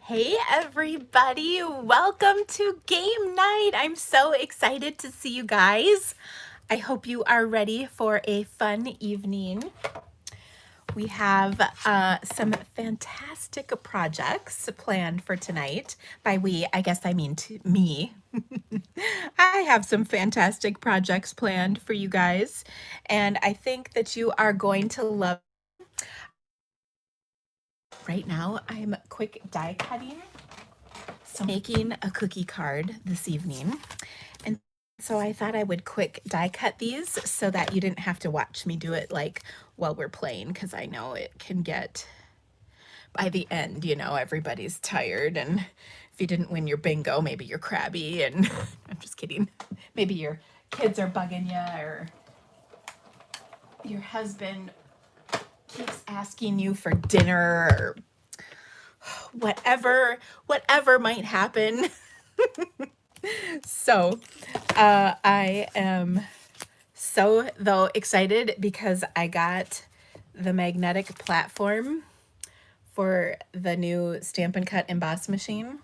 Hey everybody, welcome to game night. I'm so excited to see you guys. I hope you are ready for a fun evening. We have some fantastic projects planned for tonight. By we, I guess I mean to me. I have some fantastic projects planned for you guys, and I think that you are going to love. Right now, I'm quick die cutting. So making a cookie card this evening. And so I thought I would quick die cut these so that you didn't have to watch me do it like while we're playing, because I know it can get, by the end, you know, everybody's tired, and if you didn't win your bingo, maybe you're crabby, and I'm just kidding. Maybe your kids are bugging you, or your husband keeps asking you for dinner, or whatever might happen. So I am so excited because I got the magnetic platform for the new Stampin' Cut Emboss machine,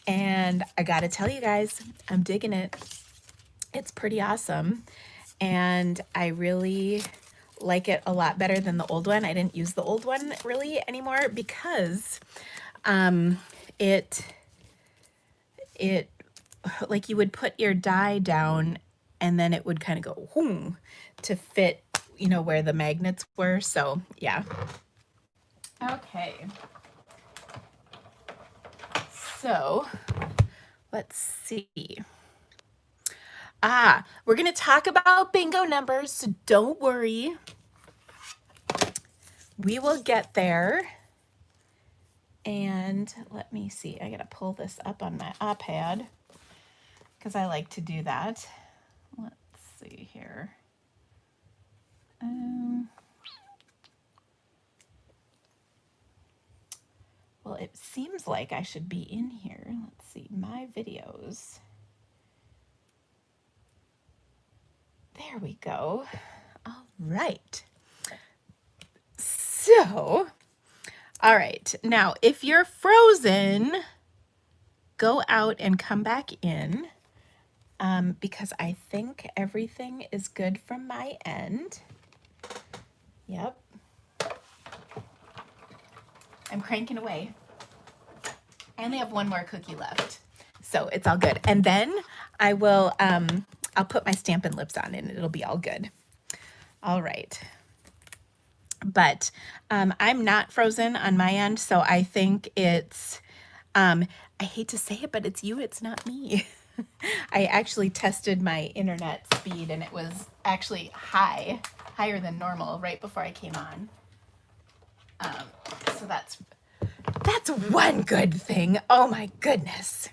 and I gotta tell you guys, I'm digging it. It's pretty awesome, and I really like it a lot better than the old one. I didn't use the old one really anymore because it like you would put your die down and then it would kind of go whoom to fit, you know, where the magnets were. So yeah. Okay. So let's see. We're going to talk about bingo numbers, so don't worry. We will get there. And let me see. I got to pull this up on my iPad because I like to do that. Let's see here. Well, it seems like I should be in here. Let's see, my videos. There we go. All right. So, all right. Now, if you're frozen, go out and come back in because I think everything is good from my end. Yep. I'm cranking away. I only have one more cookie left, so it's all good. And then I will, I'll put my Stampin' Lips on and it'll be all good. All right. But I'm not frozen on my end, so I think it's, I hate to say it, but it's you, it's not me. I actually tested my internet speed and it was actually higher than normal right before I came on. So that's one good thing. Oh my goodness.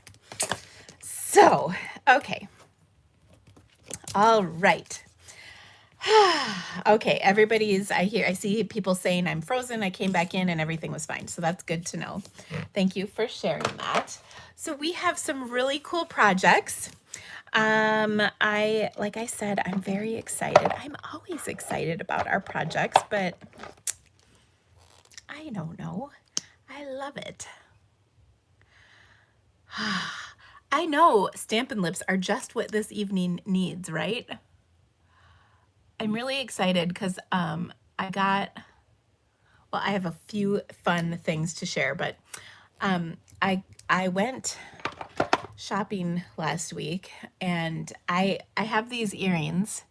So, okay. All right. Okay, I see people saying I'm frozen. I came back in and everything was fine. So that's good to know. Thank you for sharing that. So we have some really cool projects. Like I said, I'm very excited. I'm always excited about our projects, but I don't know. I love it. I know Stampin' Lips are just what this evening needs, right? I'm really excited because I have a few fun things to share, but I went shopping last week and I have these earrings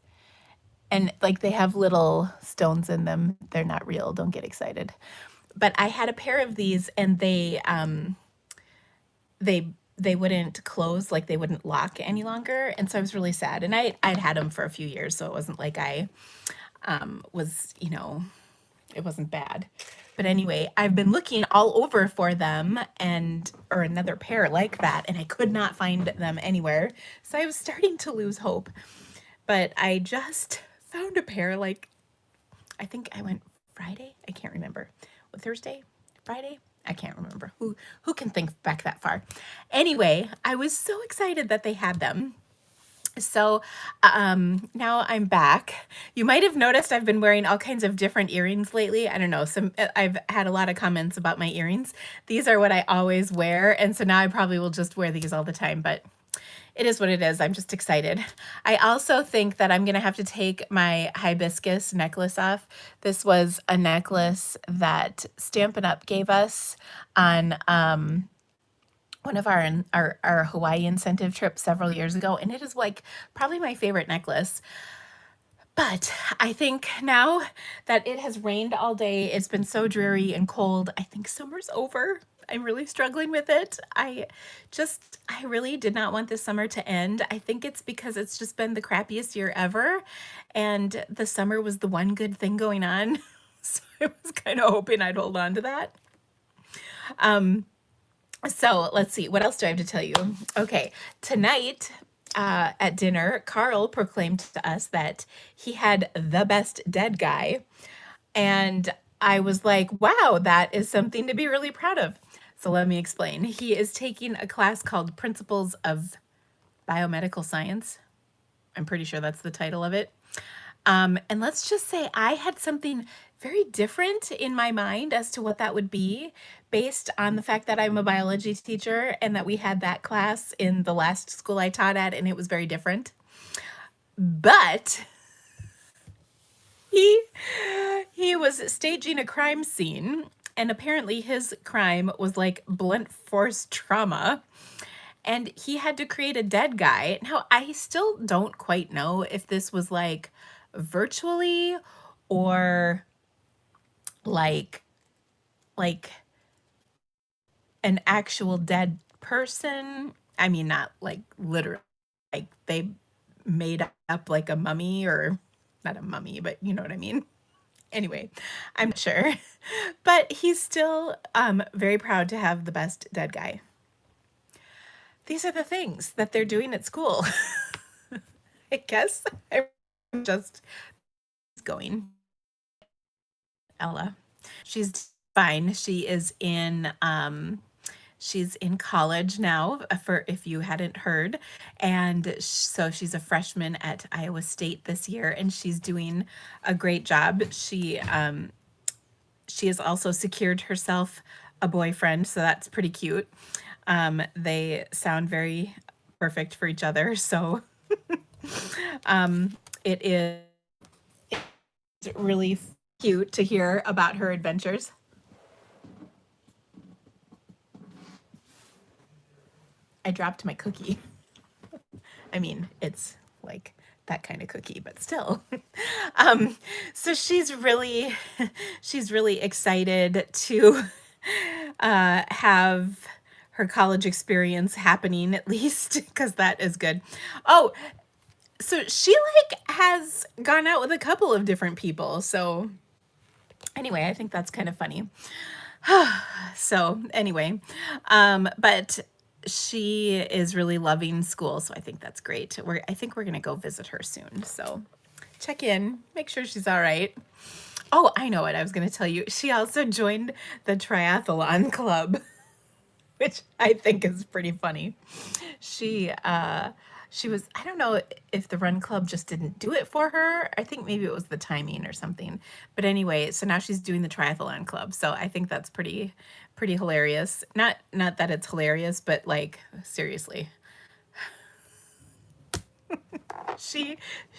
and like they have little stones in them. They're not real, don't get excited. But I had a pair of these and they wouldn't close, like they wouldn't lock any longer. And so I was really sad. And I'd had them for a few years, so it wasn't like I was, you know, it wasn't bad. But anyway, I've been looking all over for them or another pair like that, and I could not find them anywhere. So I was starting to lose hope. But I just found a pair, like, I think I went Friday? I can't remember. Thursday? Friday? I can't remember. Who can think back that far? Anyway, I was so excited that they had them. So now I'm back. You might have noticed I've been wearing all kinds of different earrings lately. I don't know. I've had a lot of comments about my earrings. These are what I always wear, and so now I probably will just wear these all the time, but it is what it is. I'm just excited. I also think that I'm gonna have to take my hibiscus necklace off. This was a necklace that Stampin' Up gave us on one of our Hawaii incentive trips several years ago, and it is like probably my favorite necklace. But I think now that it has rained all day, it's been so dreary and cold, I think summer's over. I'm really struggling with it. I really did not want this summer to end. I think it's because it's just been the crappiest year ever, and the summer was the one good thing going on. So I was kind of hoping I'd hold on to that. So let's see, what else do I have to tell you? Okay, tonight at dinner, Carl proclaimed to us that he had the best dead guy. And I was like, wow, that is something to be really proud of. So let me explain. He is taking a class called Principles of Biomedical Science. I'm pretty sure that's the title of it. And let's just say I had something very different in my mind as to what that would be based on the fact that I'm a biology teacher and that we had that class in the last school I taught at, and it was very different. But he was staging a crime scene, and apparently his crime was like blunt force trauma, and he had to create a dead guy. Now, I still don't quite know if this was like virtually or like like an actual dead person. I mean, not like literally, like they made up like a mummy, or not a mummy, but you know what I mean. Anyway, I'm not sure. But he's still very proud to have the best dead guy. These are the things that they're doing at school. I guess I'm just going. Ella. She's fine. She's in college now, for if you hadn't heard. And so she's a freshman at Iowa State this year, and she's doing a great job. She has also secured herself a boyfriend, so that's pretty cute. They sound very perfect for each other, so it is really cute to hear about her adventures. I dropped my cookie. I mean, it's like that kind of cookie, but still. So she's really excited to have her college experience happening, at least, because that is good. Oh, so she like has gone out with a couple of different people. So anyway, I think that's kind of funny. So anyway, but she is really loving school, so I think that's great. I think we're gonna go visit her soon. So check in, make sure she's all right. Oh, I know what I was gonna tell you. She also joined the triathlon club, which I think is pretty funny. She she was, I don't know if the run club just didn't do it for her. I think maybe it was the timing or something. But anyway, so now she's doing the triathlon club. So I think that's pretty hilarious. Not that it's hilarious, but like seriously.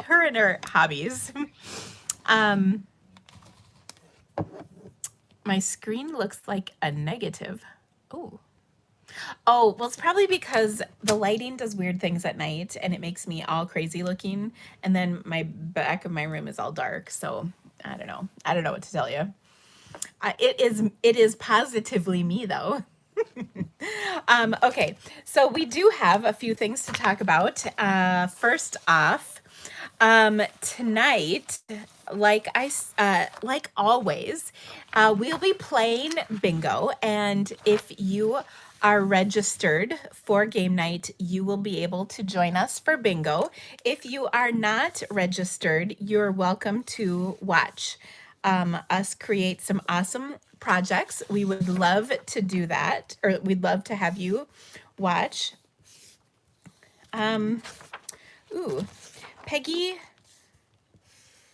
Her and her hobbies. My screen looks like a negative. Oh. Oh, well, it's probably because the lighting does weird things at night and it makes me all crazy looking. And then my back of my room is all dark. So I don't know. I don't know what to tell you. It is positively me though. Okay, so we do have a few things to talk about. First off, tonight, like always, we'll be playing bingo, and if you are registered for game night, you will be able to join us for bingo. If you are not registered, you're welcome to watch us create some awesome projects. We would love to do that, or we'd love to have you watch. Ooh, Peggy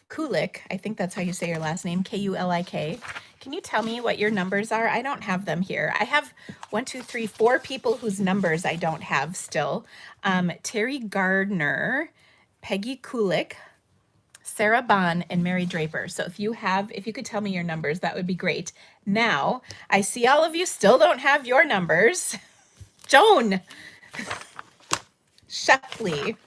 Kulik, I think that's how you say your last name, Kulik. Can you tell me what your numbers are? I don't have them here. I have 1, 2, 3, 4 people whose numbers I don't have still. Terry Gardner, Peggy Kulik, Sarah Bond, and Mary Draper. So if you could tell me your numbers, that would be great. Now, I see all of you still don't have your numbers. Joan Shepley.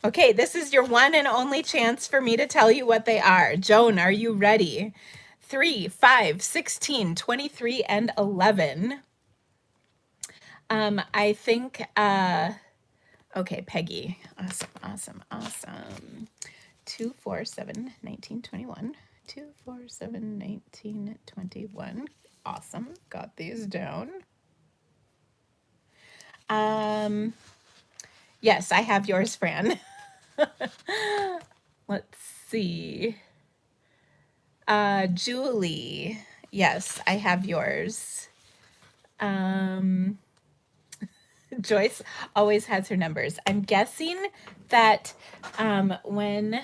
Okay, this is your one and only chance for me to tell you what they are. Joan, are you ready? 3, 5, 16, 23, and 11. I think, okay, Peggy. Awesome. 2, 4, 7, 19, 21. 2, 4, 7, 19, 21. Awesome. Got these down. Yes, I have yours, Fran. Let's see. Julie. Yes, I have yours. Joyce always has her numbers. I'm guessing that when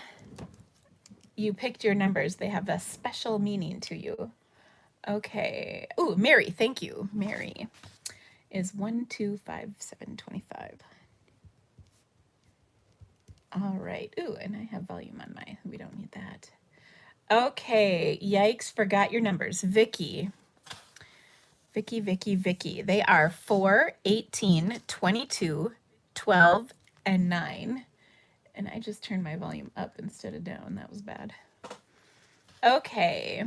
you picked your numbers, they have a special meaning to you. Okay. Oh, Mary, thank you. Mary is 1, 2, 5, 7, 25. All right. Ooh, and I have volume on my, we don't need that. Okay. Yikes, forgot your numbers. Vicky. They are 4, 18, 22, 12, and 9. And I just turned my volume up instead of down. That was bad. Okay.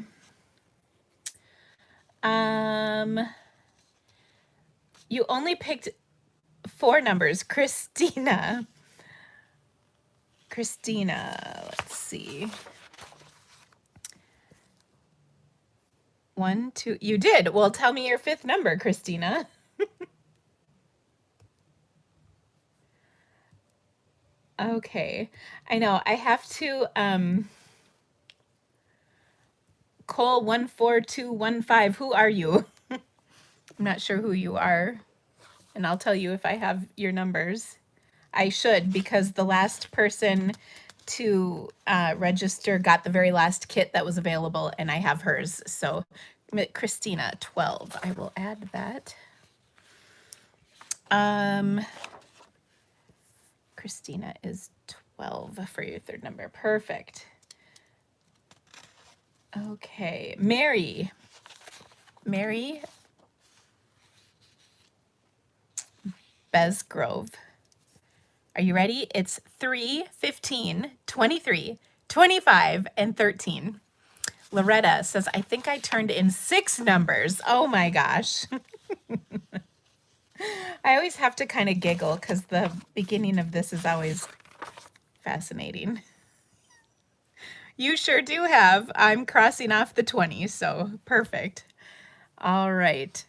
You only picked 4 numbers. Christina, let's see. 1, 2, you did. Well, tell me your 5th number, Christina. Okay. I know. I have to, Cole 14215. Who are you? I'm not sure who you are. And I'll tell you if I have your numbers. I should, because the last person to register got the very last kit that was available, and I have hers. So Christina, 12. I will add that. Christina is 12 for your 3rd number. Perfect. Okay. Mary Besgrove. Are you ready? It's 3, 15, 23, 25, and 13. Loretta says, I think I turned in 6 numbers. Oh my gosh. I always have to kind of giggle because the beginning of this is always fascinating. You sure do have. I'm crossing off the 20, so perfect. All right.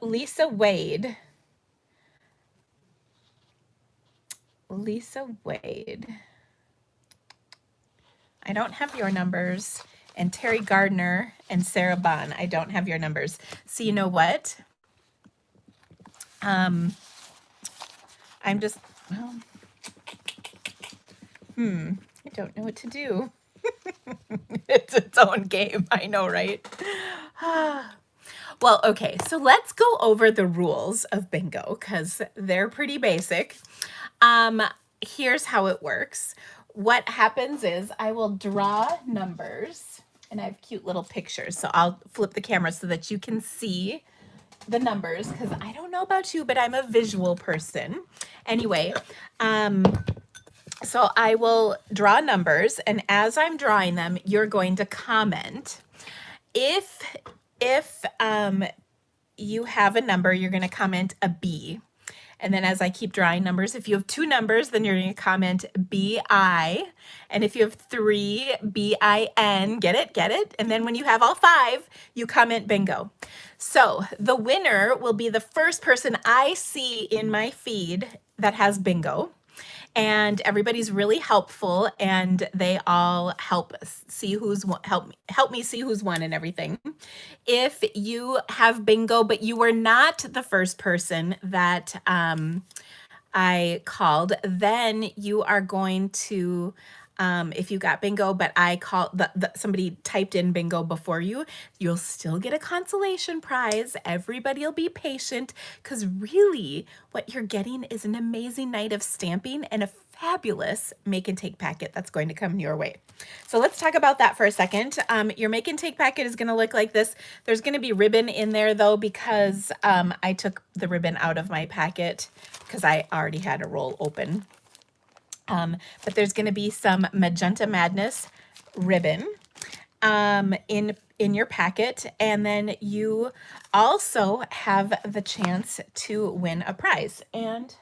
Lisa Wade. I don't have your numbers. And Terry Gardner and Sarah Bond, I don't have your numbers. So you know what? I'm just, well, I don't know what to do. It's its own game. I know, right? Well, okay, so let's go over the rules of bingo because they're pretty basic. Here's how it works. What happens is I will draw numbers, and I have cute little pictures. So I'll flip the camera so that you can see the numbers because I don't know about you, but I'm a visual person. Anyway, so I will draw numbers, and as I'm drawing them, you're going to comment. If you have a number, you're going to comment a B. And then as I keep drawing numbers, if you have 2 numbers, then you're going to comment BI. And if you have 3, BIN. Get it? And then when you have all 5, you comment bingo. So the winner will be the first person I see in my feed that has bingo. And everybody's really helpful, and they all help see help me see who's won and everything. If you have bingo, but you were not the first person that I called. Then you are going to, if you got bingo, but I called, somebody typed in bingo before you, you'll still get a consolation prize. Everybody will be patient because really what you're getting is an amazing night of stamping and a fabulous make and take packet that's going to come your way. So let's talk about that for a second. Your make and take packet is going to look like this. There's going to be ribbon in there though, because I took the ribbon out of my packet because I already had a roll open. But there's going to be some Magenta Madness ribbon in your packet, and then you also have the chance to win a prize. And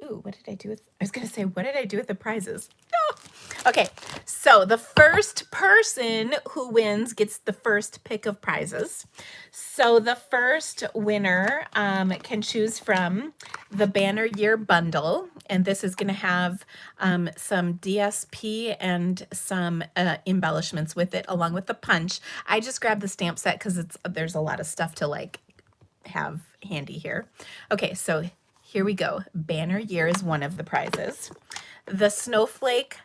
ooh, what did I do with, I was going to say, what did I do with the prizes? Oh. Okay, so the first person who wins gets the first pick of prizes. So the first winner can choose from the Banner Year Bundle, and this is going to have some DSP and some embellishments with it, along with the punch. I just grabbed the stamp set because there's a lot of stuff to like have handy here. Okay, so here we go. Banner Year is one of the prizes. The Snowflake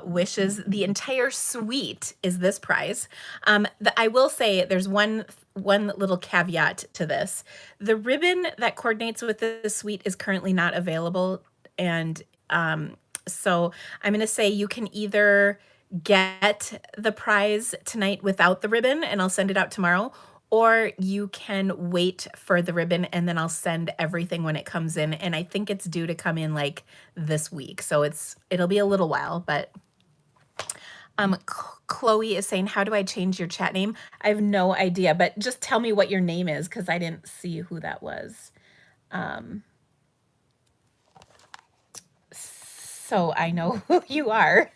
Wishes, the entire suite is this prize. I will say there's one little caveat to this. The ribbon that coordinates with the suite is currently not available. And so I'm going to say you can either get the prize tonight without the ribbon and I'll send it out tomorrow, or you can wait for the ribbon and then I'll send everything when it comes in. And I think it's due to come in like this week. So it'll be a little while, but Chloe is saying, how do I change your chat name? I have no idea, but just tell me what your name is because I didn't see who that was. So I know who you are.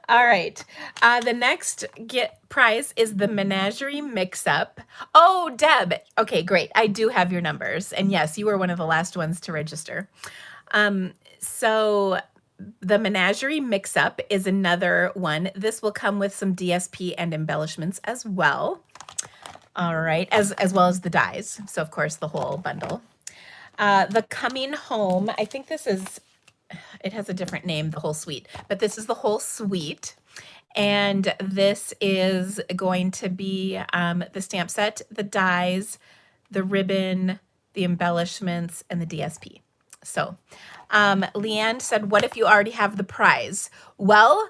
All right. The next prize is the Menagerie Mix-Up. Oh, Deb. Okay, great. I do have your numbers. And yes, you were one of the last ones to register. So the Menagerie Mix-Up is another one. This will come with some DSP and embellishments as well. All right, as well as the dies. So of course, the whole bundle. The Coming Home, I think this is, it has a different name, the whole suite, but this is the whole suite. And this is going to be the stamp set, the dies, the ribbon, the embellishments, and the DSP. So Leanne said, what if you already have the prize? Well,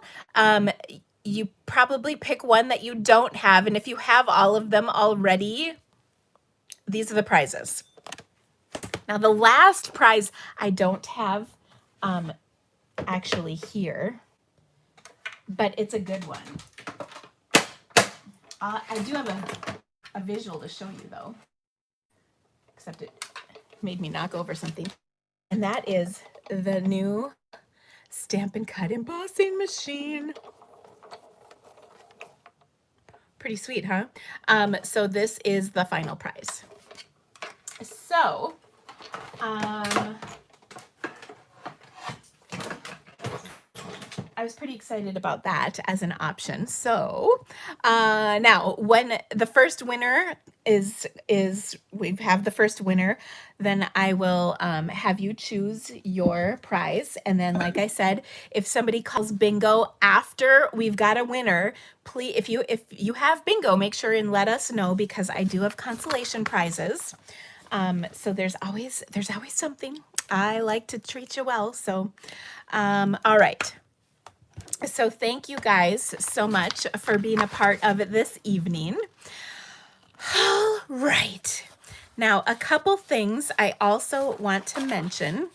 you probably pick one that you don't have. And if you have all of them already, these are the prizes. Now, the last prize I don't have actually here, but it's a good one. I do have a visual to show you, though, except it made me knock over something. And that is the new Stampin' Cut embossing machine. Pretty sweet, huh? So this is the final prize. So, I was pretty excited about that as an option. So now when the first winner we have the first winner, then I will have you choose your prize. And then, like I said, if somebody calls bingo after we've got a winner, please, if you have bingo, make sure and let us know, because I do have consolation prizes. So there's always something. I like to treat you well. So, all right. So thank you guys so much for being a part of it this evening. All right. Now, a couple things I also want to mention.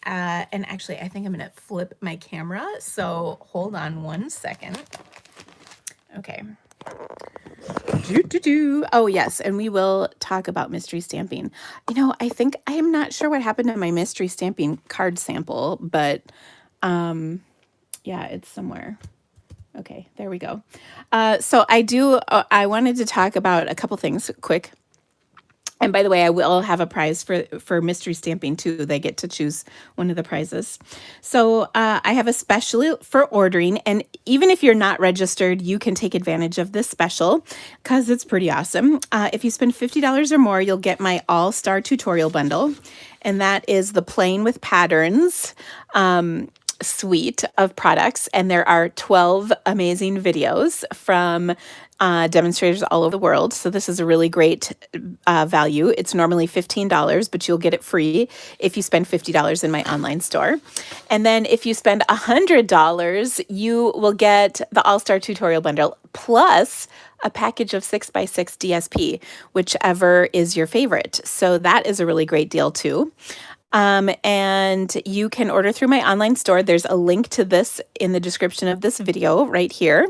And actually, I think I'm going to flip my camera. So hold on one second. Okay. Oh, yes. And we will talk about mystery stamping. You know, I think I'm not sure what happened to my mystery stamping card sample, but yeah, it's somewhere. Okay, there we go. So I wanted to talk about a couple things quick. And by the way, I will have a prize for mystery stamping too. They get to choose one of the prizes. So I have a special for ordering. And even if you're not registered, you can take advantage of this special because it's pretty awesome. If you spend $50 or more, you'll get my All-Star Tutorial Bundle. and that is the Playing with Patterns suite of products. And there are 12 amazing videos from demonstrators all over the world. So this is a really great value. It's normally $15, but you'll get it free if you spend $50 in my online store. And then if you spend $100, you will get the All-Star Tutorial Bundle plus a package of 6x6 DSP, whichever is your favorite. So that is a really great deal too. And you can order through my online store. There's a link to this in the description of this video right here.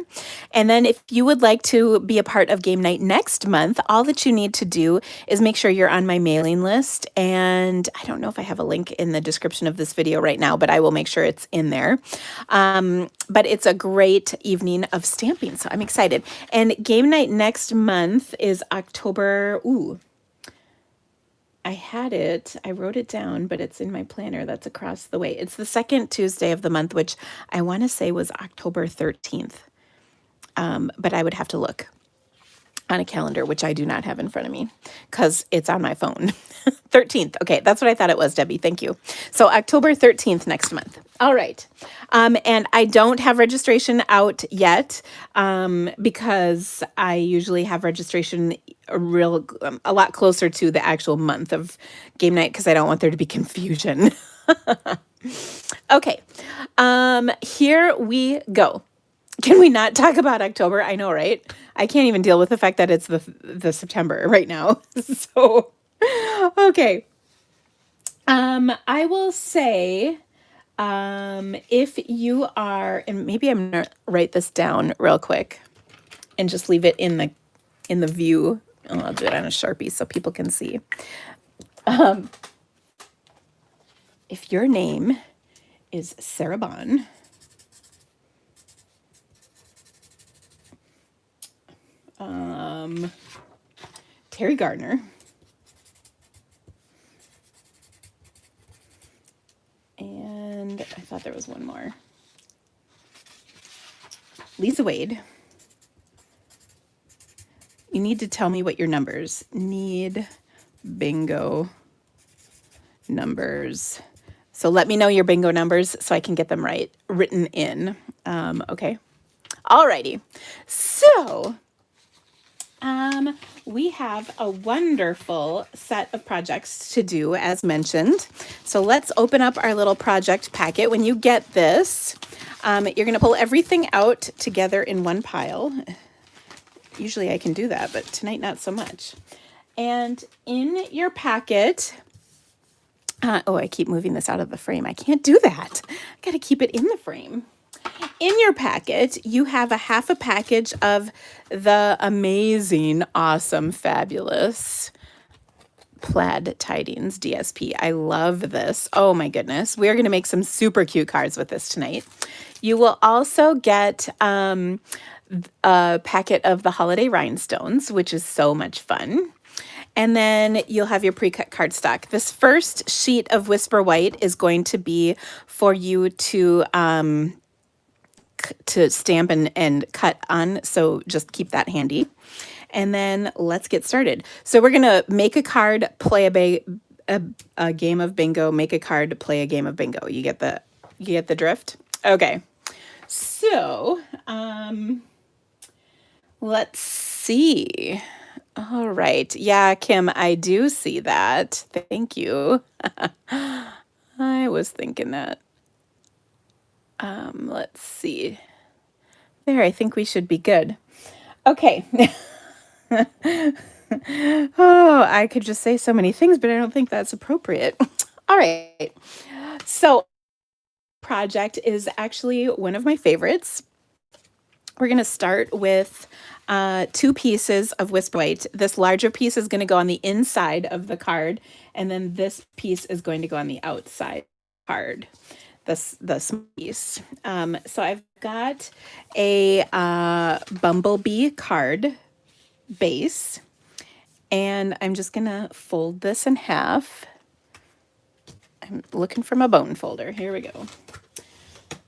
And then if you would like to be a part of game night next month, all that you need to do is make sure you're on my mailing list. And I don't know if I have a link in the description of this video right now, but I will make sure it's in there. But it's a great evening of stamping, so I'm excited. And game night next month is October, I had it, I wrote it down, but it's in my planner that's across the way. It's the second Tuesday of the month, which I want to say was October 13th. But I would have to look on a calendar, which I do not have in front of me because it's on my phone. 13th. Okay, that's what I thought it was, Debbie. Thank you. So October 13th next month. All right. And I don't have registration out yet because I usually have registration a lot closer to the actual month of game night because I don't want there to be confusion. Okay. Here we go. Can we not talk about October? I know, right? I can't even deal with the fact that it's the September right now. So, okay. I will say, if you are, and maybe I'm gonna write this down real quick and just leave it in the view. Oh, I'll do it on a Sharpie so people can see. If your name is Sarah Bond, Terry Gardner, and I thought there was one more. Lisa Wade. You need to tell me what your numbers. Need bingo numbers. So let me know your bingo numbers so I can get them written in. Okay. Alrighty. So we have a wonderful set of projects to do, as mentioned. So let's open up our little project packet. When you get this, you're going to pull everything out together in one pile. Usually I can do that, but tonight not so much. And in your packet, I keep moving this out of the frame. I can't do that. I got to keep it in the frame. In your packet, you have half a package of the amazing, awesome, fabulous Plaid Tidings DSP. I love this. Oh my goodness. We're going to make some super cute cards with this tonight. You will also get a packet of the holiday rhinestones, which is so much fun. And then you'll have your pre-cut cardstock. This first sheet of Whisper White is going to be for you to stamp and cut on, so just keep that handy. And then let's get started. So we're gonna make a card, play a game of bingo, make a card, play a game of bingo. You get the drift? Okay. So let's see. All right. Yeah, Kim, I do see that. Thank you. I was thinking that. Let's see. There, I think we should be good. Okay. Oh, I could just say so many things, but I don't think that's appropriate. All right. So, project is actually one of my favorites. We're going to start with 2 pieces of Whisper White. This larger piece is going to go on the inside of the card, and then this piece is going to go on the outside card. This piece. So I've got a bumblebee card base, and I'm just gonna fold this in half. I'm looking for my bone folder. Here we go.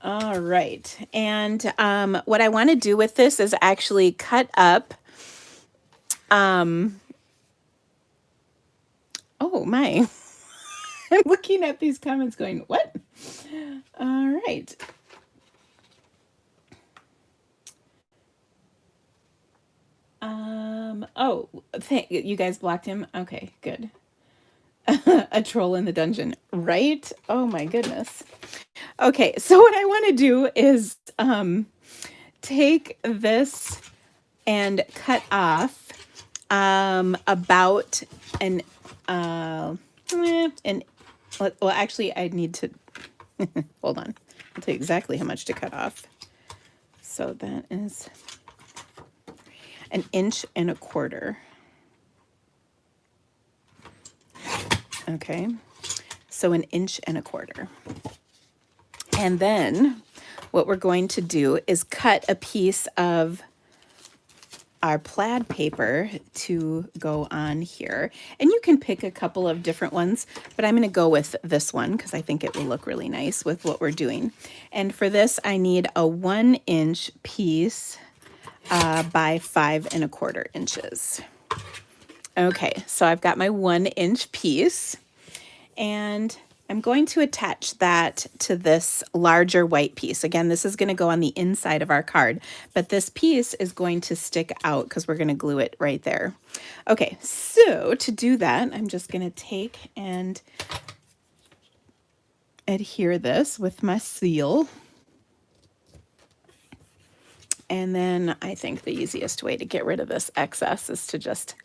All right, and what I want to do with this is actually cut up. Oh my! I'm looking at these comments going, what? All right. Oh, you guys blocked him? Okay, good. A troll in the dungeon, right? Oh my goodness. Okay, so what I want to do is take this and cut off about an well, actually I need to hold on. I'll tell you exactly how much to cut off. So that is 1.25 inches. Okay, so 1.25 inches. And then what we're going to do is cut a piece of our plaid paper to go on here. And you can pick a couple of different ones, but I'm going to go with this one because I think it will look really nice with what we're doing. And for this, I need a 1-inch piece by 5.25 inches. Okay, so I've got my 1-inch piece, and I'm going to attach that to this larger white piece. Again, this is going to go on the inside of our card, but this piece is going to stick out because we're going to glue it right there. Okay, so to do that, I'm just going to take and adhere this with my seal. And then I think the easiest way to get rid of this excess is to just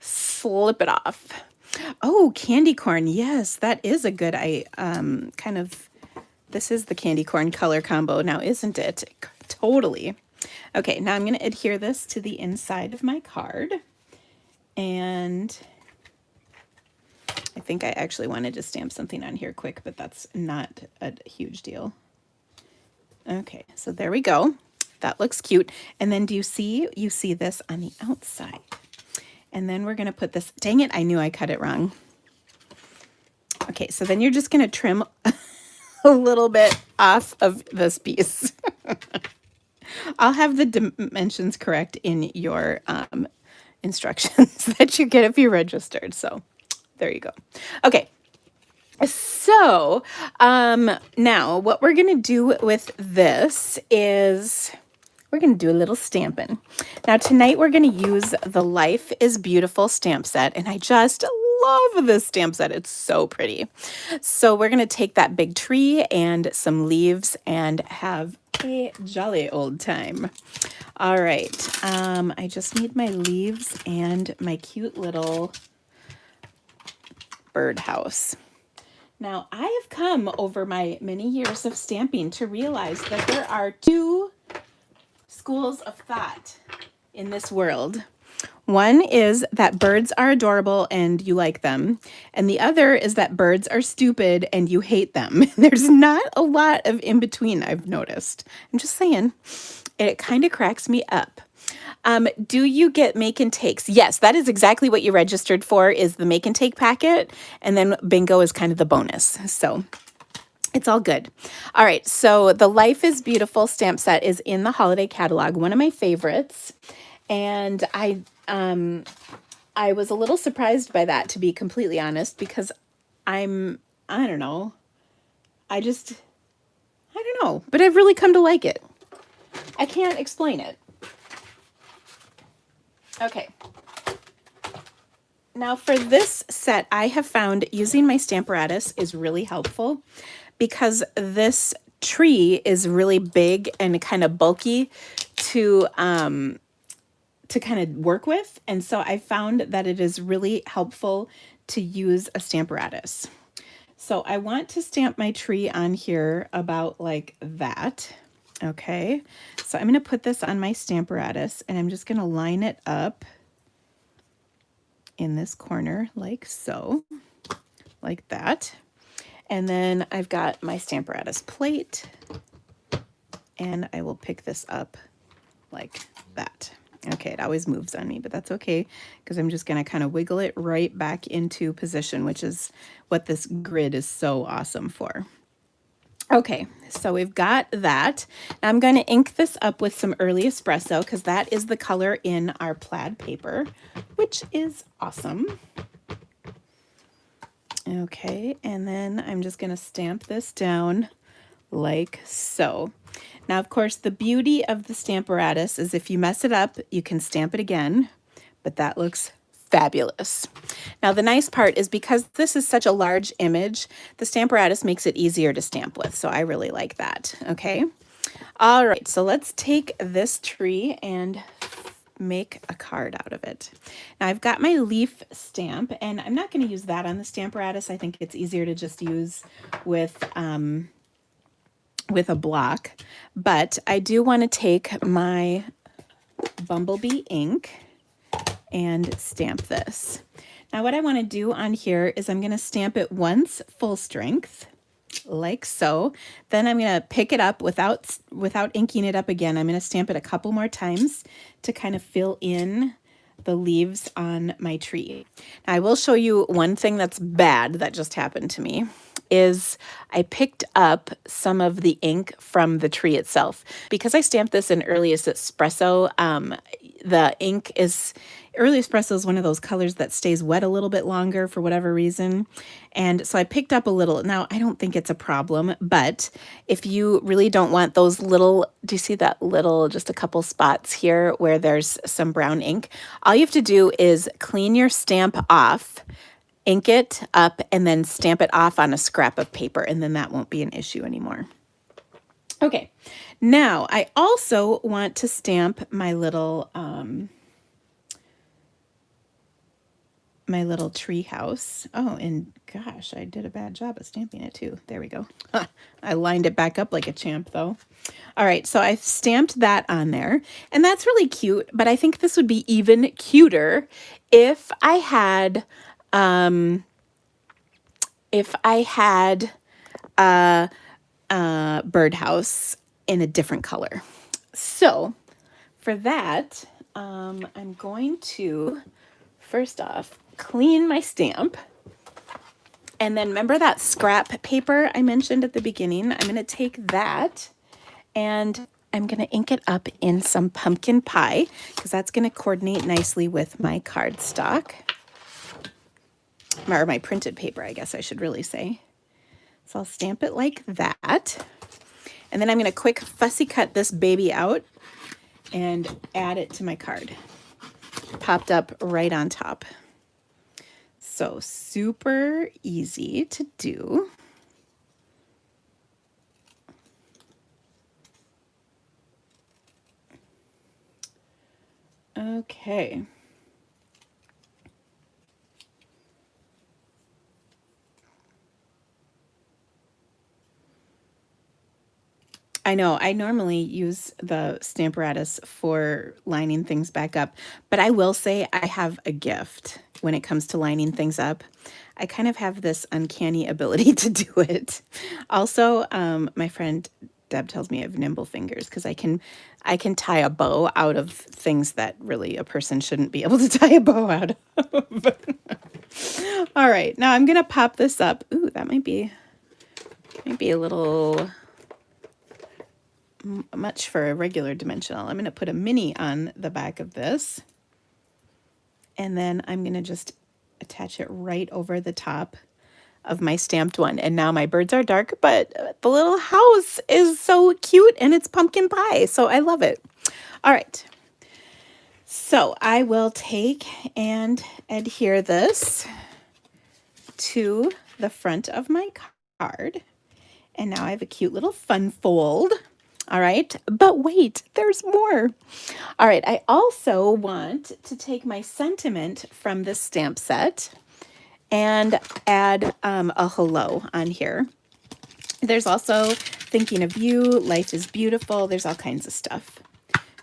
slip it off. Oh, candy corn. Yes, that is a good, this is the candy corn color combo now, isn't it? Totally. Okay, now I'm going to adhere this to the inside of my card. And I think I actually wanted to stamp something on here quick, but that's not a huge deal. Okay, so there we go. That looks cute. And then you see this on the outside. And then we're going to put this, dang it, I knew I cut it wrong. Okay, so then you're just going to trim a little bit off of this piece. I'll have the dimensions correct in your instructions that you get if you registered. So there you go. Okay. So now what we're going to do with this is we're going to do a little stamping. Now tonight we're going to use the Life is Beautiful stamp set, and I just love this stamp set. It's so pretty. So we're going to take that big tree and some leaves and have a jolly old time. All right. I just need my leaves and my cute little birdhouse. Now I have come over my many years of stamping to realize that there are two schools of thought in this world. One is that birds are adorable and you like them. And the other is that birds are stupid and you hate them. There's not a lot of in between, I've noticed. I'm just saying, it kind of cracks me up. Do you get make and takes? Yes, that is exactly what you registered for, is the make and take packet. And then bingo is kind of the bonus. So it's all good. All right, so the Life is Beautiful stamp set is in the holiday catalog, one of my favorites. And I was a little surprised by that, to be completely honest, because I don't know. I don't know, but I've really come to like it. I can't explain it. Okay. Now for this set, I have found using my Stamparatus is really helpful because this tree is really big and kind of bulky to kind of work with. And so I found that it is really helpful to use a Stamparatus. So I want to stamp my tree on here about like that. Okay, so I'm going to put this on my Stamparatus and I'm just going to line it up in this corner like so, like that. And then I've got my Stamparatus plate and I will pick this up like that. Okay, it always moves on me, but that's okay because I'm just going to kind of wiggle it right back into position, which is what this grid is so awesome for. Okay, so we've got that. Now I'm going to ink this up with some early espresso because that is the color in our plaid paper, which is awesome. Okay, and then I'm just going to stamp this down like so. Now, of course, the beauty of the Stamparatus is if you mess it up, you can stamp it again, but that looks fabulous. Now, the nice part is because this is such a large image, the Stamparatus makes it easier to stamp with, so I really like that, okay? All right, so let's take this tree and make a card out of it. Now I've got my leaf stamp, and I'm not going to use that on the Stamparatus. I think it's easier to just use with a block, but I do want to take my Bumblebee ink and stamp this. Now what I want to do on here is I'm going to stamp it once full strength, like so. Then I'm going to pick it up without inking it up again. I'm going to stamp it a couple more times to kind of fill in the leaves on my tree. Now I will show you one thing that's bad that just happened to me is I picked up some of the ink from the tree itself. Because I stamped this in Earliest Espresso, the ink is, Early Espresso is one of those colors that stays wet a little bit longer for whatever reason. And so I picked up a little. Now, I don't think it's a problem, but if you really don't want those little, do you see that little, just a couple spots here where there's some brown ink? All you have to do is clean your stamp off, ink it up, and then stamp it off on a scrap of paper, and then that won't be an issue anymore. Okay, now I also want to stamp my little tree house. Oh, and gosh, I did a bad job of stamping it too. There we go. I lined it back up like a champ though. All right, so I've stamped that on there, and that's really cute, but I think this would be even cuter if I had a birdhouse in a different color. So for that, I'm going to, first off, clean my stamp. And then remember that scrap paper I mentioned at the beginning? I'm going to take that and I'm going to ink it up in some pumpkin pie because that's going to coordinate nicely with my cardstock. Or my printed paper, I guess I should really say. So I'll stamp it like that. And then I'm going to quick fussy cut this baby out and add it to my card. Popped up right on top. So super easy to do. Okay. I know, I normally use the Stamparatus for lining things back up, but I will say I have a gift when it comes to lining things up. I kind of have this uncanny ability to do it. Also, my friend Deb tells me I have nimble fingers because I can tie a bow out of things that really a person shouldn't be able to tie a bow out of. All right, now I'm gonna pop this up. Ooh, that might be a little much for a regular dimensional. I'm going to put a mini on the back of this, and then I'm going to just attach it right over the top of my stamped one. And now my birds are dark, but the little house is so cute, and it's pumpkin pie, so I love it. All right, so I will take and adhere this to the front of my card, and now I have a cute little fun fold. All right, but wait, there's more. All right, I also want to take my sentiment from this stamp set and add a hello on here. There's also thinking of you, life is beautiful. There's all kinds of stuff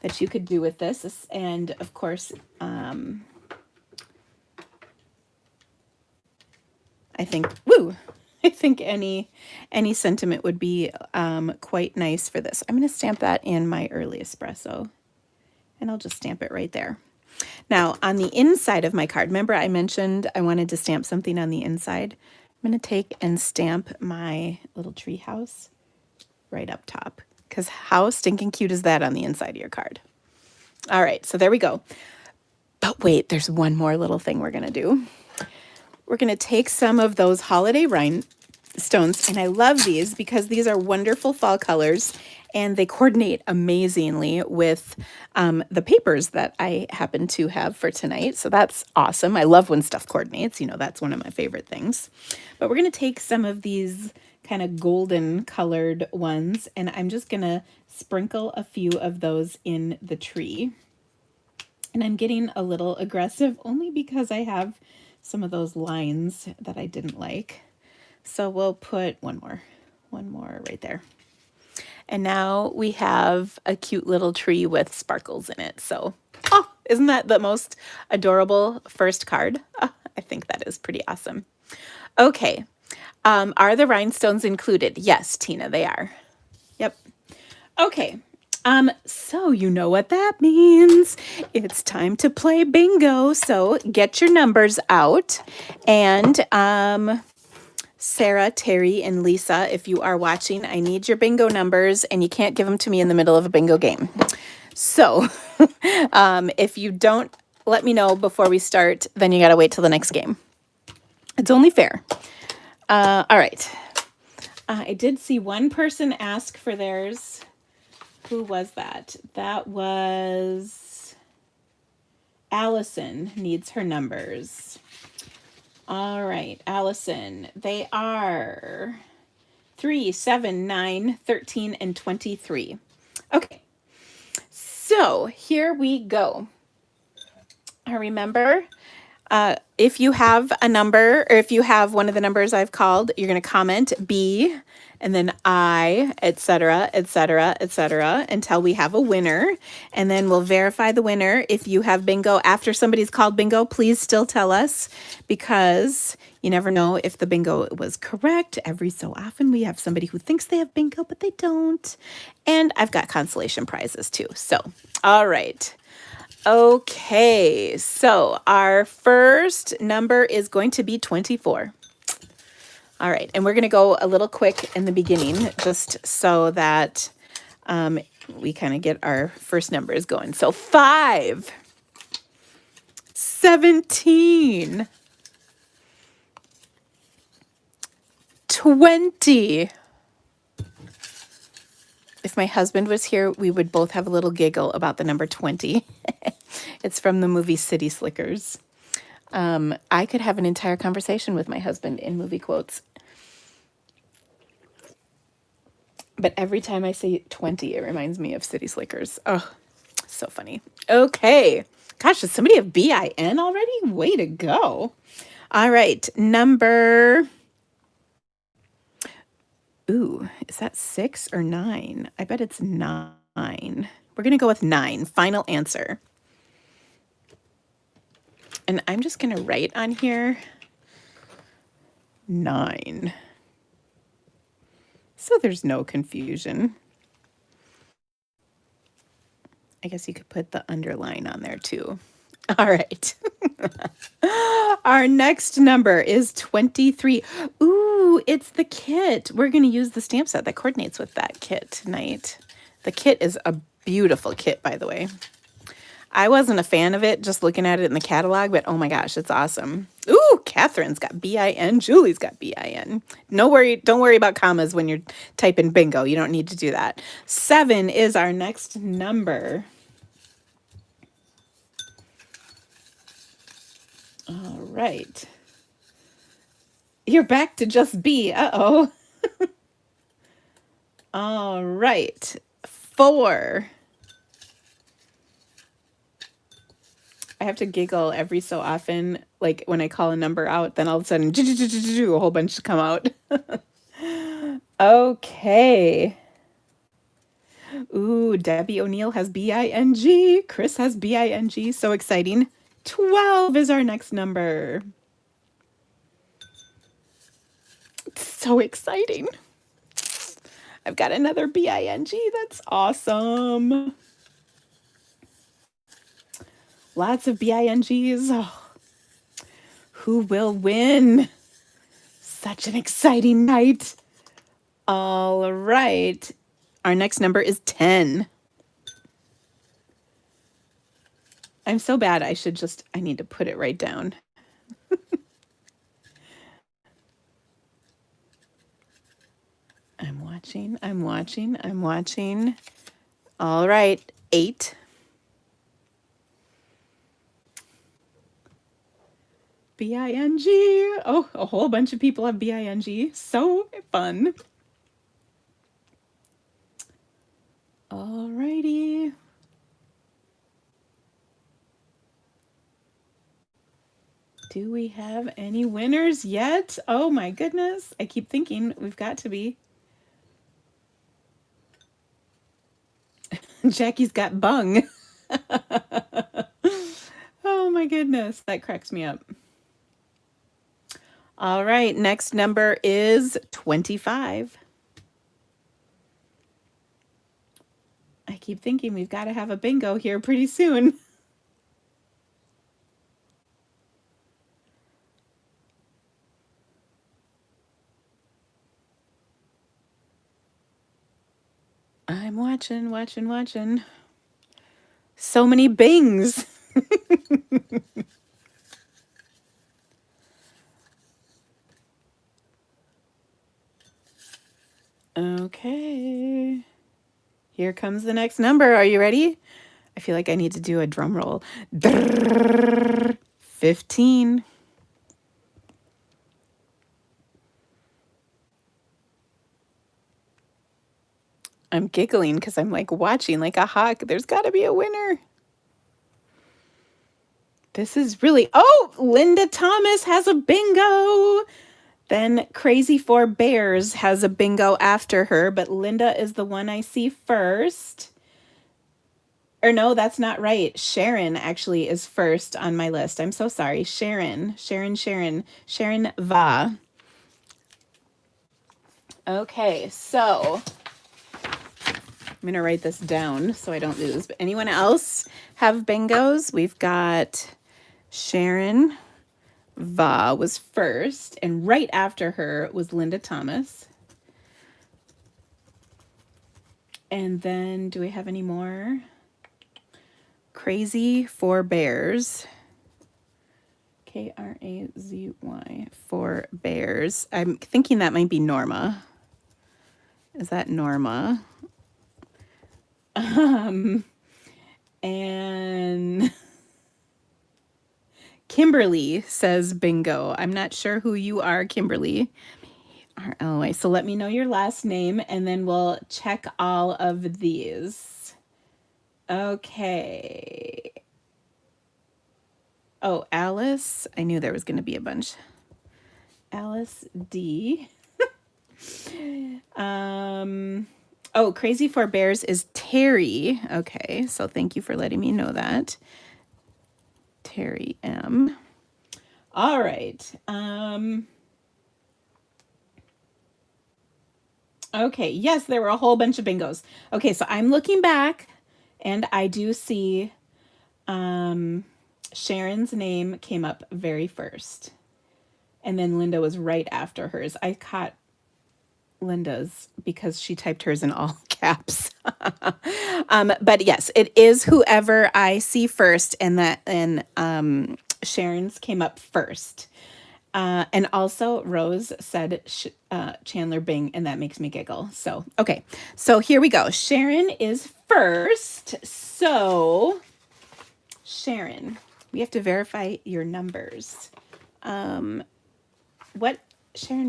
that you could do with this. And of course, I think, I think any sentiment would be quite nice for this. I'm going to stamp that in my Early Espresso, and I'll just stamp it right there. Now, on the inside of my card, remember I mentioned I wanted to stamp something on the inside? I'm going to take and stamp my little tree house right up top, because how stinking cute is that on the inside of your card? All right, so there we go. But wait, there's one more little thing we're going to do. we're going to take some of those holiday rhinestones, and I love these because these are wonderful fall colors and they coordinate amazingly with the papers that I happen to have for tonight. So that's awesome. I love when stuff coordinates. You know, that's one of my favorite things. But we're going to take some of these kind of golden colored ones, and I'm just going to sprinkle a few of those in the tree. And I'm getting a little aggressive only because I have some of those lines that I didn't like. So we'll put one more right there. And now we have a cute little tree with sparkles in it. So, oh, isn't that the most adorable first card? Oh, I think that is pretty awesome. Okay. Are the rhinestones included? Yes, Tina, they are. Yep. Okay. So you know what that means. It's time to play bingo. So get your numbers out. And Sarah, Terry, and Lisa, if you are watching, I need your bingo numbers, and you can't give them to me in the middle of a bingo game. So if you don't let me know before we start, then you got to wait till the next game. It's only fair. All right. I did see one person ask for theirs. Who was that? That was Allison needs her numbers. All right, Allison. They are 3, 7, 9, 13, and 23. Okay. So here we go. Remember, if you have a number, or if you have one of the numbers I've called, you're going to comment B, and then I, etc., etc., etc., until we have a winner. And then we'll verify the winner. If you have bingo after somebody's called bingo, please still tell us, because you never know if the bingo was correct. Every so often we have somebody who thinks they have bingo, but they don't. And I've got consolation prizes too. So, all right. Okay, so our first number is going to be 24. All right, and we're going to go a little quick in the beginning just so that we kind of get our first numbers going. So 5, 17, 20. If my husband was here, we would both have a little giggle about the number 20. It's from the movie City Slickers. I could have an entire conversation with my husband in movie quotes. But every time I say 20, it reminds me of City Slickers. Oh, so funny. Okay. Gosh, does somebody have BIN already? Way to go. All right. Number... Ooh, is that 6 or 9? I bet it's 9. We're going to go with 9. Final answer. And I'm just going to write on here 9. So there's no confusion. I guess you could put the underline on there too. All right. Our next number is 23. Ooh, it's the kit. We're going to use the stamp set that coordinates with that kit tonight. The kit is a beautiful kit, by the way. I wasn't a fan of it just looking at it in the catalog, but oh my gosh, it's awesome. Ooh, Catherine's got BIN. Julie's got BIN. Don't worry about commas when you're typing bingo. You don't need to do that. 7 is our next number. All right. You're back to just B. Uh-oh. All right. 4. I have to giggle every so often, like when I call a number out, then all of a sudden, a whole bunch come out. Okay. Ooh, Debbie O'Neill has BING. Chris has BING. So exciting. 12 is our next number. So exciting. I've got another BING. That's awesome. Lots of BINGs. Oh, who will win? Such an exciting night. All right. Our next number is 10. I'm so bad. I need to put it right down. I'm watching. All right, 8. B-I-N-G. Oh, a whole bunch of people have B-I-N-G. So fun. All righty. Do we have any winners yet? Oh my goodness. I keep thinking we've got to be. Jackie's got bung. Oh my goodness. That cracks me up. All right. Next number is 25. I keep thinking we've got to have a bingo here pretty soon. I'm watching. So many bings. Okay. Here comes the next number. Are you ready? I feel like I need to do a drum roll. 15. I'm giggling because I'm like watching like a hawk. There's got to be a winner. This is really, oh, Linda Thomas has a bingo. Then Crazy for Bears has a bingo after her, but Linda is the one I see first. Or no, that's not right. Sharon actually is first on my list. I'm so sorry. Sharon Va. Okay, so I'm going to write this down so I don't lose. But anyone else have bingos? We've got Sharon Va was first, and right after her was Linda Thomas. And then do we have any more? Crazy for Bears. K-R-A-Z-Y for Bears. I'm thinking that might be Norma. Is that Norma? And Kimberly says bingo. I'm not sure who you are, Kimberly. R-L-Y. So let me know your last name and then we'll check all of these. Okay. Oh, Alice. I knew there was going to be a bunch. Alice D. Oh, Crazy for Bears is Terry. Okay, so thank you for letting me know that. Terry M. All right. Okay, yes, there were a whole bunch of bingos. Okay, so I'm looking back and I do see Sharon's name came up very first. And then Linda was right after hers. I caught Linda's because she typed hers in all caps. But yes, it is whoever I see first, and Sharon's came up first. And also Rose said Chandler Bing, and that makes me giggle. So, okay. So here we go. Sharon is first. So, Sharon, we have to verify your numbers. Sharon,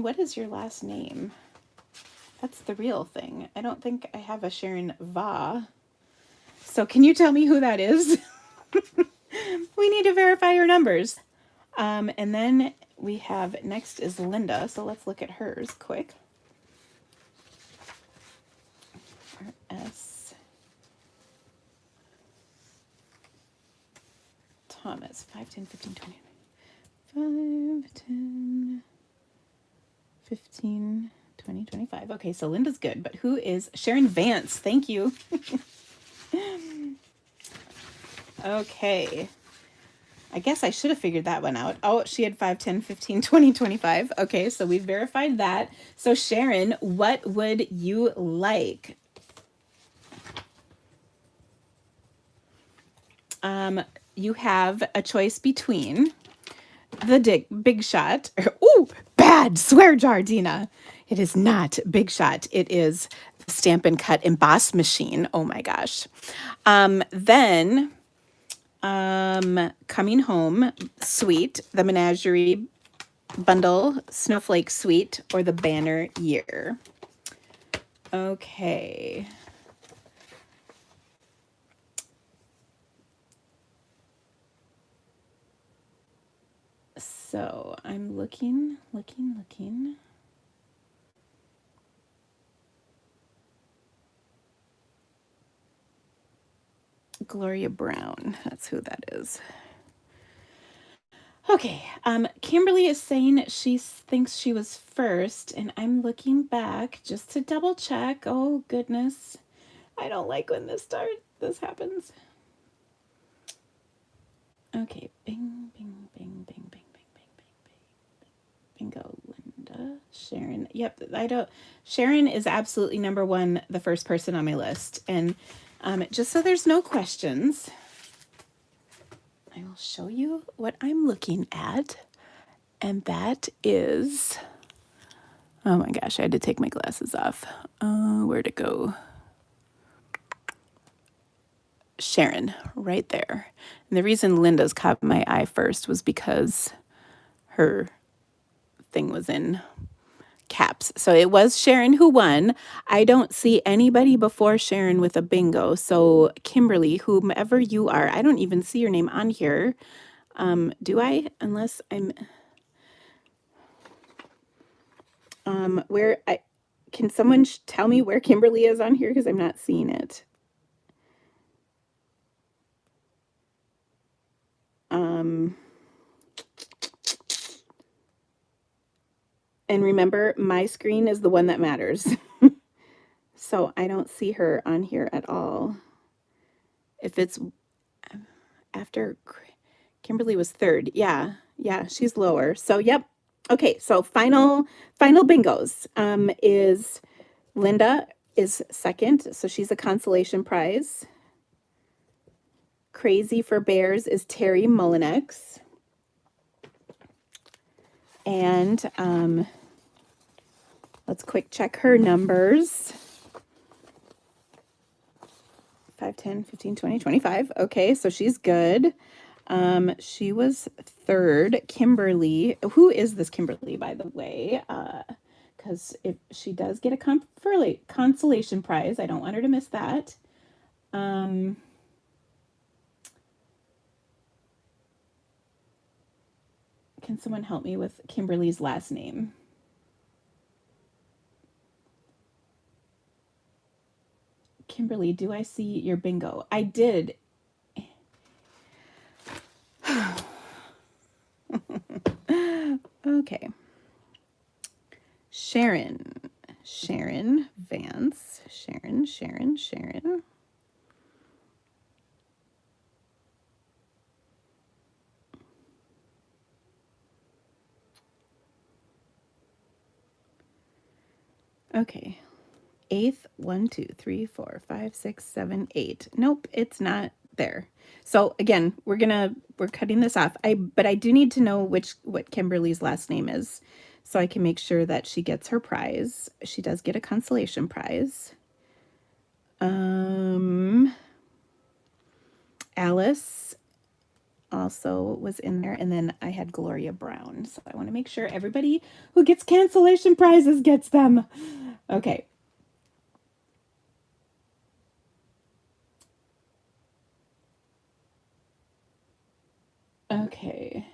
what is your last name? That's the real thing. I don't think I have a Sharon Va. So can you tell me who that is? We need to verify your numbers. And then we have, next is Linda. So let's look at hers quick. R.S. Thomas, 5, 10, 15, 20. 5, 10, 15, 20, 25. Okay, so Linda's good, but who is Sharon Vance? Thank you. Okay. I guess I should have figured that one out. Oh, she had 5, 10, 15, 20, 25. Okay, so we verified that. So Sharon, what would you like? You have a choice between the Big Shot. Ooh, bad swear jar, Dina. It is not Big Shot. It is the Stampin' Cut Emboss machine. Oh my gosh. Then Coming Home Suite, the Menagerie Bundle Snowflake Suite, or the Banner Year. Okay. So I'm looking. Gloria Brown, that's who that is. Okay, Kimberly is saying she thinks she was first, and I'm looking back just to double check. Oh goodness, I don't like when this happens. Okay, bing, bing, bing, bing, bing, bing, bing, bing, bing. Bingo, Linda, Sharon. Yep, Sharon is absolutely number one, the first person on my list. And just so there's no questions, I will show you what I'm looking at. And that is, oh my gosh, I had to take my glasses off. Where'd it go? Sharon, right there. And the reason Linda's caught my eye first was because her thing was in caps. So it was Sharon who won. I don't see anybody before Sharon with a bingo. So Kimberly, whomever you are, I don't even see your name on here. Do I? Unless I'm... Can someone tell me where Kimberly is on here? Because I'm not seeing it. And remember, my screen is the one that matters. So I don't see her on here at all. If it's after Kimberly was third. Yeah, she's lower. So yep. Okay, so final bingos is Linda is second, so she's a consolation prize. Crazy for Bears is Terry Mullinex. And let's quick check her numbers. 5, 10, 15, 20, 25. Okay, so she's good. She was third. Kimberly, who is this Kimberly, by the way? Because if she does get a consolation prize, I don't want her to miss that. Can someone help me with Kimberly's last name? Kimberly, do I see your bingo? I did. Okay. Sharon Vance. Sharon. Okay. 8th, 1, 2, 3, 4, 5, 6, 7, 8. Nope, it's not there. So again, we're cutting this off. But I do need to know what Kimberly's last name is, so I can make sure that she gets her prize. She does get a consolation prize. Alice also was in there, and then I had Gloria Brown. So I want to make sure everybody who gets cancellation prizes gets them. Okay. Okay.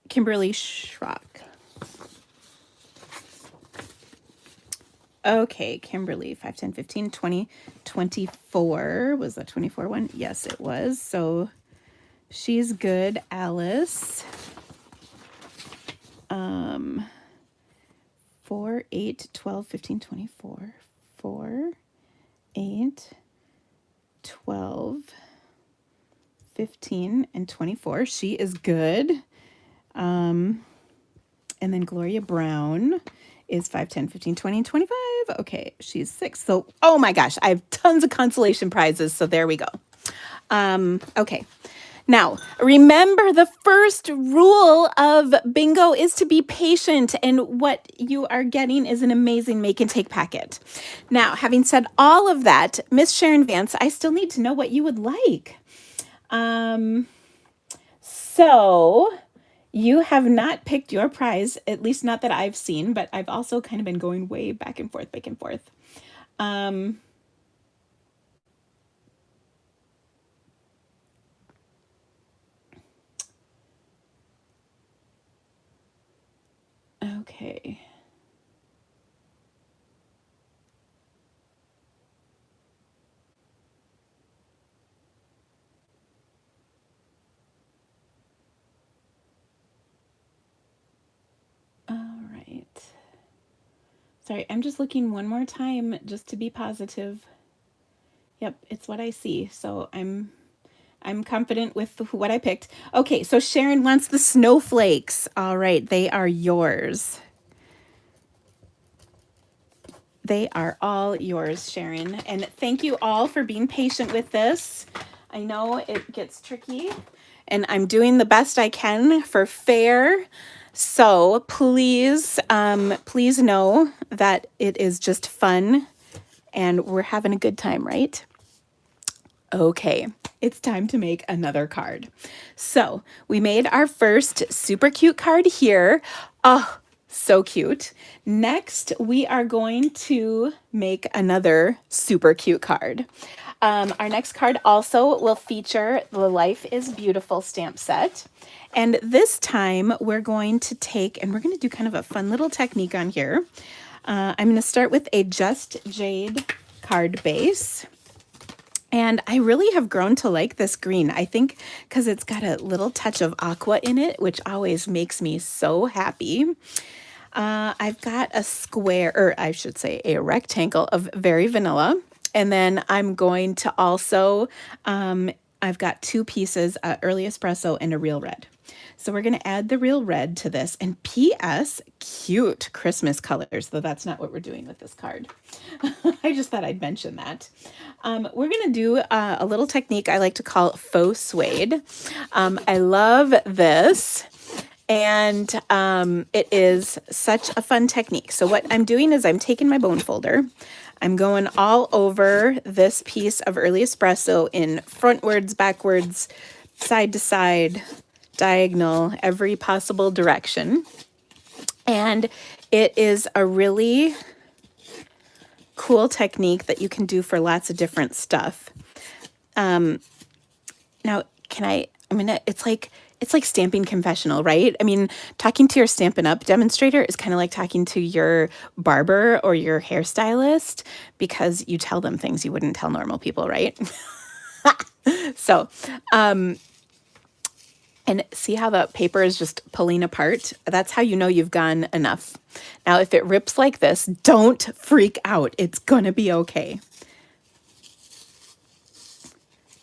Kimberly Schrock. Okay, Kimberly, 5, 10, 15, 20, 24. Was that 24 one? Yes, it was. So she's good. Alice. 4, 8, 12, 15, 24. 4, 8, 12, 15, and 24. She is good. And then Gloria Brown is 5, 10, 15, 20, and 25. Okay, she's 6. So, oh my gosh, I have tons of consolation prizes. So there we go. Okay. Now, remember the first rule of bingo is to be patient, and what you are getting is an amazing make and take packet. Now, having said all of that, Miss Sharon Vance, I still need to know what you would like. So you have not picked your prize, at least not that I've seen, but I've also kind of been going way back and forth, back and forth. Okay. All right. Sorry, I'm just looking one more time just to be positive. Yep, it's what I see. So I'm confident with what I picked. Okay, so Sharon wants the snowflakes. All right, they are yours. They are all yours, Sharon. And thank you all for being patient with this. I know it gets tricky, and I'm doing the best I can for fair. So please, please know that it is just fun and we're having a good time, right? Okay, it's time to make another card. So we made our first super cute card here. Oh, so cute. Next, we are going to make another super cute card. Our next card also will feature the Life is Beautiful stamp set. And this time we're going to take, and we're going to do kind of a fun little technique on here. I'm going to start with a Just Jade card base. And I really have grown to like this green. I think because it's got a little touch of aqua in it, which always makes me so happy. I've got a square, or I should say a rectangle of Very Vanilla. And then I'm going to also, I've got two pieces, Early Espresso and a Real Red. So we're going to add the Real Red to this. And P.S. cute Christmas colors, though that's not what we're doing with this card. I just thought I'd mention that. We're going to do a little technique I like to call Faux Suede. I love this. And it is such a fun technique. So what I'm doing is I'm taking my bone folder. I'm going all over this piece of Early Espresso in frontwards, backwards, side to side, diagonal, every possible direction. And it is a really cool technique that you can do for lots of different stuff. Now, it's like stamping confessional, right? I mean, talking to your Stampin' Up! Demonstrator is kind of like talking to your barber or your hairstylist because you tell them things you wouldn't tell normal people, right? So, and see how the paper is just pulling apart? That's how you know you've gone enough. Now, if it rips like this, don't freak out. It's gonna be okay.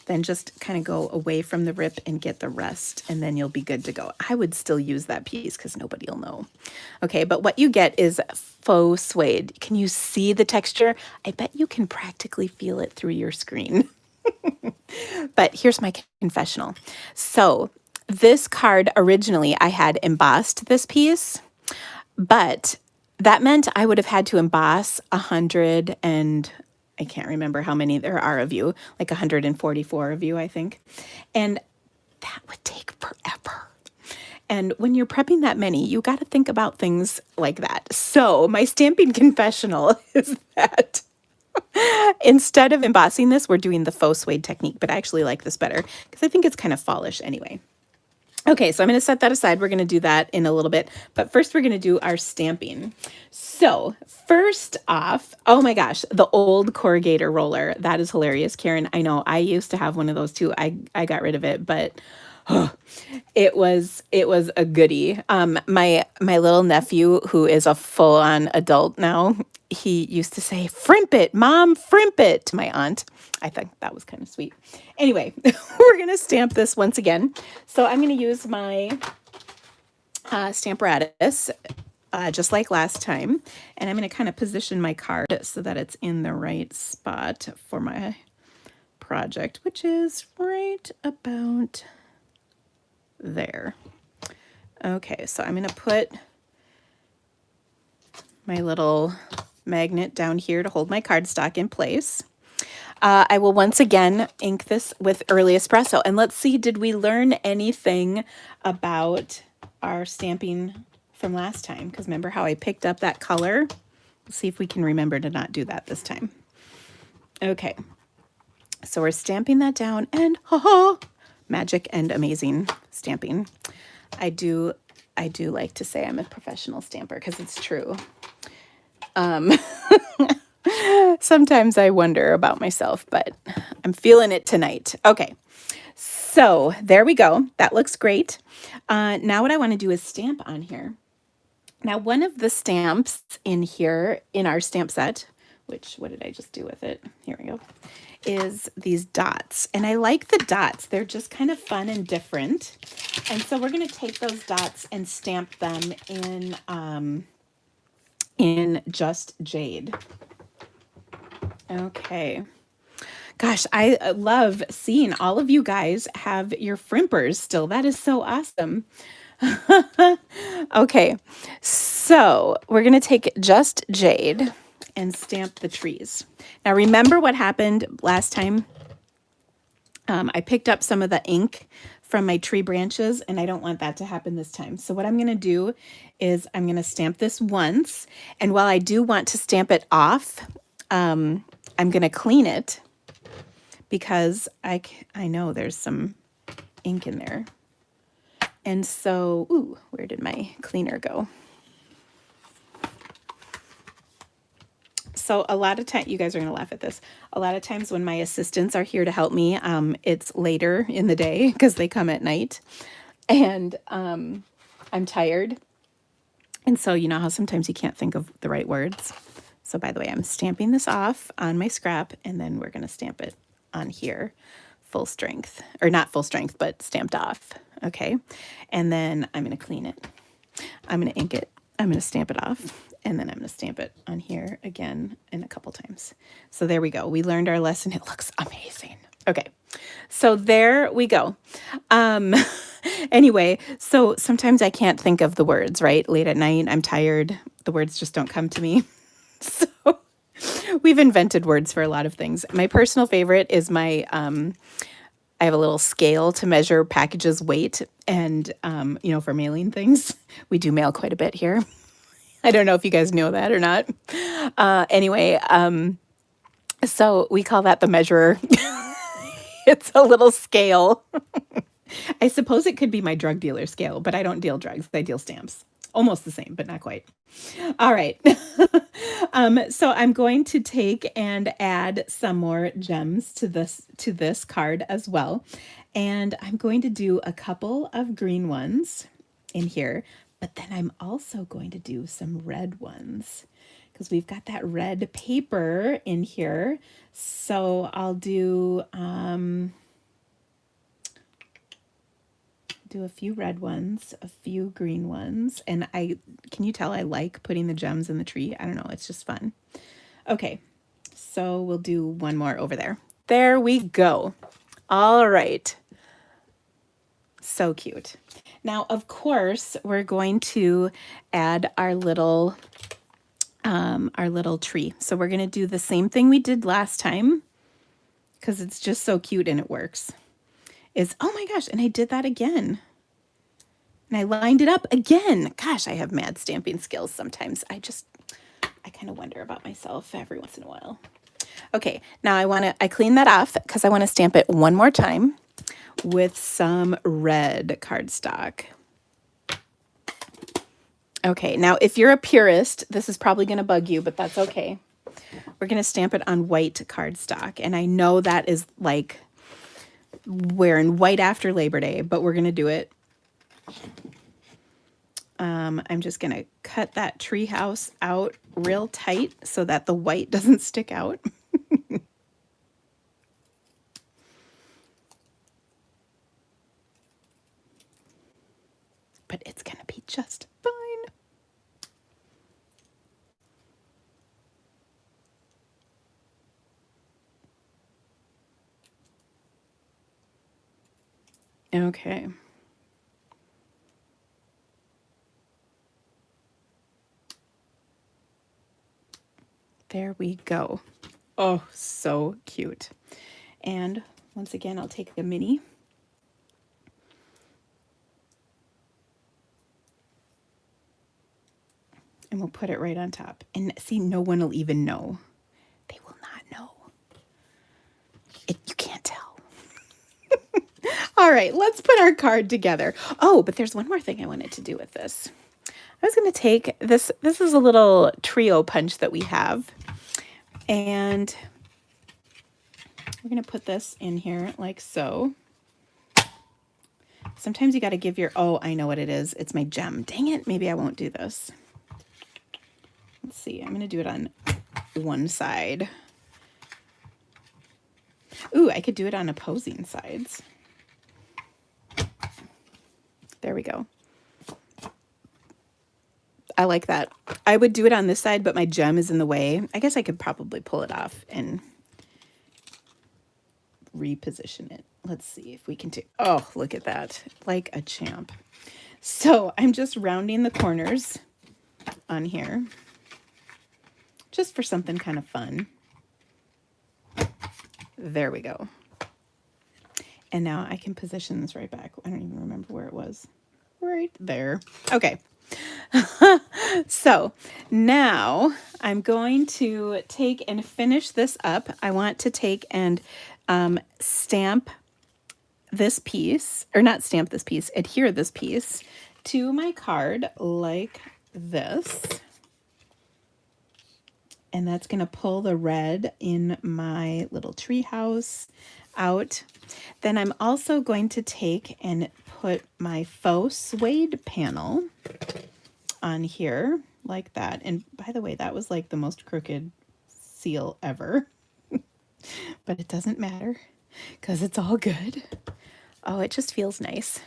Then just kind of go away from the rip and get the rest, and then you'll be good to go. I would still use that piece because nobody will know. Okay, but what you get is Faux Suede. Can you see the texture? I bet you can practically feel it through your screen. But here's my confessional. So this card, originally I had embossed this piece, but that meant I would have had to emboss 100 and I can't remember how many there are of you, like 144 of you, I think. And that would take forever. And when you're prepping that many, you got to think about things like that. So my stamping confessional is that instead of embossing this, we're doing the Faux Suede technique, but I actually like this better because I think it's kind of fallish anyway. Okay, so I'm going to set that aside. We're going to do that in a little bit. But first, we're going to do our stamping. So first off, oh my gosh, the old corrugator roller. That is hilarious, Karen. I know I used to have one of those too. I got rid of it, but it was a goodie. My little nephew, who is a full-on adult now, he used to say, "Frimp it, Mom, frimp it," to my aunt. I think that was kind of sweet. Anyway, we're going to stamp this once again. So I'm going to use my Stamparatus, just like last time. And I'm going to kind of position my card so that it's in the right spot for my project, which is right right about there. Okay, so I'm going to put my little magnet down here to hold my cardstock in place. I will once again ink this with Early Espresso. And let's see, did we learn anything about our stamping from last time? Because remember how I picked up that color? Let's see if we can remember to not do that this time. Okay, so we're stamping that down, and magic and amazing stamping. I do like to say I'm a professional stamper because it's true. Sometimes I wonder about myself, but I'm feeling it tonight. Okay, so there we go. That looks great. Now what I want to do is stamp on here. Now, one of the stamps in here in our stamp set, which, what did I just do with it? Here we go, is these dots. And I like the dots. They're just kind of fun and different. And so we're going to take those dots and stamp them in Just Jade. Okay. Gosh, I love seeing all of you guys have your frimpers still. That is so awesome. Okay, so we're going to take Just Jade and stamp the trees. Now, remember what happened last time? I picked up some of the ink from my tree branches, and I don't want that to happen this time. So what I'm going to do is I'm going to stamp this once, and while I do want to stamp it off, I'm going to clean it because I know there's some ink in there. And so, ooh, where did my cleaner go? So a lot of time, you guys are going to laugh at this. A lot of times when my assistants are here to help me, it's later in the day because they come at night, and I'm tired. And so you know how sometimes you can't think of the right words. So by the way, I'm stamping this off on my scrap, and then we're going to stamp it on here, full strength, or not full strength, but stamped off. Okay. And then I'm going to clean it. I'm going to ink it. I'm going to stamp it off. And then I'm going to stamp it on here again in a couple times. So there we go. We learned our lesson. It looks amazing. Okay. So there we go. Anyway, so sometimes I can't think of the words, right? Late at night, I'm tired. The words just don't come to me. So we've invented words for a lot of things. My personal favorite is my, I have a little scale to measure packages' weight, and, you know, for mailing things. We do mail quite a bit here. I don't know if you guys know that or not. Anyway, so we call that the measurer. It's a little scale. I suppose it could be my drug dealer scale, but I don't deal drugs. I deal stamps. Almost the same, but not quite. All right. So I'm going to take and add some more gems to this card as well. And I'm going to do a couple of green ones in here, but then I'm also going to do some red ones because we've got that red paper in here. So I'll do a few red ones, a few green ones. And can you tell I like putting the gems in the tree? I don't know, it's just fun. Okay, so we'll do one more over there. There we go. All right. So cute. Now, of course, we're going to add our little tree. So we're going to do the same thing we did last time because it's just so cute and it works. Oh my gosh, and I did that again. And I lined it up again. Gosh, I have mad stamping skills sometimes. I kind of wonder about myself every once in a while. Okay, now I clean that off because I want to stamp it one more time with some red cardstock. Okay, now if you're a purist, this is probably going to bug you, but that's okay. We're going to stamp it on white cardstock. And I know that is like wearing white after Labor Day, but we're going to do it. I'm just going to cut that tree house out real tight so that the white doesn't stick out. But it's going to be just fine. Okay. There we go. Oh, so cute. And once again, I'll take the mini. And we'll put it right on top. And see, no one will even know. They will not know. You can't tell. All right, let's put our card together. Oh, but there's one more thing I wanted to do with this. I was going to take this. This is a little trio punch that we have. And we're going to put this in here like so. Sometimes you got to give your, oh, I know what it is. It's my gem. Dang it. Maybe I won't do this. Let's see. I'm going to do it on one side. Ooh, I could do it on opposing sides. There we go. I like that. I would do it on this side, but my gem is in the way. I guess I could probably pull it off and reposition it. Let's see if we can do, oh, look at that. Like a champ. So I'm just rounding the corners on here just for something kind of fun. There we go. And now I can position this right back. I don't even remember where it was. Right there. Okay. So now I'm going to take and finish this up. I want to take and stamp this piece, or not stamp this piece, adhere this piece to my card like this. And that's going to pull the red in my little tree house out. Then I'm also going to take and put my Faux Suede panel on here like that. And by the way, that was like the most crooked seal ever. But it doesn't matter because it's all good. Oh, it just feels nice.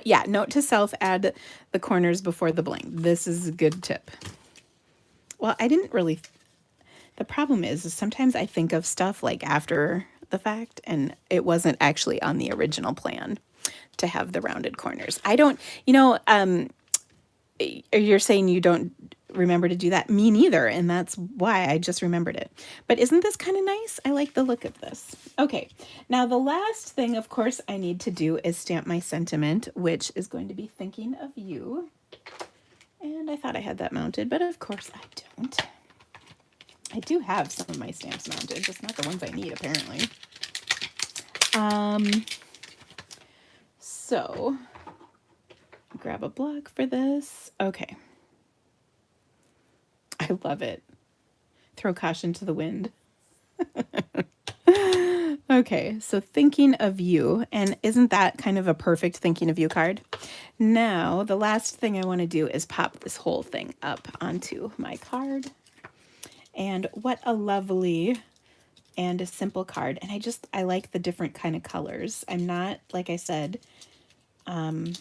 Yeah, note to self, add the corners before the bling. This is a good tip. Well, I didn't really, the problem is sometimes I think of stuff like after the fact, and it wasn't actually on the original plan to have the rounded corners. I don't, you're saying you don't remember to do that? Me neither, and that's why I just remembered it. But isn't this kind of nice? I like the look of this. Okay, now the last thing, of course, I need to do is stamp my sentiment, which is going to be thinking of you. And I thought I had that mounted, but of course I don't. I do have some of my stamps mounted, just not the ones I need, apparently. So grab a block for this. Okay. I love it. Throw caution to the wind. Okay, so thinking of you, and isn't that kind of a perfect thinking of you card? Now, the last thing I want to do is pop this whole thing up onto my card. And what a lovely and a simple card. And I like the different kind of colors. I'm not, like I said, I've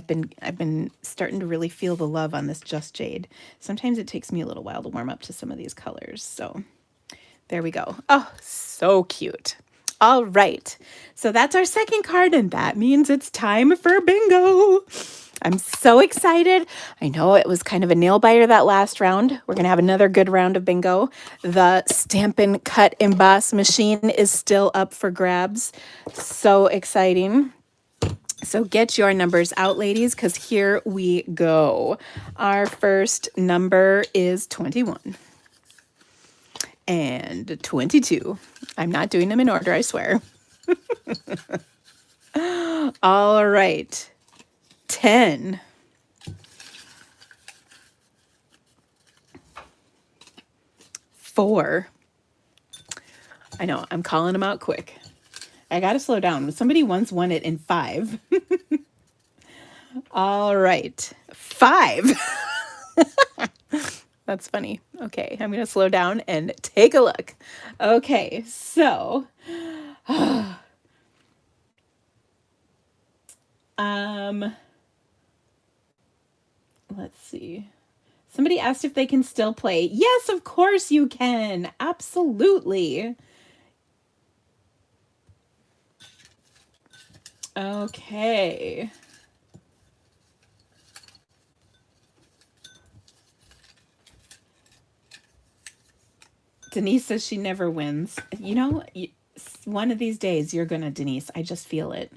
been starting to really feel the love on this Just Jade. Sometimes it takes me a little while to warm up to some of these colors. So there we go. Oh, so cute. All right. So that's our second card, and that means it's time for bingo. I'm so excited. I know it was kind of a nail biter that last round. We're going to have another good round of bingo. The Stampin' Cut Emboss machine is still up for grabs. So exciting. So get your numbers out, ladies, because here we go. Our first number is 21 and 22. I'm not doing them in order, I swear. All right. 10. 4. I know, I'm calling them out quick. I got to slow down. Somebody once won it in 5. All right. 5. That's funny. Okay, I'm going to slow down and take a look. Okay, so let's see. Somebody asked if they can still play. Yes, of course you can. Absolutely. Okay. Denise says she never wins. You know, one of these days you're gonna, Denise. I just feel it.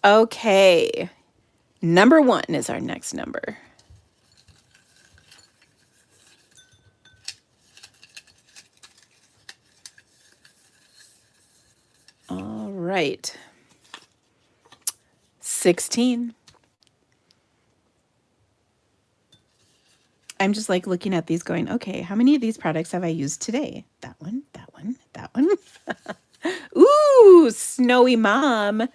Okay. Number 1 is our next number. All right. 16. I'm just like looking at these going, okay, how many of these products have I used today? That one, that one, that one. Ooh, Snowy Mom.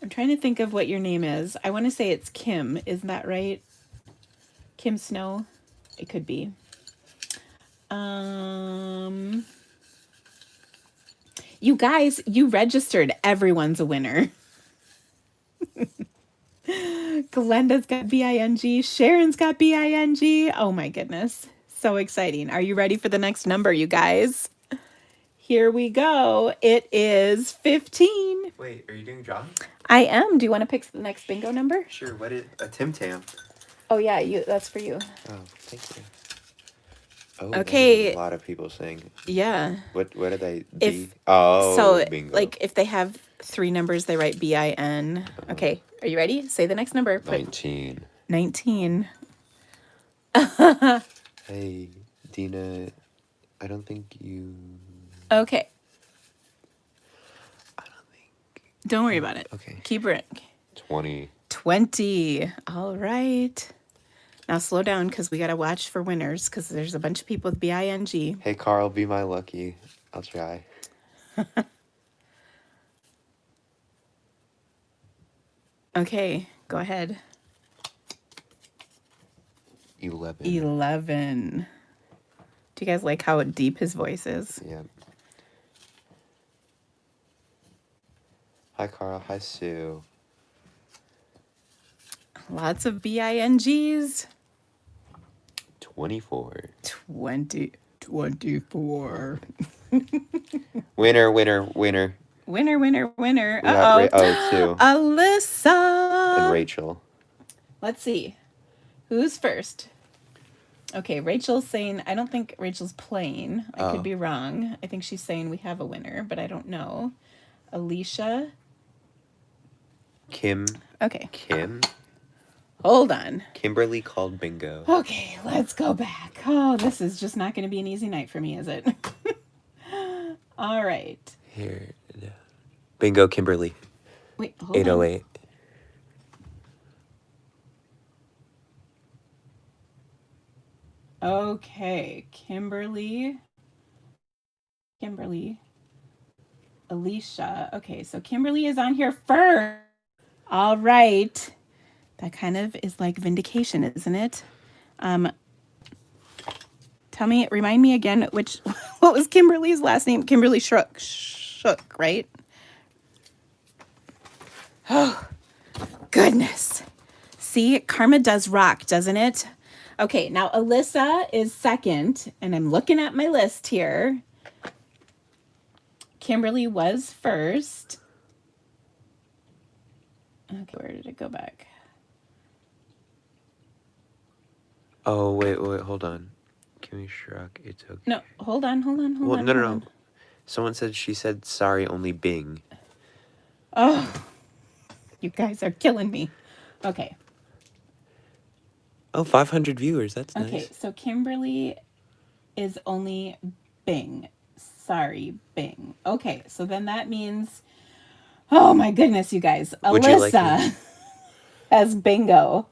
I'm trying to think of what your name is. I want to say it's Kim. Isn't that right? Kim Snow? It could be. You guys, you registered. Everyone's a winner. Glenda's got BING. Sharon's got BING. Oh my goodness. So exciting. Are you ready for the next number, you guys? Here we go. It is 15. Wait, are you doing drawing? I am. Do you want to pick the next bingo number? Sure. What is a Tim Tam? Oh yeah, that's for you. Oh, thank you. Oh, okay. A lot of people saying. Yeah. What did I If, Oh, so bingo. like if they have 3 numbers, they write BIN. Okay. Are you ready? Say the next number. 19. 19. Hey, Dina, I don't think you... Okay. I don't think... Don't worry about it. Okay. Keep it. 20. 20. All right. Now slow down because we got to watch for winners because there's a bunch of people with BING. Hey, Carl, be my lucky. I'll try. Okay, go ahead. 11. 11. Do you guys like how deep his voice is? Yeah. Hi, Carl. Hi, Sue. Lots of BINGs. 24. 24. Winner, winner, winner. Winner, winner, winner. We got Uh-oh. two. Alyssa. And Rachel. Let's see. Who's first? Okay, Rachel's saying, I don't think Rachel's playing. I could be wrong. I think she's saying we have a winner, but I don't know. Alicia. Kim. Okay. Kim. Hold on. Kimberly called bingo. Okay, let's go back. Oh, this is just not going to be an easy night for me, is it? All right. Here. Bingo, Kimberly. Wait, hold 808. on. Okay, Kimberly. Alicia. Okay, so Kimberly is on here first. All right. That kind of is like vindication, isn't it? Remind me again, what was Kimberly's last name? Kimberly Shook, right? Oh, goodness. See, karma does rock, doesn't it? Okay, now Alyssa is second, and I'm looking at my list here. Kimberly was first. Okay, where did it go back? Oh, wait, hold on. Kimmy Shrug, it's okay. No, hold on. No. Someone said she said sorry, only Bing. Oh, you guys are killing me. Okay. Oh, 500 viewers. That's nice. Okay, so Kimberly is only Bing. Sorry, Bing. Okay, so then that means, oh my goodness, you guys. Alyssa has bingo.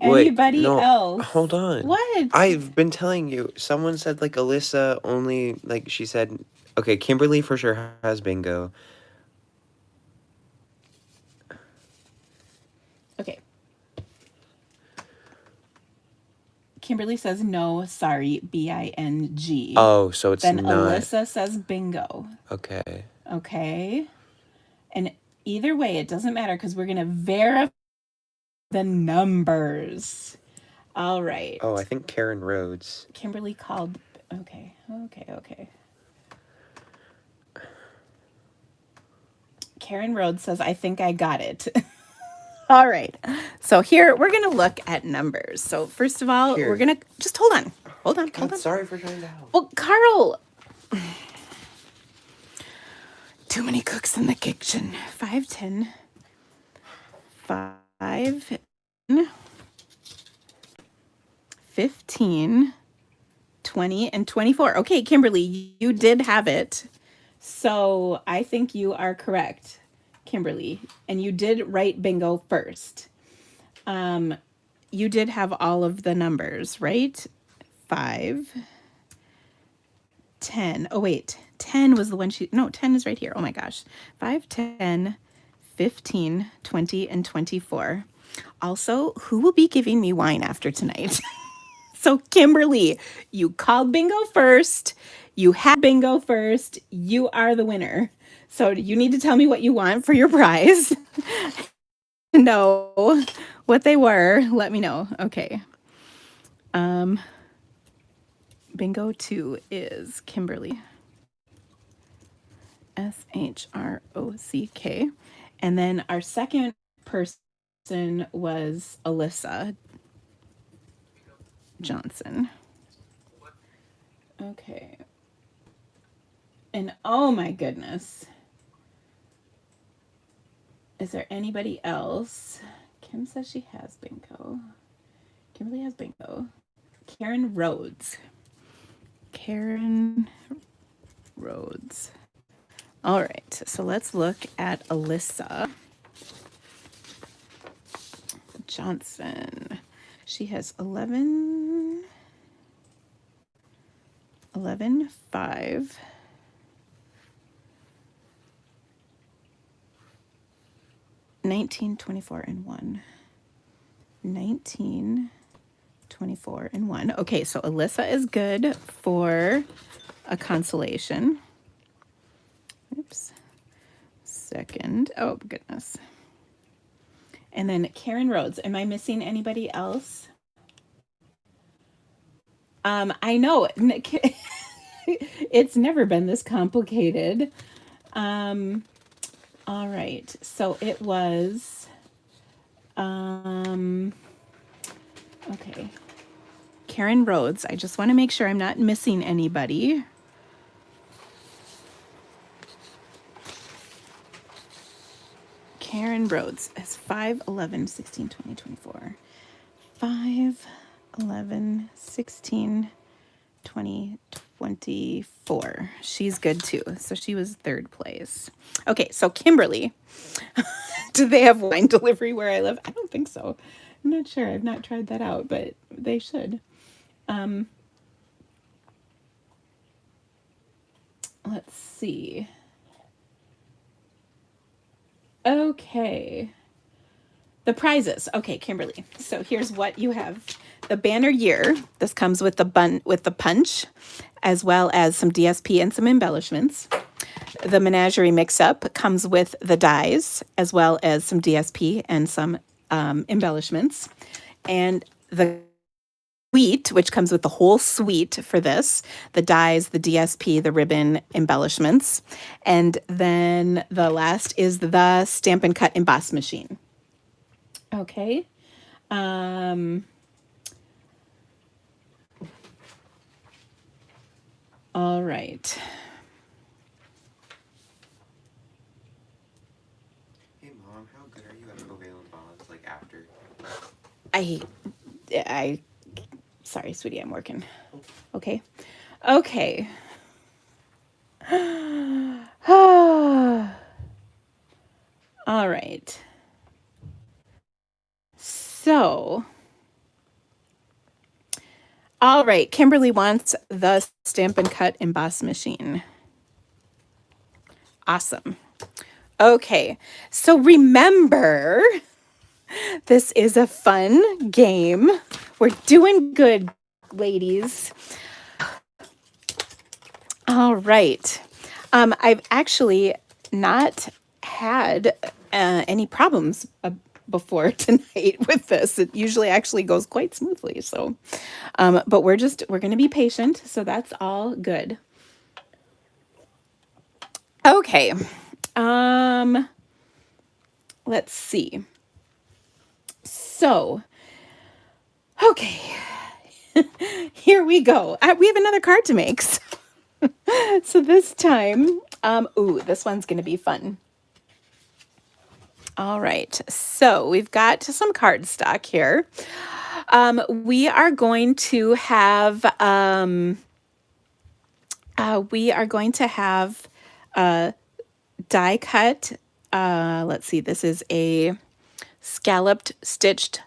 Anybody else? Hold on. What? I've been telling you. Someone said like Alyssa only, like she said, okay, Kimberly for sure has bingo. Okay. Kimberly says no, sorry, BING. Oh, so it's then not. Alyssa says bingo. Okay. Okay. And either way, it doesn't matter because we're going to verify the numbers. All right. Oh, I think Karen Rhodes. Kimberly called. Okay. Karen Rhodes says, I think I got it. All right. So here we're going to look at numbers. So first of all, Here. we're going to just hold on. Hold on. God, sorry for trying to help. Well, Carl. Too many cooks in the kitchen. 5, 10, 5, 15, 20, and 24. Okay, Kimberly, you did have it. So I think you are correct, Kimberly. And you did write bingo first. You did have all of the numbers, right? 5, 10. Oh, wait. 10 was the one no, 10 is right here. Oh my gosh. 5, 10, 15, 20, and 24. Also, who will be giving me wine after tonight? So, Kimberly, you called bingo first. You had bingo first. You are the winner. So, you need to tell me what you want for your prize. Know what they were. Let me know. Okay. Bingo 2 is Kimberly. SHROCK. And then our second person was Alyssa Johnson. Okay. And oh my goodness. Is there anybody else? Kim says she has bingo. Kimberly has bingo. Karen Rhodes. Karen Rhodes. All right, so let's look at Alyssa Johnson. She has 11, 5, 19, 24, and 1. 19, 24, and 1. Okay, so Alyssa is good for a consolation. Oops. Second. Oh, goodness. And then Karen Rhodes. Am I missing anybody else? I know. It's never been this complicated. All right. So it was... okay. Karen Rhodes. I just want to make sure I'm not missing anybody. Karen Rhodes is 5, 11, 16, 20, 24. 5, 11, 16, 20, 24. She's good too. So she was third place. Okay, so Kimberly. Do they have wine delivery where I live? I don't think so. I'm not sure. I've not tried that out, but they should. Let's see. Okay. The prizes. Okay, Kimberly. So here's what you have. The banner year. This comes with the punch, as well as some DSP and some embellishments. The menagerie mix-up comes with the dies, as well as some DSP and some embellishments. And the suite, which comes with the whole suite for this, the dies, the DSP, the ribbon, embellishments. And then the last is the Stamp and Cut Emboss machine. Okay. All right. Hey, Mom, how good are you at prevailing bonds, like after? Sorry, sweetie, I'm working. Okay. Okay. All right. So, all right, Kimberly wants the Stamp and Cut Emboss machine. Awesome. Okay, so remember, this is a fun game. We're doing good, ladies. All right. I've actually not had any problems before tonight with this. It usually actually goes quite smoothly. So, but we're going to be patient. So that's all good. Okay. let's see. So, okay, here we go. We have another card to make. So this time, ooh, this one's going to be fun. All right, so we've got some cardstock here. We are going to have die cut. Let's see, this is a scalloped stitched.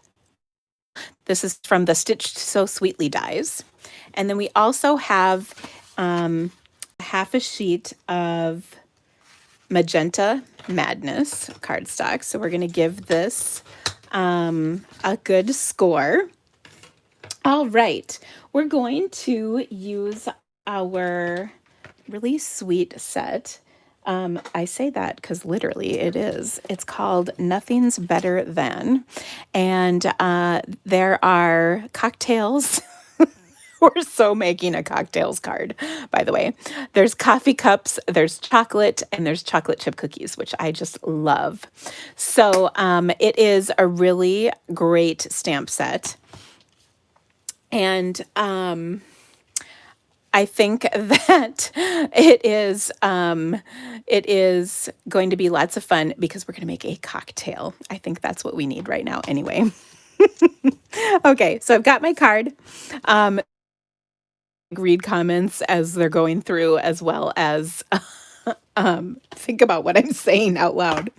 This is from the Stitched So Sweetly dies. And then we also have half a sheet of Magenta Madness cardstock. So we're going to give this a good score. All right, we're going to use our really sweet set. I say that because literally it is. It's called Nothing's Better Than. And there are cocktails. We're so making a cocktails card, by the way. There's coffee cups, there's chocolate, and there's chocolate chip cookies, which I just love. So it is a really great stamp set. And I think that it is going to be lots of fun because we're going to make a cocktail. I think that's what we need right now anyway. Okay, so I've got my card. Read comments as they're going through, as well as think about what I'm saying out loud.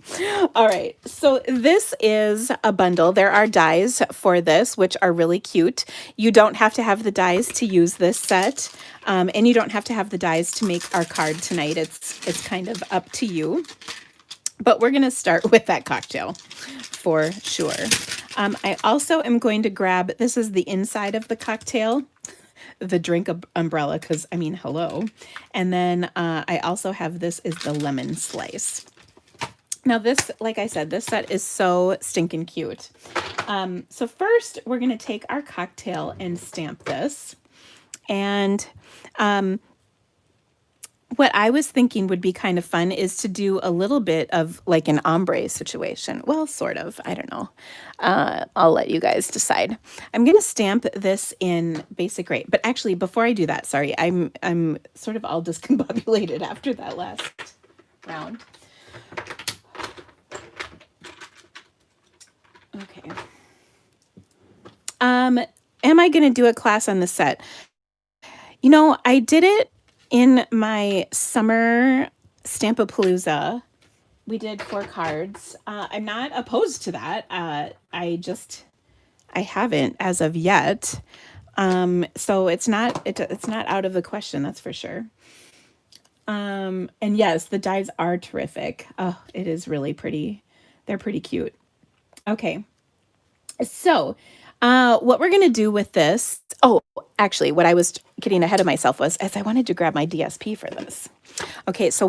All right, so this is a bundle. There are dies for this, which are really cute. You don't have to have the dies to use this set, and you don't have to have the dies to make our card tonight. It's kind of up to you. But we're going to start with that cocktail for sure. I also am going to grab, this is the inside of the cocktail, the drink umbrella, because I mean, hello. And then I also have, this is the lemon slice. Now this, like I said, this set is so stinking cute. So first we're going to take our cocktail and stamp this. And what I was thinking would be kind of fun is to do a little bit of like an ombre situation. Well, sort of. I don't know. I'll let you guys decide. I'm going to stamp this in basic gray. But actually, before I do that, sorry, I'm sort of all discombobulated after that last round. Okay. Am I going to do a class on the set? You know, I did it in my summer Stampapalooza. We did 4 cards. I'm not opposed to that. I haven't as of yet. So it's not out of the question, that's for sure. And yes, the dies are terrific. Oh, it is really pretty. They're pretty cute. Okay. So, what we're going to do with this, oh, actually, what I was getting ahead of myself was, as I wanted to grab my DSP for this. Okay, so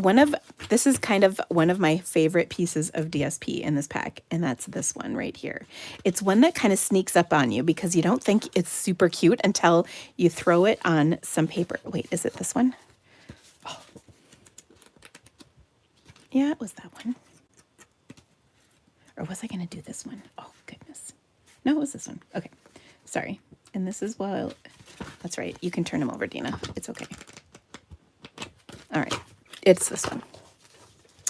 this is kind of one of my favorite pieces of DSP in this pack, and that's this one right here. It's one that kind of sneaks up on you because you don't think it's super cute until you throw it on some paper. Wait, is it this one? Oh. Yeah, it was that one. Or was I going to do this one? Oh, goodness. No, it was this one. Okay, sorry. And this is that's right. You can turn them over, Dina. It's okay. All right, it's this one.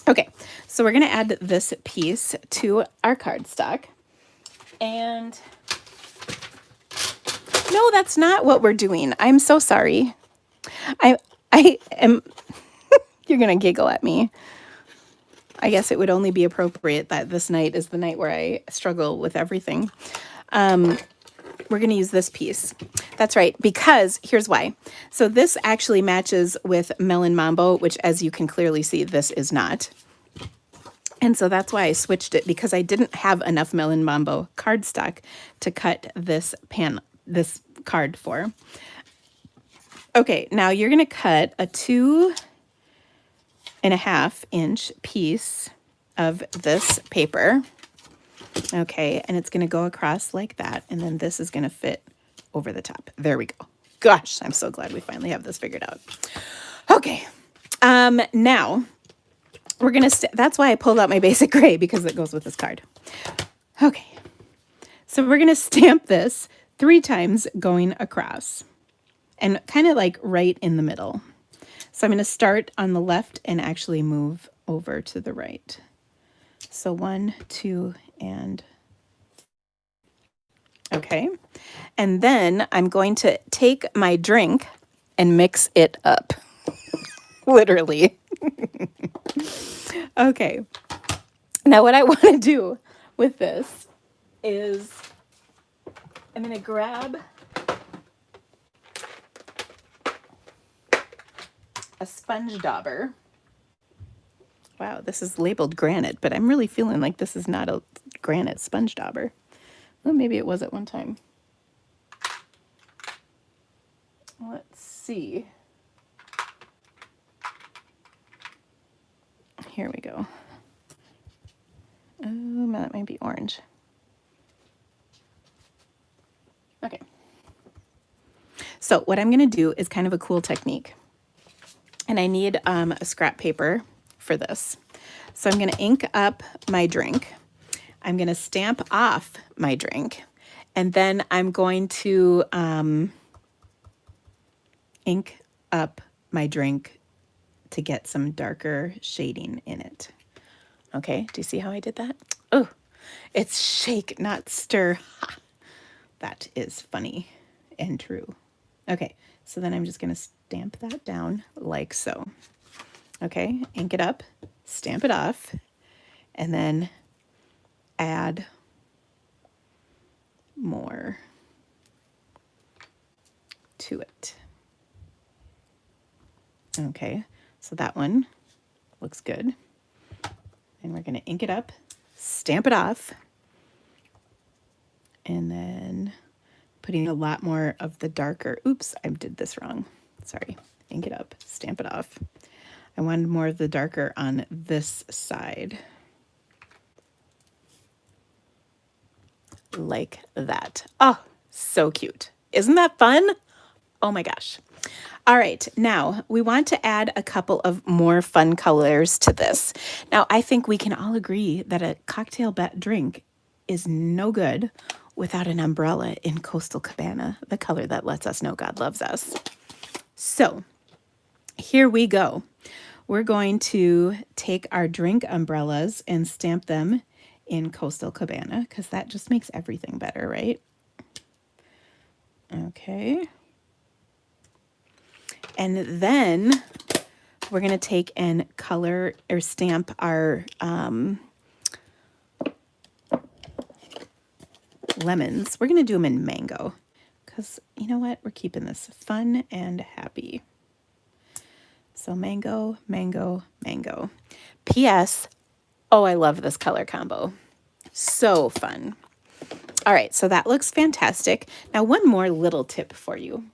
Okay, so we're going to add this piece to our cardstock. And no, that's not what we're doing. I'm so sorry. I am, you're going to giggle at me. I guess it would only be appropriate that this night is the night where I struggle with everything. We're going to use this piece. That's right, because here's why. So this actually matches with Melon Mambo, which, as you can clearly see, this is not. And so that's why I switched it, because I didn't have enough Melon Mambo cardstock to cut this card for. Okay, now you're going to cut a 2.5 inch piece of this paper. Okay, and it's going to go across like that, and then this is going to fit over the top. There we go. Gosh, I'm so glad we finally have this figured out. Okay, now we're going to, that's why I pulled out my basic gray, because it goes with this card. Okay. So we're going to stamp this 3 times going across and kind of like right in the middle. So I'm going to start on the left and actually move over to the right. So 1, 2, and okay. And then I'm going to take my drink and mix it up. Literally. Okay. Now what I want to do with this is I'm going to grab a sponge dauber. Wow, this is labeled granite, but I'm really feeling like this is not a granite sponge dauber. Well, maybe it was at one time. Let's see. Here we go. Oh, that might be orange. Okay. So what I'm going to do is kind of a cool technique. And I need a scrap paper for this. So I'm going to ink up my drink. I'm going to stamp off my drink. And then I'm going to ink up my drink to get some darker shading in it. Okay, do you see how I did that? Oh, it's shake, not stir. Ha! That is funny and true. Okay, so then I'm just going to stamp that down like so. Okay, ink it up, stamp it off, and then add more to it. Okay, so that one looks good. And we're going to ink it up, stamp it off, and then putting a lot more of the darker, oops, I did this wrong. Sorry, ink it up, stamp it off. I wanted more of the darker on this side. Like that. Oh, so cute. Isn't that fun? Oh my gosh. All right, now we want to add a couple of more fun colors to this. Now, I think we can all agree that a cocktail drink is no good without an umbrella in Coastal Cabana, the color that lets us know God loves us. So here we go. We're going to take our drink umbrellas and stamp them in Coastal Cabana, because that just makes everything better, right? Okay. And then we're going to take and color or stamp our lemons. We're going to do them in mango, because you know what? We're keeping this fun and happy. So mango, mango, mango. P.S. Oh, I love this color combo. So fun. All right, so that looks fantastic. Now, one more little tip for you.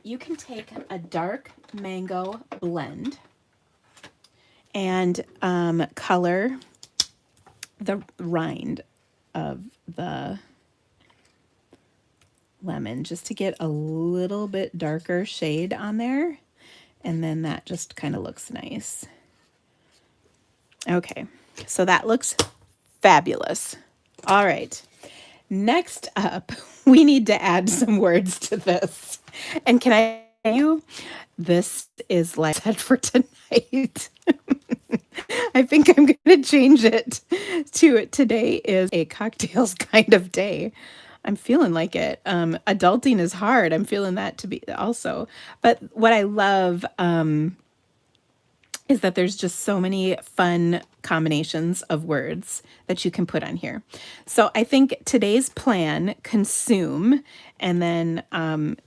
You can take a dark mango blend and color the rind of the lemon just to get a little bit darker shade on there. And then that just kind of looks nice. Okay, so that looks fabulous. All right. Next up, we need to add some words to this. And can I tell you, this is like set for tonight. I think I'm going to change it to today is a cocktails kind of day. I'm feeling like it. Adulting is hard. I'm feeling that to be also. But what I love is that there's just so many fun combinations of words that you can put on here. So I think today's plan, consume, and then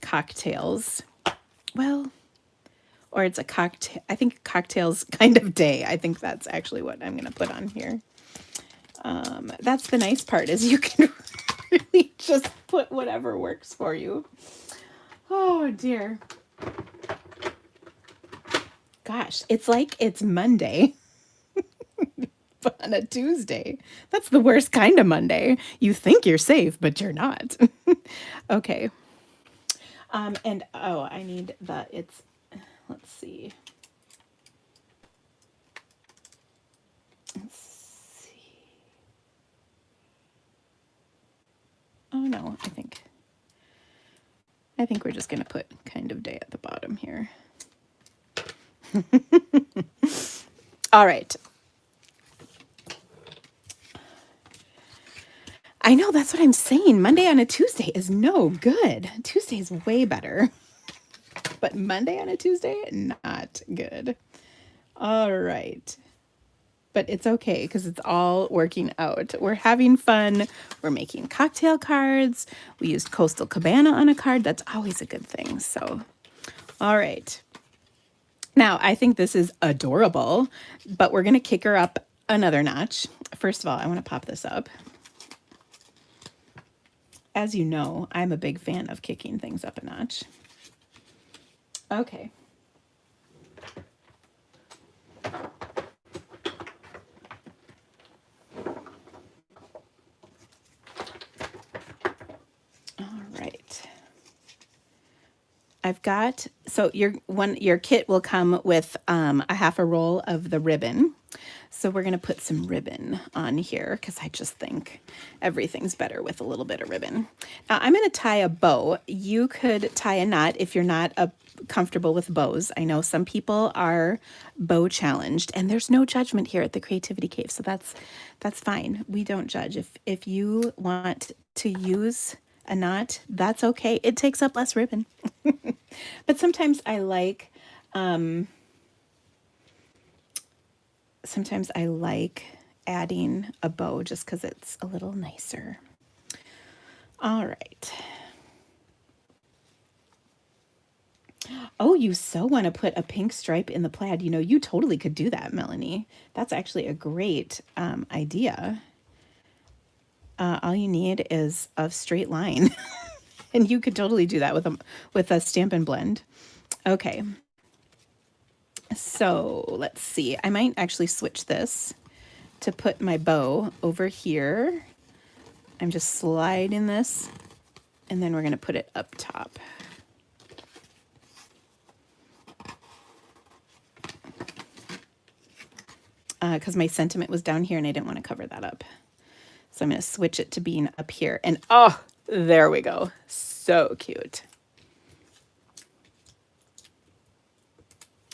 cocktails. Well, or it's a cocktail. I think cocktails kind of day. I think that's actually what I'm going to put on here. That's the nice part, is you can really just put whatever works for you. Oh dear. Gosh, it's like it's Monday on a Tuesday. That's the worst kind of Monday. You think you're safe, but you're not. Okay. And oh, I need let's see. I think we're just going to put kind of day at the bottom here. All right. I know, that's what I'm saying. Monday on a Tuesday is no good. Tuesday is way better. But Monday on a Tuesday, not good. All right. But it's okay because it's all working out. We're having fun. We're making cocktail cards. We used Coastal Cabana on a card. That's always a good thing. So, all right. Now, I think this is adorable, but we're going to kick her up another notch. First of all, I want to pop this up. As you know, I'm a big fan of kicking things up a notch. Okay. All right. I've got, so your kit will come with a half a roll of the ribbon. So we're going to put some ribbon on here because I just think everything's better with a little bit of ribbon. Now I'm going to tie a bow. You could tie a knot if you're not comfortable with bows. I know some people are bow challenged, and there's no judgment here at the Creativity Cave. So that's fine. We don't judge. If you want to use a knot, that's okay. It takes up less ribbon. But sometimes I like adding a bow just because it's a little nicer. All right. Oh, you so want to put a pink stripe in the plaid. You know, you totally could do that, Melanie. That's actually a great idea. All you need is a straight line. And you could totally do that with a Stampin' Blend. Okay. So let's see. I might actually switch this to put my bow over here. I'm just sliding this, and then we're going to put it up top. Because my sentiment was down here and I didn't want to cover that up. So I'm going to switch it to being up here. And oh, there we go. So cute.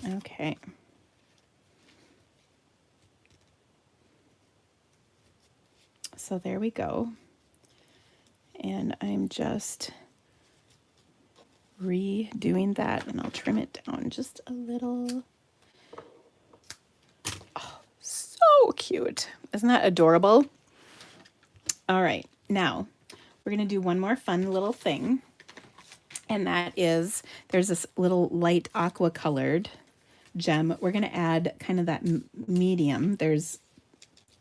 Okay. So there we go. And I'm just redoing that, and I'll trim it down just a little. Oh, so cute. Isn't that adorable? All right, now we're going to do one more fun little thing. And that is, there's this little light aqua colored gem. We're going to add kind of that medium. There's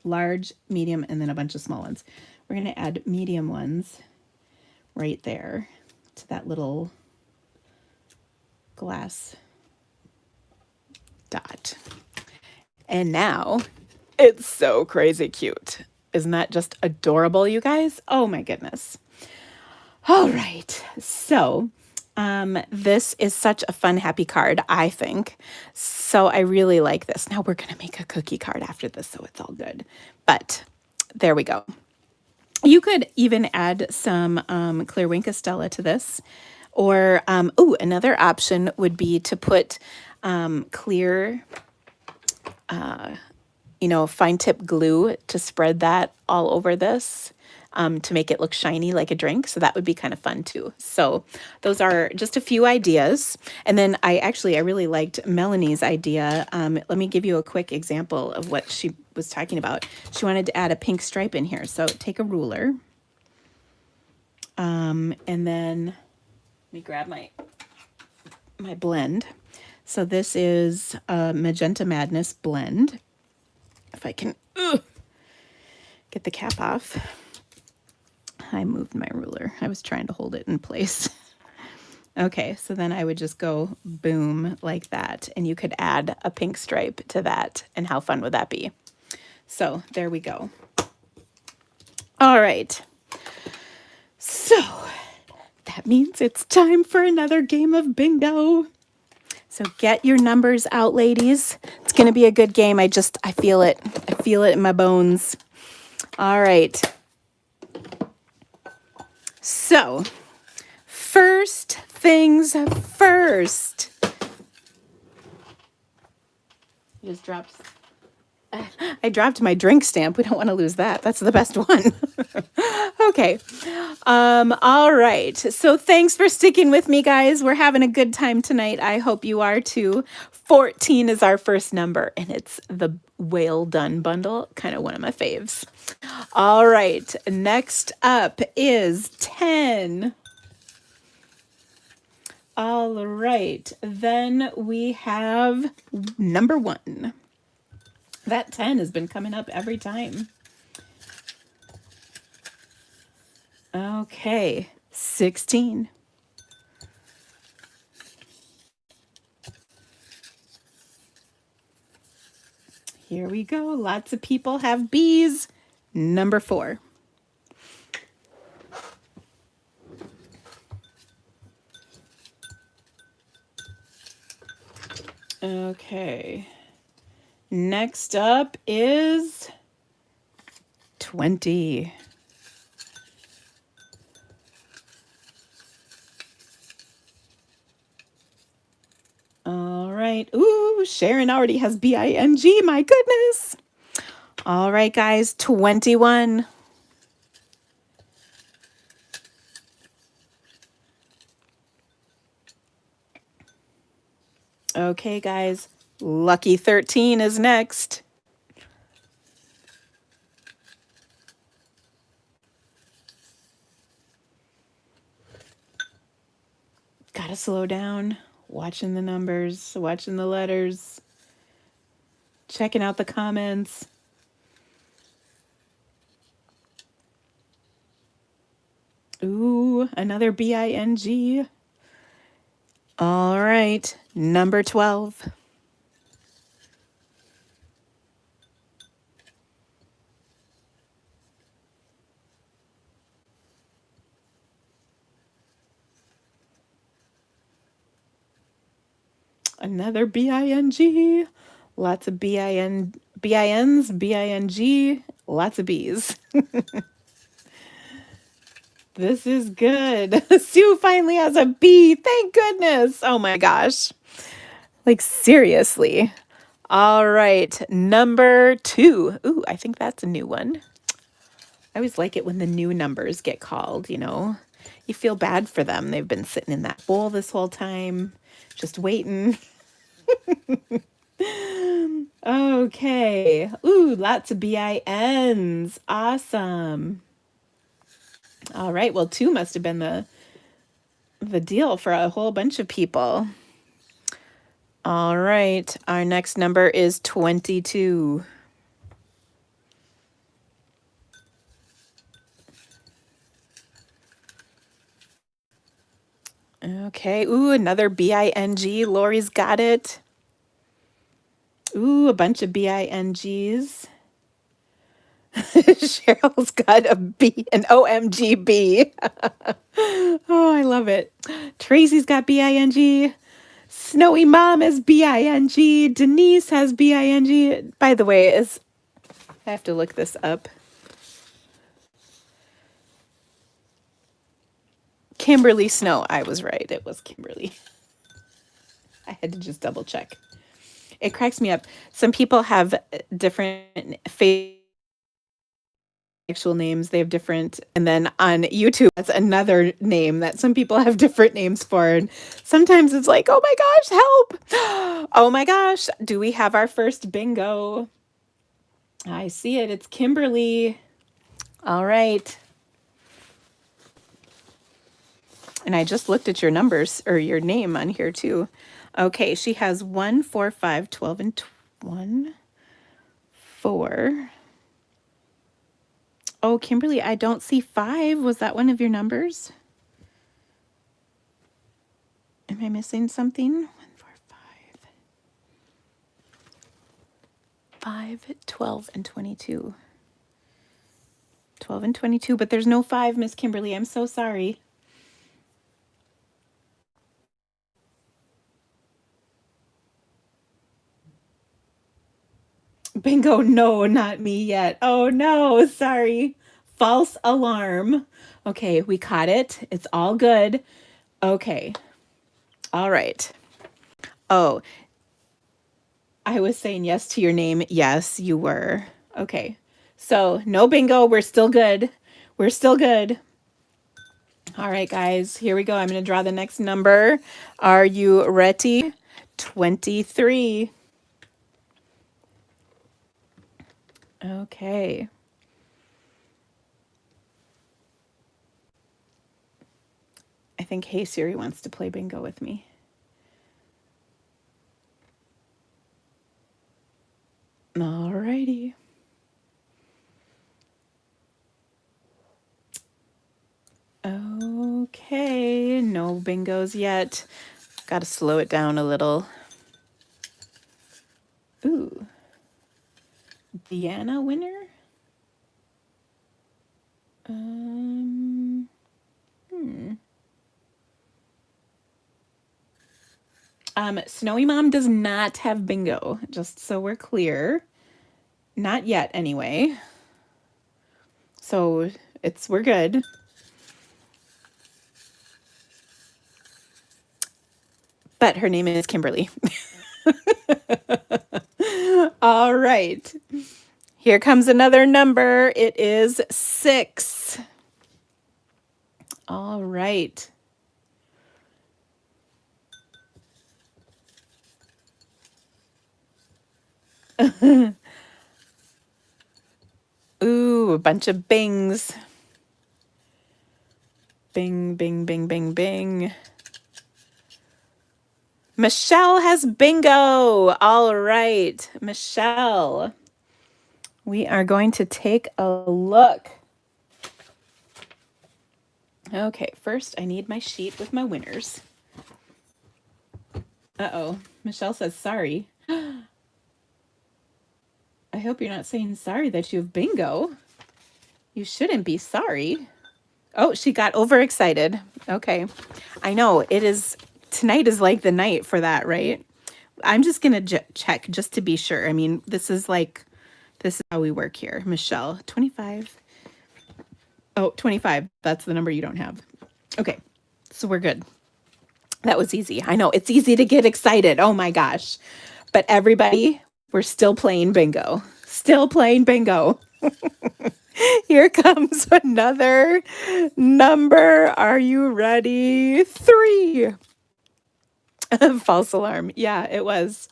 large, medium, and then a bunch of small ones. We're going to add medium ones right there to that little glass dot. And now it's so crazy cute. Isn't that just adorable, you guys? Oh my goodness. All right. So this is such a fun, happy card, I think. So I really like this. Now we're going to make a cookie card after this, so it's all good. But there we go. You could even add some clear Wink Stella to this. Or, another option would be to put clear, fine tip glue to spread that all over this. To make it look shiny like a drink. So that would be kind of fun too. So those are just a few ideas. And then I really liked Melanie's idea. Let me give you a quick example of what she was talking about. She wanted to add a pink stripe in here. So take a ruler. And then let me grab my blend. So this is a Magenta Madness blend. If I can get the cap off. I moved my ruler. I was trying to hold it in place. Okay, so then I would just go boom like that, and you could add a pink stripe to that, and how fun would that be? So there we go. All right. So that means it's time for another game of bingo. So get your numbers out, ladies. It's going to be a good game. I feel it. I feel it in my bones. All right. So, first things first. You just dropped. I dropped my drink stamp. We don't want to lose that. That's the best one. Okay. All right. So thanks for sticking with me, guys. We're having a good time tonight. I hope you are too. 14 is our first number, and it's the Whale Done bundle. Kind of one of my faves. All right. Next up is 10. All right. Then we have number 1. That 10 has been coming up every time. Okay, 16. Here we go. Lots of people have B's. Number 4. Okay. Next up is 20. All right. Ooh, Sharon already has B-I-N-G. My goodness. All right, guys. 21. Okay, guys. Lucky 13 is next. Gotta slow down. Watching the numbers, watching the letters, checking out the comments. Ooh, another B-I-N-G. All right, number 12. Another B-I-N-G. Lots of B-I-N, B-I-N's, B-I-N-G, lots of B's. This is good. Sue finally has a B. Thank goodness. Oh my gosh. Like, seriously. All right, number 2. Ooh, I think that's a new one. I always like it when the new numbers get called, you know. You feel bad for them. They've been sitting in that bowl this whole time, just waiting. Okay. Ooh, lots of B-I-N's. Awesome. All right. Well, 2 must have been the deal for a whole bunch of people. All right. Our next number is 22. Okay. Ooh, another B-I-N-G. Lori's got it. Ooh, a bunch of B-I-N-Gs. Cheryl's got a B, an OMGB. Oh, I love it. Tracy's got B-I-N-G. Snowy Mom has B-I-N-G. Denise has B-I-N-G. By the way, I have to look this up. Kimberly Snow. I was right. It was Kimberly. I had to just double check. It cracks me up. Some people have different actual names. They have different, and then on YouTube, that's another name that some people have different names for. And sometimes it's like, oh my gosh, help. Oh my gosh, do we have our first bingo? I see it. It's Kimberly. All right. And I just looked at your numbers, or your name on here too. Okay, she has 1, 4, 5, 12, and 1, 4. Oh, Kimberly, I don't see 5. Was that one of your numbers? Am I missing something? 1, 4, 5. 5, 12, and 22. 12 and 22, but there's no 5, Miss Kimberly. I'm so sorry. Bingo, no, not me yet. Oh no, sorry. False alarm. Okay, we caught it. It's all good. Okay. All right. Oh, I was saying yes to your name. Yes, you were. Okay. So no bingo. We're still good. We're still good. All right, guys, here we go. I'm going to draw the next number. Are you ready? 23. Okay. I think Hey Siri wants to play bingo with me. All righty. Okay, no bingos yet. Got to slow it down a little. Ooh. Deanna winner? Hmm. Snowy Mom does not have bingo, just so we're clear. Not yet, anyway. So we're good. But her name is Kimberly. All right. Here comes another number. It is 6. All right. Ooh, a bunch of bings. Bing, bing, bing, bing, bing. Michelle has bingo. All right, Michelle. We are going to take a look. Okay, first I need my sheet with my winners. Uh-oh, Michelle says sorry. I hope you're not saying sorry that you have bingo. You shouldn't be sorry. Oh, she got overexcited. Okay. I know, tonight is like the night for that, right? I'm just going to check just to be sure. I mean, this is how we work here. Michelle, 25. Oh, 25. That's the number you don't have. Okay. So we're good. That was easy. I know it's easy to get excited. Oh my gosh. But everybody, we're still playing bingo. Still playing bingo. Here comes another number. Are you ready? 3. False alarm. Yeah, it was.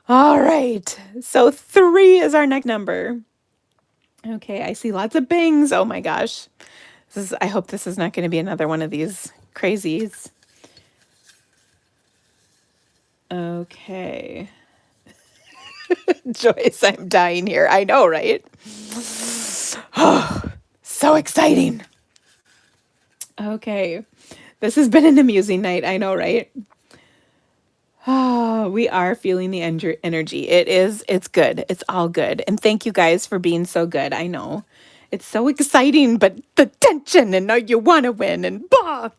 All right. So 3 is our next number. Okay, I see lots of bings. Oh my gosh. I hope this is not going to be another one of these crazies. Okay. Joyce, I'm dying here. I know, right? Oh, so exciting. Okay. This has been an amusing night. I know, right? Oh, we are feeling the energy. It's good. It's all good. And thank you guys for being so good. I know. It's so exciting, but the tension and now you want to win and bah.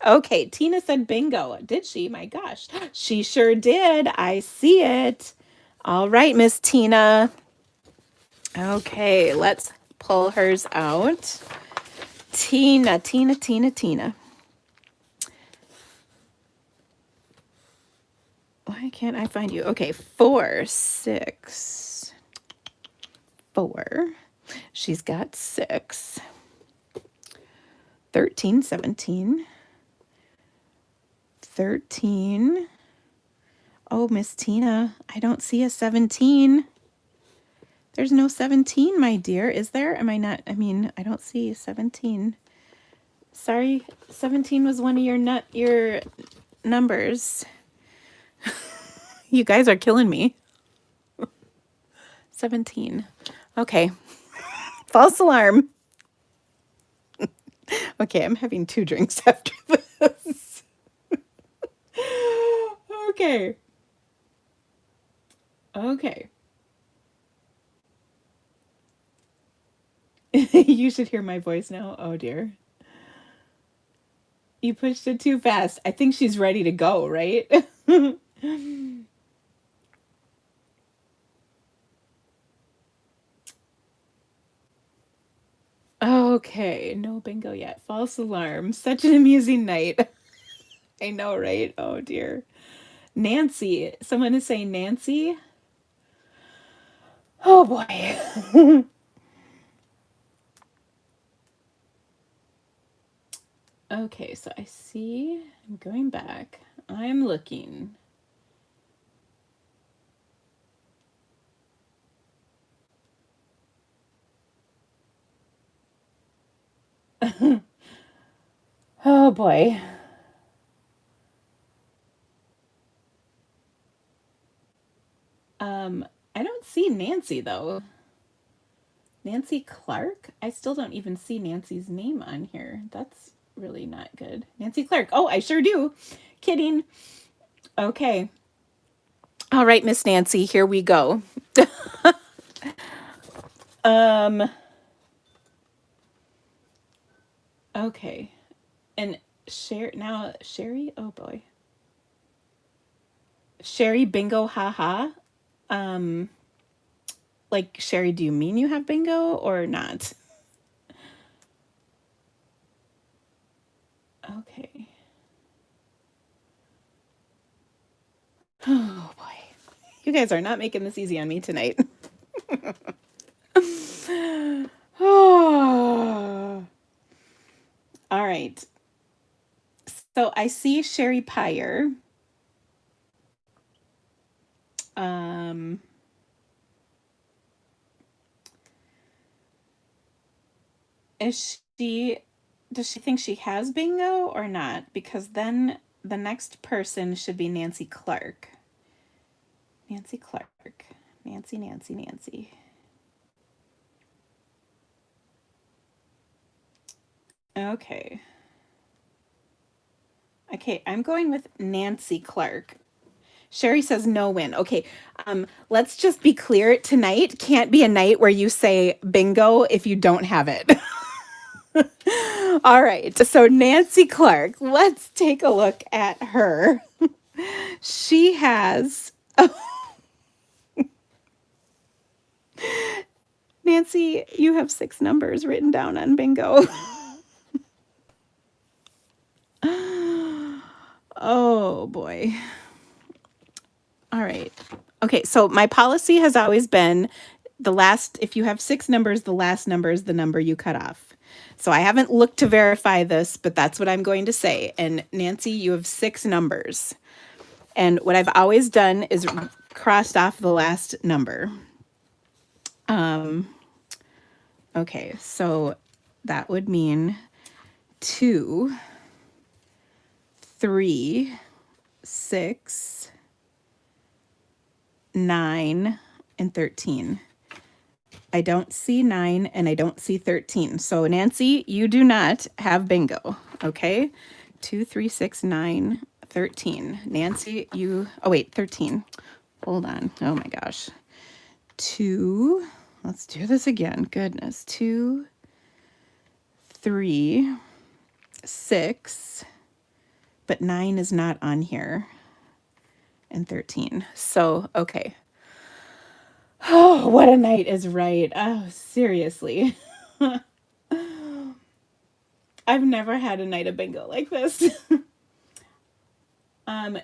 Okay, Tina said bingo. Did she? My gosh. She sure did. I see it. All right, Miss Tina. Okay, let's pull hers out. Tina, Tina, Tina, Tina. Why can't I find you? Okay, 4, 6, 4. She's got 6. 13, 17. 13. Oh, Miss Tina, I don't see a 17. There's no 17, my dear. Is there? Am I not? I mean, I don't see 17. Sorry, 17 was one of your numbers. You guys are killing me. 17. Okay. False alarm. Okay, I'm having 2 drinks after this. Okay. Okay. You should hear my voice now. Oh dear. You pushed it too fast. I think she's ready to go, right? Okay, no bingo yet. False alarm. Such an amusing night. I know, right? Oh dear. Nancy. Someone is saying Nancy. Oh boy. Okay, so I see. I'm going back. I'm looking. Oh boy. I don't see Nancy though. Nancy Clark? I still don't even see Nancy's name on here. That's really not good. Nancy Clark. Oh, I sure do. Kidding. Okay. All right, Miss Nancy, here we go. Um, okay. And Sherry, oh boy. Sherry bingo haha. Um, like Sherry, do you mean you have bingo or not? Okay. Oh boy. You guys are not making this easy on me tonight. Oh. All right. So I see Sherry Pyre. Um, does she think she has bingo or not? Because then the next person should be Nancy Clark. Nancy Clark. Nancy, Nancy, Nancy. Okay. Okay, I'm going with Nancy Clark. Sherry says no win. Okay, let's just be clear. Tonight can't be a night where you say bingo if you don't have it. All right, so Nancy Clark, let's take a look at her. She has. Nancy, you have 6 numbers written down on bingo. Oh boy. All right. Okay, so my policy has always been if you have 6 numbers, the last number is the number you cut off. So I haven't looked to verify this, but that's what I'm going to say. And Nancy, you have 6 numbers. And what I've always done is crossed off the last number. Okay, so that would mean 2, 3, 6, 9, and 13. I don't see 9 and I don't see 13. So Nancy, you do not have bingo. Okay. 2, 3, 6, 9, 13. Nancy, oh wait, 13. Hold on. Oh my gosh. 2, let's do this again. Goodness. 2, 3, 6, but 9 is not on here. And 13. So, okay. Oh, what a night is right. Oh, seriously. I've never had a night of bingo like this. I'm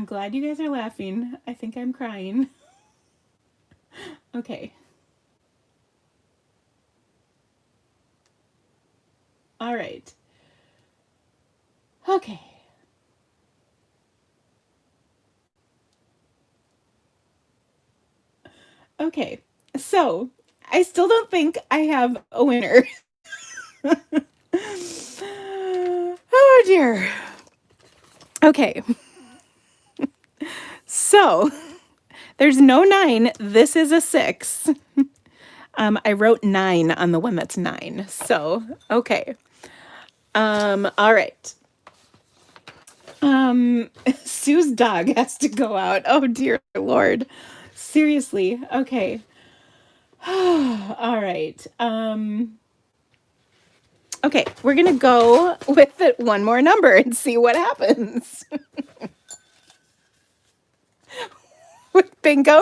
glad you guys are laughing. I think I'm crying. Okay. All right. Okay. Okay. So, I still don't think I have a winner. Oh dear. Okay. So, there's no 9. This is a 6. I wrote 9 on the one that's 9. So, okay. All right. Sue's dog has to go out. Oh dear Lord. Seriously. Okay. All right. Okay, we're gonna go with it one more number and see what happens. Would bingo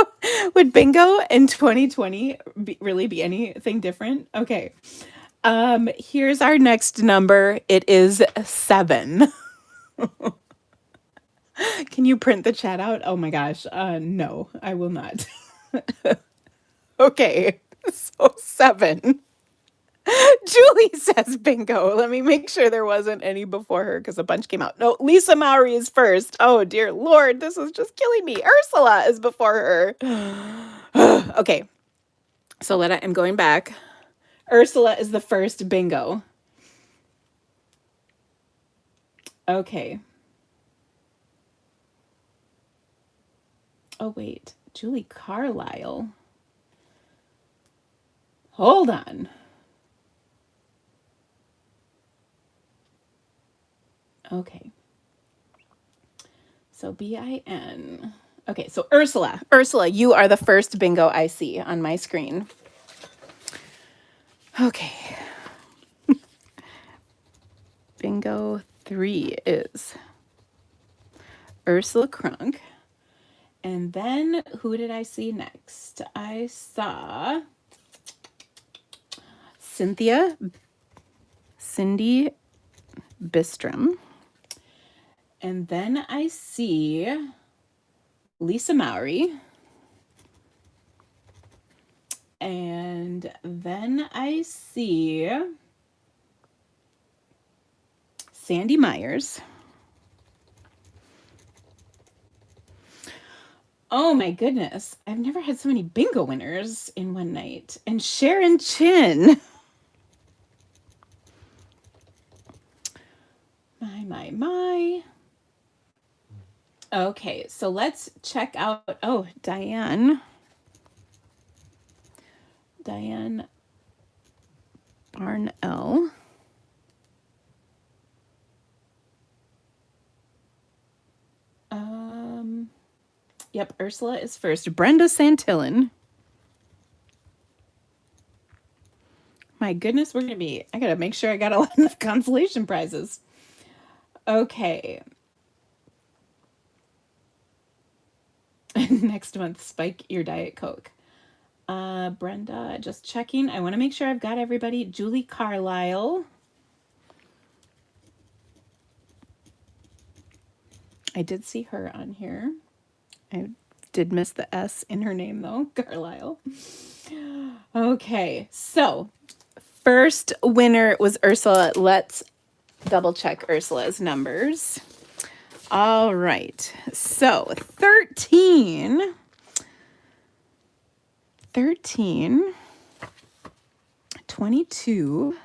in 2020 really be anything different? Okay. Here's our next number. It is 7. Can you print the chat out? Oh my gosh. No, I will not. Okay, so 7. Julie says bingo. Let me make sure there wasn't any before her because a bunch came out. No, Lisa Mowry is first. Oh dear Lord, this is just killing me. Ursula is before her. Okay, so I'm going back. Ursula is the first bingo. Okay. Oh wait, Julie Carlisle. Hold on. Okay. So BIN. Okay, so Ursula. Ursula, you are the first bingo I see on my screen. Okay. Bingo 3 is Ursula Krunk. And then who did I see next? I saw Cindy Bistrom. And then I see Lisa Mowry. And then I see Sandy Myers. Oh my goodness. I've never had so many bingo winners in one night. And Sharon Chin. My. Okay, so let's check out. Oh, Diane Barnell. Yep, Ursula is first. Brenda Santillan. My goodness, I gotta make sure I got a lot of consolation prizes. Okay. Next month, spike your Diet Coke. Brenda, just checking. I want to make sure I've got everybody. Julie Carlisle. I did see her on here. I did miss the S in her name, though. Carlisle. Okay, so first winner was Ursula. Let's double check Ursula's numbers. All right, so 13, 22,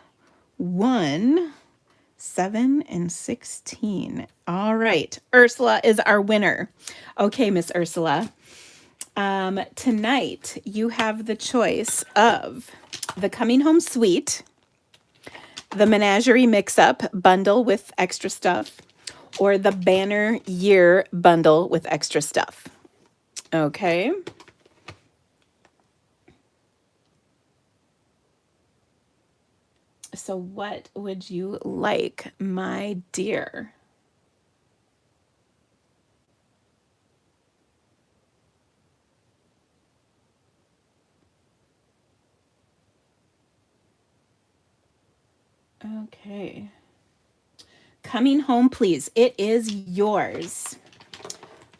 1, 7, and 16. All right, Ursula is our winner. Okay, Miss Ursula. Tonight you have the choice of the Coming Home Suite, the Menagerie Mix-Up bundle with extra stuff, or the Banner Year bundle with extra stuff. Okay. So what would you like, my dear? Okay. Coming Home, please. It is yours.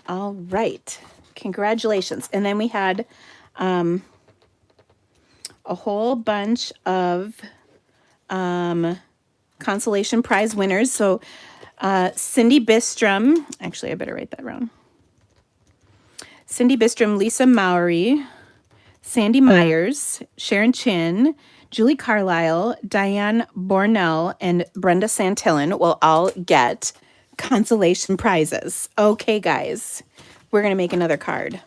All right. Congratulations. And then we had a whole bunch of consolation prize winners. So Cindy Bistrom, actually I better write that down. Cindy Bistrom, Lisa Mowry, Sandy Myers, Sharon Chin, Julie Carlisle, Diane Bornell, and Brenda Santillan will all get consolation prizes. Okay, guys, we're going to make another card.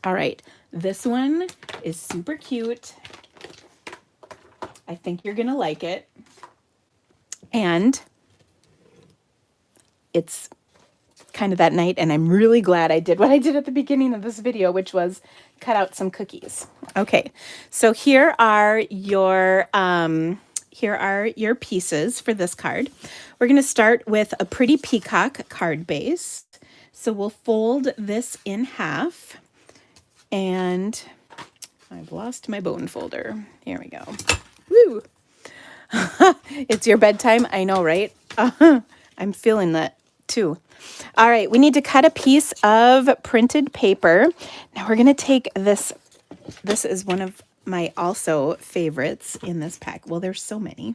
All right, this one is super cute. I think you're going to like it. And it's kind of that night, and I'm really glad I did what I did at the beginning of this video, which was cut out some cookies. Okay, so here are your pieces for this card. We're going to start with a pretty peacock card base. So we'll fold this in half, and I've lost my bone folder. Here we go. Woo! It's your bedtime. I know, right? I'm feeling that too. All right, we need to cut a piece of printed paper. Now we're going to take this. This is one of my also favorites in this pack. Well, there's so many,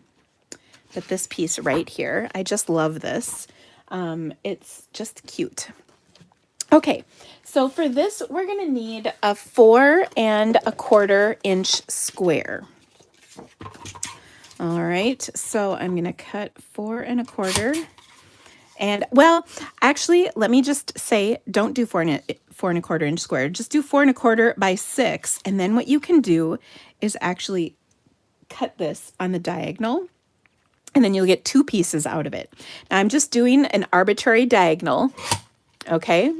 but this piece right here, I just love this. It's just cute. Okay, so for this, we're going to need a 4¼ inch square. All right, so I'm going to cut 4¼ and well, actually, let me just say, don't do 4¼ inch square. Just do 4¼ by 6. And then what you can do is actually cut this on the diagonal, and then you'll get 2 pieces out of it. Now I'm just doing an arbitrary diagonal, okay,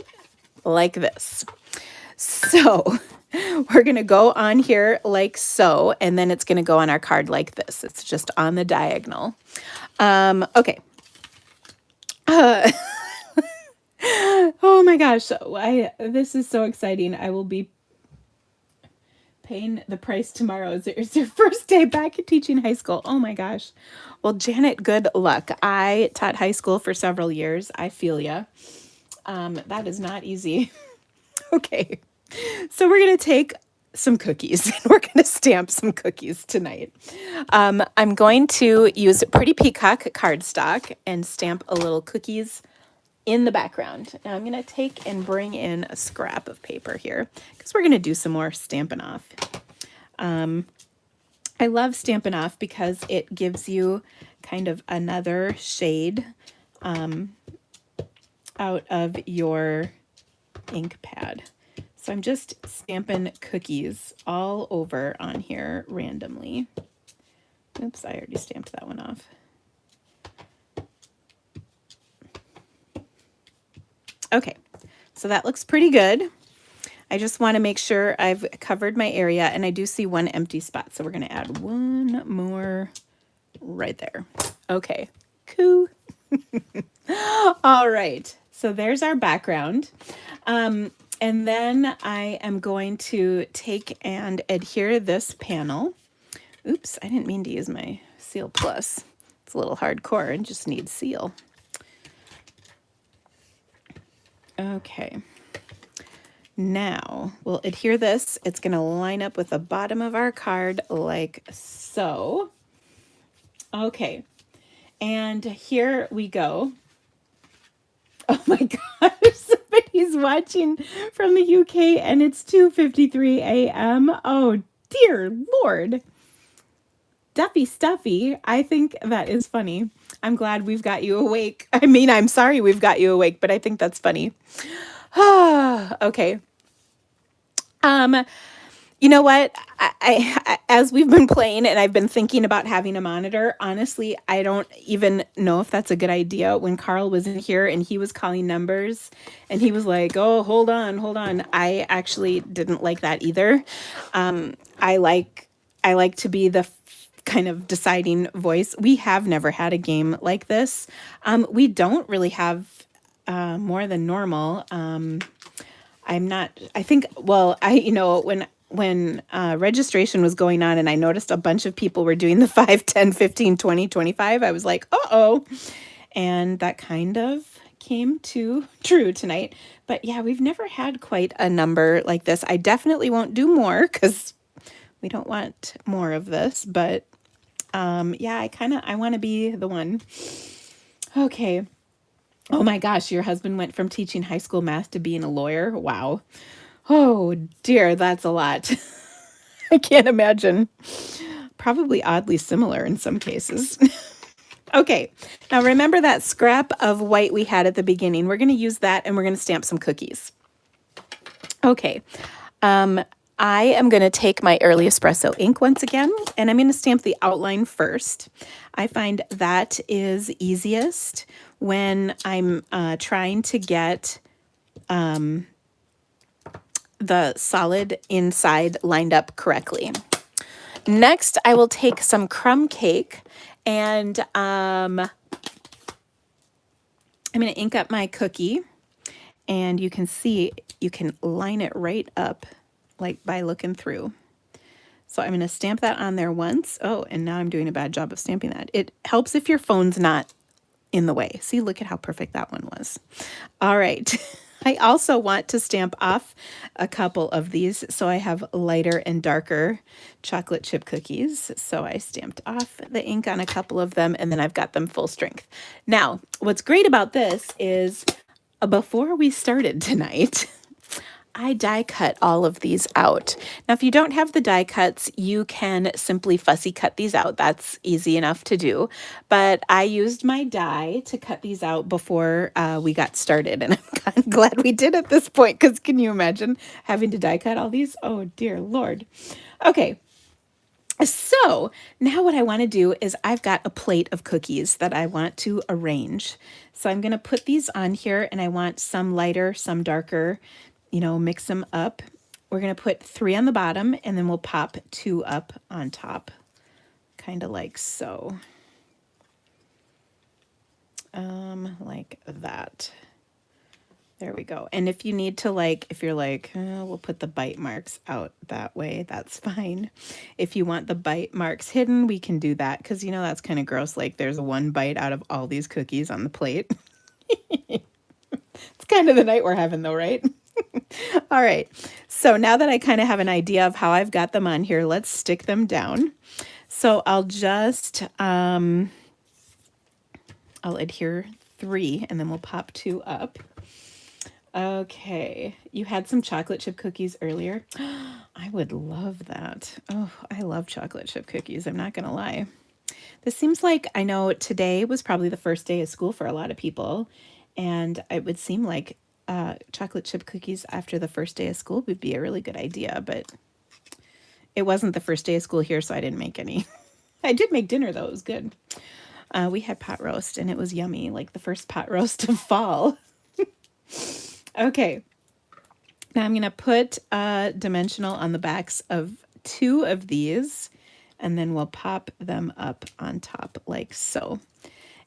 like this. So we're going to go on here like so, and then it's going to go on our card like this. It's just on the diagonal. Okay. Oh my gosh, this is so exciting. I will be paying the price tomorrow. It's your first day back at teaching high school. Oh my gosh. Well, Janet, good luck. I taught high school for several years. I feel ya. That is not easy. Okay. So we're going to take some cookies and we're going to stamp some cookies tonight. I'm going to use Pretty Peacock cardstock and stamp a little cookies in the background. Now I'm going to take and bring in a scrap of paper here because we're going to do some more Stampin' Off. I love Stampin' Off because it gives you kind of another shade out of your ink pad. So I'm just stamping cookies all over on here randomly. Oops, I already stamped that one off. Okay, so that looks pretty good. I just want to make sure I've covered my area, and I do see one empty spot, so we're going to add one more right there. Okay, cool. All right, so there's our background. And then I am going to take and adhere this panel. Oops, I didn't mean to use my Seal Plus. It's a little hardcore and just needs seal. Okay. Now we'll adhere this. It's going to line up with the bottom of our card like so. Okay. And here we go. Oh my gosh, somebody's watching from the UK and it's 2:53 a.m. Oh dear Lord. Duffy Stuffy, I think that is funny. I'm glad we've got you awake. I mean, I'm sorry we've got you awake, but I think that's funny. Okay. You know what? I as we've been playing and I've been thinking about having a monitor, honestly, I don't even know if that's a good idea. When Carl was in here and he was calling numbers and he was like, oh, hold on. I actually didn't like that either. I like to be the kind of deciding voice. We have never had a game like this. We don't really have more than normal. When registration was going on and I noticed a bunch of people were doing the 5, 10, 15, 20, 25, I was like, uh-oh. And that kind of came to true tonight. But yeah, we've never had quite a number like this. I definitely won't do more because we don't want more of this. But yeah, I want to be the one. Okay. Oh my gosh, your husband went from teaching high school math to being a lawyer. Wow. Oh dear, that's a lot. I can't imagine. Probably oddly similar in some cases. Okay, now remember that scrap of white we had at the beginning. We're going to use that and we're going to stamp some cookies. Okay, I am going to take my Early Espresso ink once again, and I'm going to stamp the outline first. I find that is easiest when I'm trying to get the solid inside lined up correctly. Next, I will take some crumb cake and I'm going to ink up my cookie, and you can see you can line it right up like by looking through. So I'm going to stamp that on there once. Oh, and now I'm doing a bad job of stamping that. It helps if your phone's not in the way. See, look at how perfect that one was. All right. I also want to stamp off a couple of these. So I have lighter and darker chocolate chip cookies. So I stamped off the ink on a couple of them, and then I've got them full strength. Now, what's great about this is before we started tonight, I die cut all of these out. Now, if you don't have the die cuts, you can simply fussy cut these out. That's easy enough to do. But I used my die to cut these out before we got started. And I'm kind of glad we did at this point, because can you imagine having to die cut all these? Oh, dear Lord. Okay. So now what I want to do is I've got a plate of cookies that I want to arrange. So I'm going to put these on here, and I want some lighter, some darker, mix them up. We're going to put 3 on the bottom, and then we'll pop 2 up on top, kind of like so. Like that. There we go. And if you need to, if you're like, we'll put the bite marks out that way, that's fine. If you want the bite marks hidden, we can do that, because, that's kind of gross. Like, there's one bite out of all these cookies on the plate. It's kind of the night we're having, though, right? All right. So now that I kind of have an idea of how I've got them on here, let's stick them down. So I'll just, I'll adhere 3, and then we'll pop 2 up. Okay, you had some chocolate chip cookies earlier. I would love that. Oh, I love chocolate chip cookies. I'm not going to lie. This seems like, I know today was probably the first day of school for a lot of people, and it would seem like chocolate chip cookies after the first day of school would be a really good idea, but it wasn't the first day of school here, so I didn't make any. I did make dinner, though. It was good. We had pot roast, and it was yummy, like the first pot roast of fall. Okay, now I'm going to put a dimensional on the backs of 2 of these, and then we'll pop them up on top like so.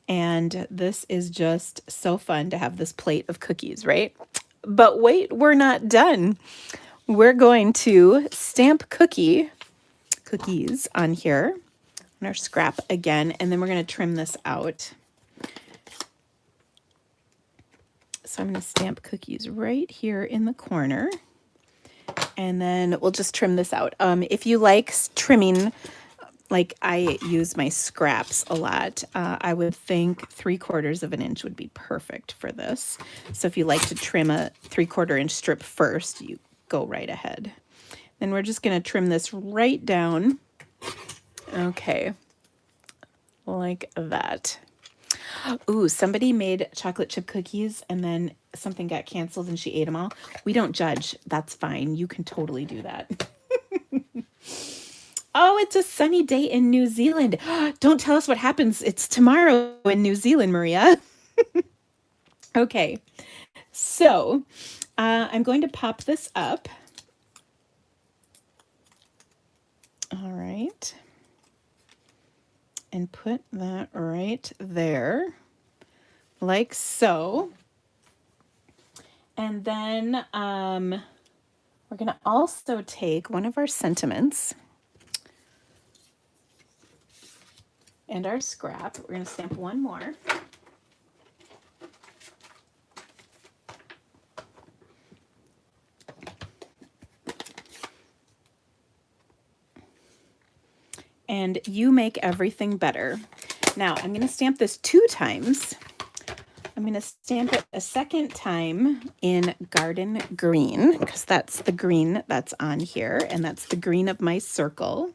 And this is just so fun to have this plate of cookies, right? But wait, we're not done. We're going to stamp cookies on here on our scrap again, and then we're going to trim this out. So I'm going to stamp cookies right here in the corner, and then we'll just trim this out. If you like trimming, like I use my scraps a lot, I would think 3/4 of an inch would be perfect for this. So if you like to trim a 3/4 inch strip first, you go right ahead. Then we're just going to trim this right down. Okay, like that. Ooh, somebody made chocolate chip cookies and then something got canceled and she ate them all. We don't judge. That's fine. You can totally do that. Oh, it's a sunny day in New Zealand. Don't tell us what happens. It's tomorrow in New Zealand, Maria. Okay, so I'm going to pop this up. All right. And put that right there, like so. And then we're going to also take one of our sentiments and our scrap. We're going to stamp one more. And you make everything better. Now I'm going to stamp this 2 times. I'm going to stamp it a second time in garden green, because that's the green that's on here, and that's the green of my circle.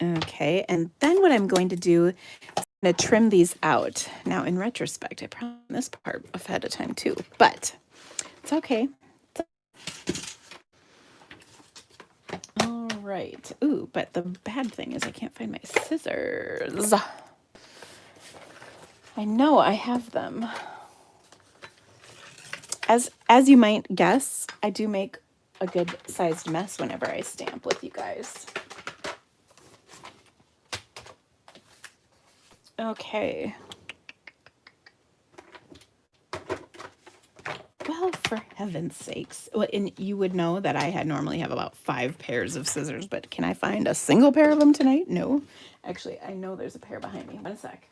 Okay, and then what I'm going to do is I'm going to trim these out. Now, in retrospect, I probably did this part ahead of time too, but it's okay. All right. Ooh, but the bad thing is I can't find my scissors. I know I have them. As you might guess, I do make a good sized mess whenever I stamp with you guys. Okay. Well, Oh, for heaven's sakes. Well, and you would know that I normally have about 5 pairs of scissors, but can I find a single pair of them tonight? No. Actually, I know there's a pair behind me. One sec.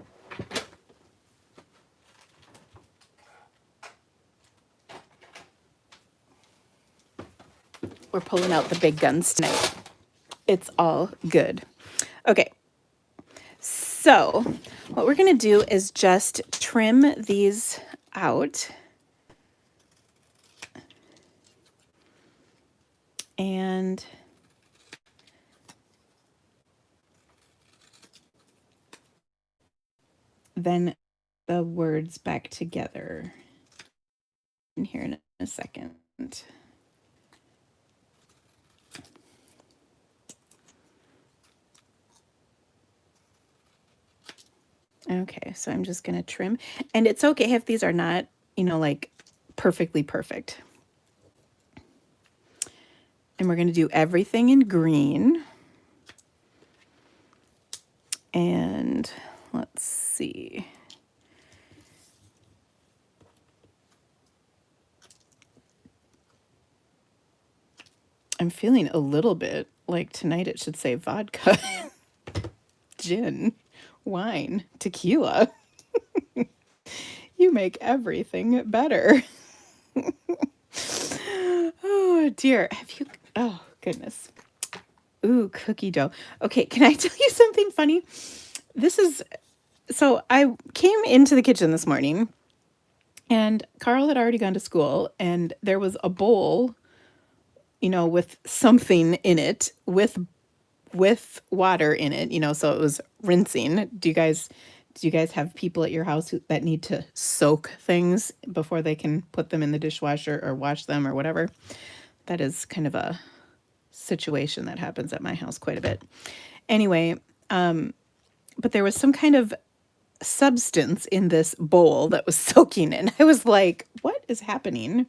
We're pulling out the big guns tonight. It's all good. Okay. So what we're going to do is just trim these out. And then the words back together in here in a second. Okay, so I'm just going to trim. And it's okay if these are not, like perfectly perfect. And we're going to do everything in green. And let's see. I'm feeling a little bit like tonight it should say vodka, gin, wine, tequila. You make everything better. Oh dear. Oh goodness. Ooh, cookie dough. Okay, can I tell you something funny? So I came into the kitchen this morning and Carl had already gone to school and there was a bowl, with something in it with water in it, so it was rinsing. Do you guys have people at your house that need to soak things before they can put them in the dishwasher or wash them or whatever? That is kind of a situation that happens at my house quite a bit. Anyway, but there was some kind of substance in this bowl that was soaking in. I was like, what is happening?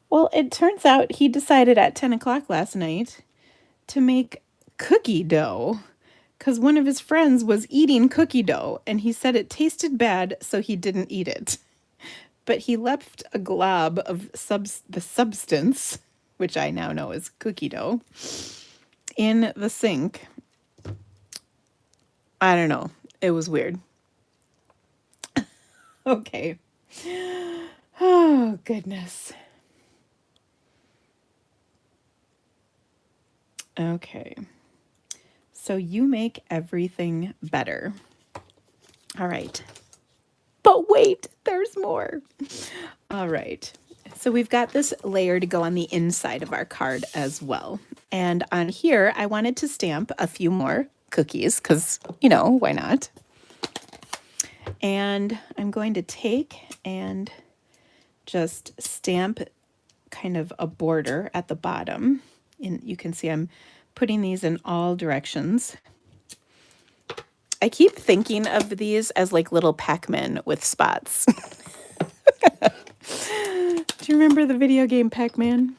Well, it turns out he decided at 10 o'clock last night to make cookie dough because one of his friends was eating cookie dough and he said it tasted bad, so he didn't eat it. But he left a glob of the substance, which I now know is cookie dough, in the sink. I don't know. It was weird. Okay. Oh, goodness. Okay. So you make everything better. All right. But wait, there's more. All right. So we've got this layer to go on the inside of our card as well. And on here, I wanted to stamp a few more cookies because, why not? And I'm going to take and just stamp kind of a border at the bottom. And you can see I'm putting these in all directions. I keep thinking of these as like little Pac-Man with spots. Do you remember the video game Pac-Man?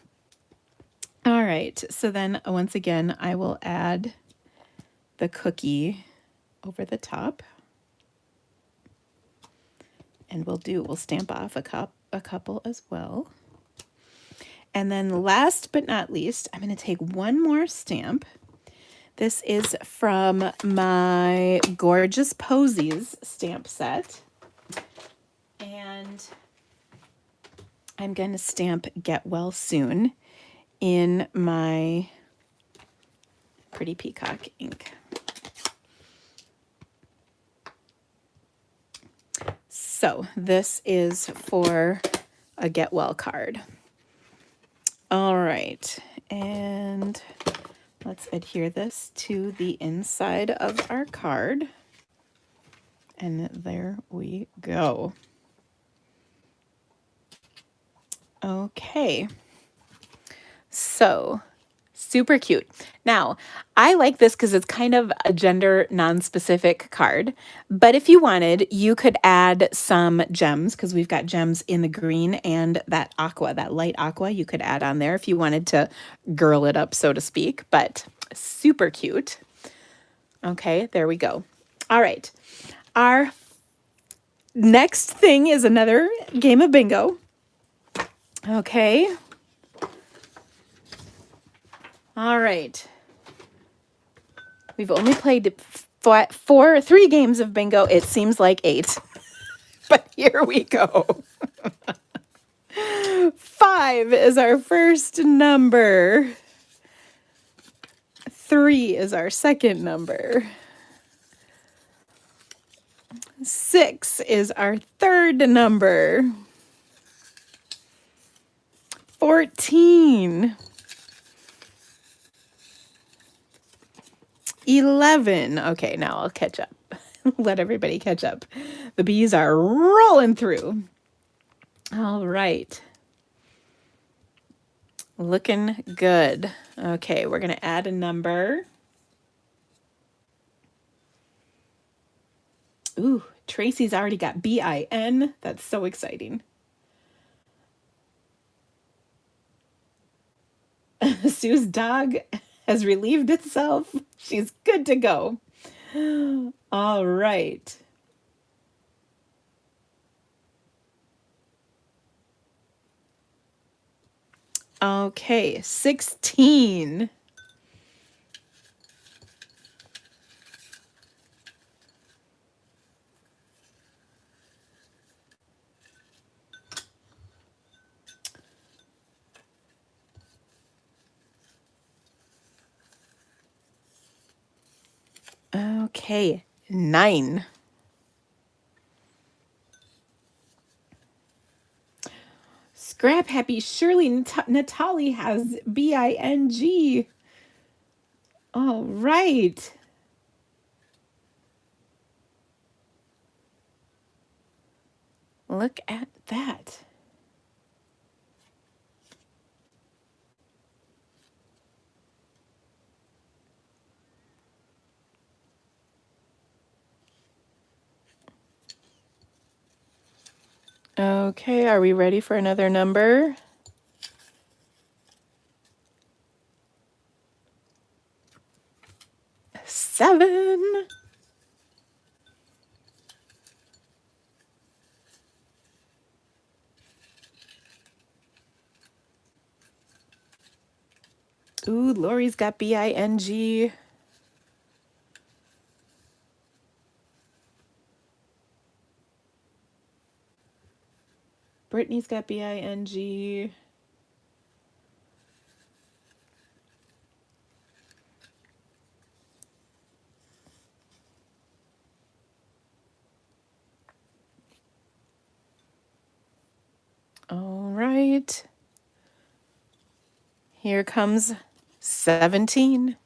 All right, so then once again, I will add the cookie over the top. And we'll stamp off a couple as well. And then last but not least, I'm going to take one more stamp. This is from my Gorgeous Posies stamp set. And I'm going to stamp Get Well Soon in my Pretty Peacock ink. So this is for a Get Well card. All right, and let's adhere this to the inside of our card. And there we go. Okay, so super cute. Now, I like this because it's kind of a gender non-specific card, but if you wanted, you could add some gems because we've got gems in the green and that aqua, that light aqua, you could add on there if you wanted to girl it up, so to speak, but super cute. Okay, there we go. All right, our next thing is another game of bingo. Okay. All right. We've only played 3 games of bingo. It seems like 8. But here we go. 5 is our first number. 3 is our second number. 6 is our third number. 14. 11. Okay, now I'll catch up. Let everybody catch up. The bees are rolling through. All right. Looking good. Okay, we're going to add a number. Ooh, Tracy's already got BIN. That's so exciting. Sue's dog has relieved itself. She's good to go. All right. Okay, 16. Okay, 9. Scrap Happy Shirley Natalie has BING. All right. Look at that. Okay, are we ready for another number? 7. Ooh, Lori's got BING. Brittany's got BING. All right. Here comes 17.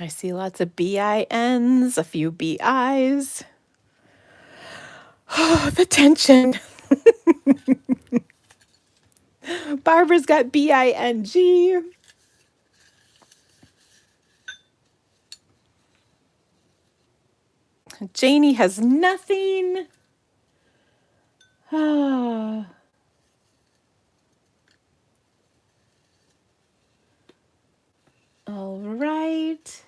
I see lots of BINs, a few BIs. Oh, the tension. Barbara's got BING. Janie has nothing. Ah. All right.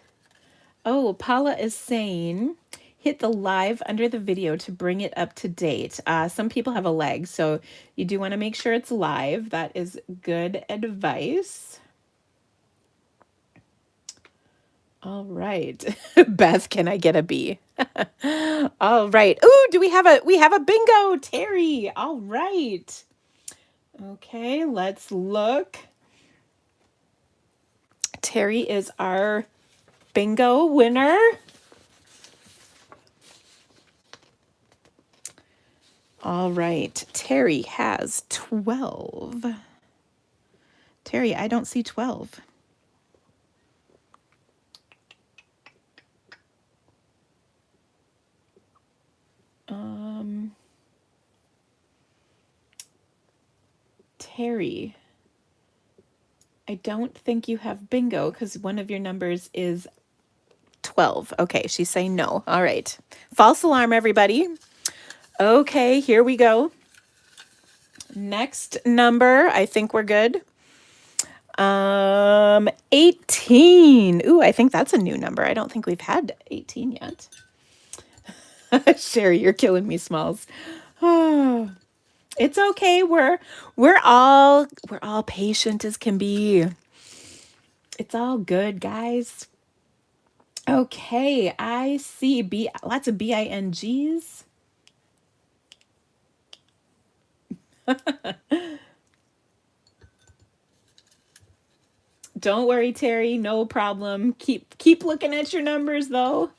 Oh, Paula is saying, hit the live under the video to bring it up to date. Some people have a lag, so you do want to make sure it's live. That is good advice. All right. Beth, can I get a B? All right. Ooh, do we have a bingo, Terry. All right. Okay, let's look. Terry is our bingo winner. All right. Terry has 12. Terry, I don't see 12. Terry, I don't think you have bingo because one of your numbers is 12. Okay, she's saying no. All right. False alarm, everybody. Okay, here we go. Next number, I think we're good. 18. Ooh, I think that's a new number. I don't think we've had 18 yet. Sherry, you're killing me, Smalls. Oh, it's okay. We're all patient as can be. It's all good, guys. Okay, I see lots of BINGs. Don't worry, Terry, no problem. Keep looking at your numbers though.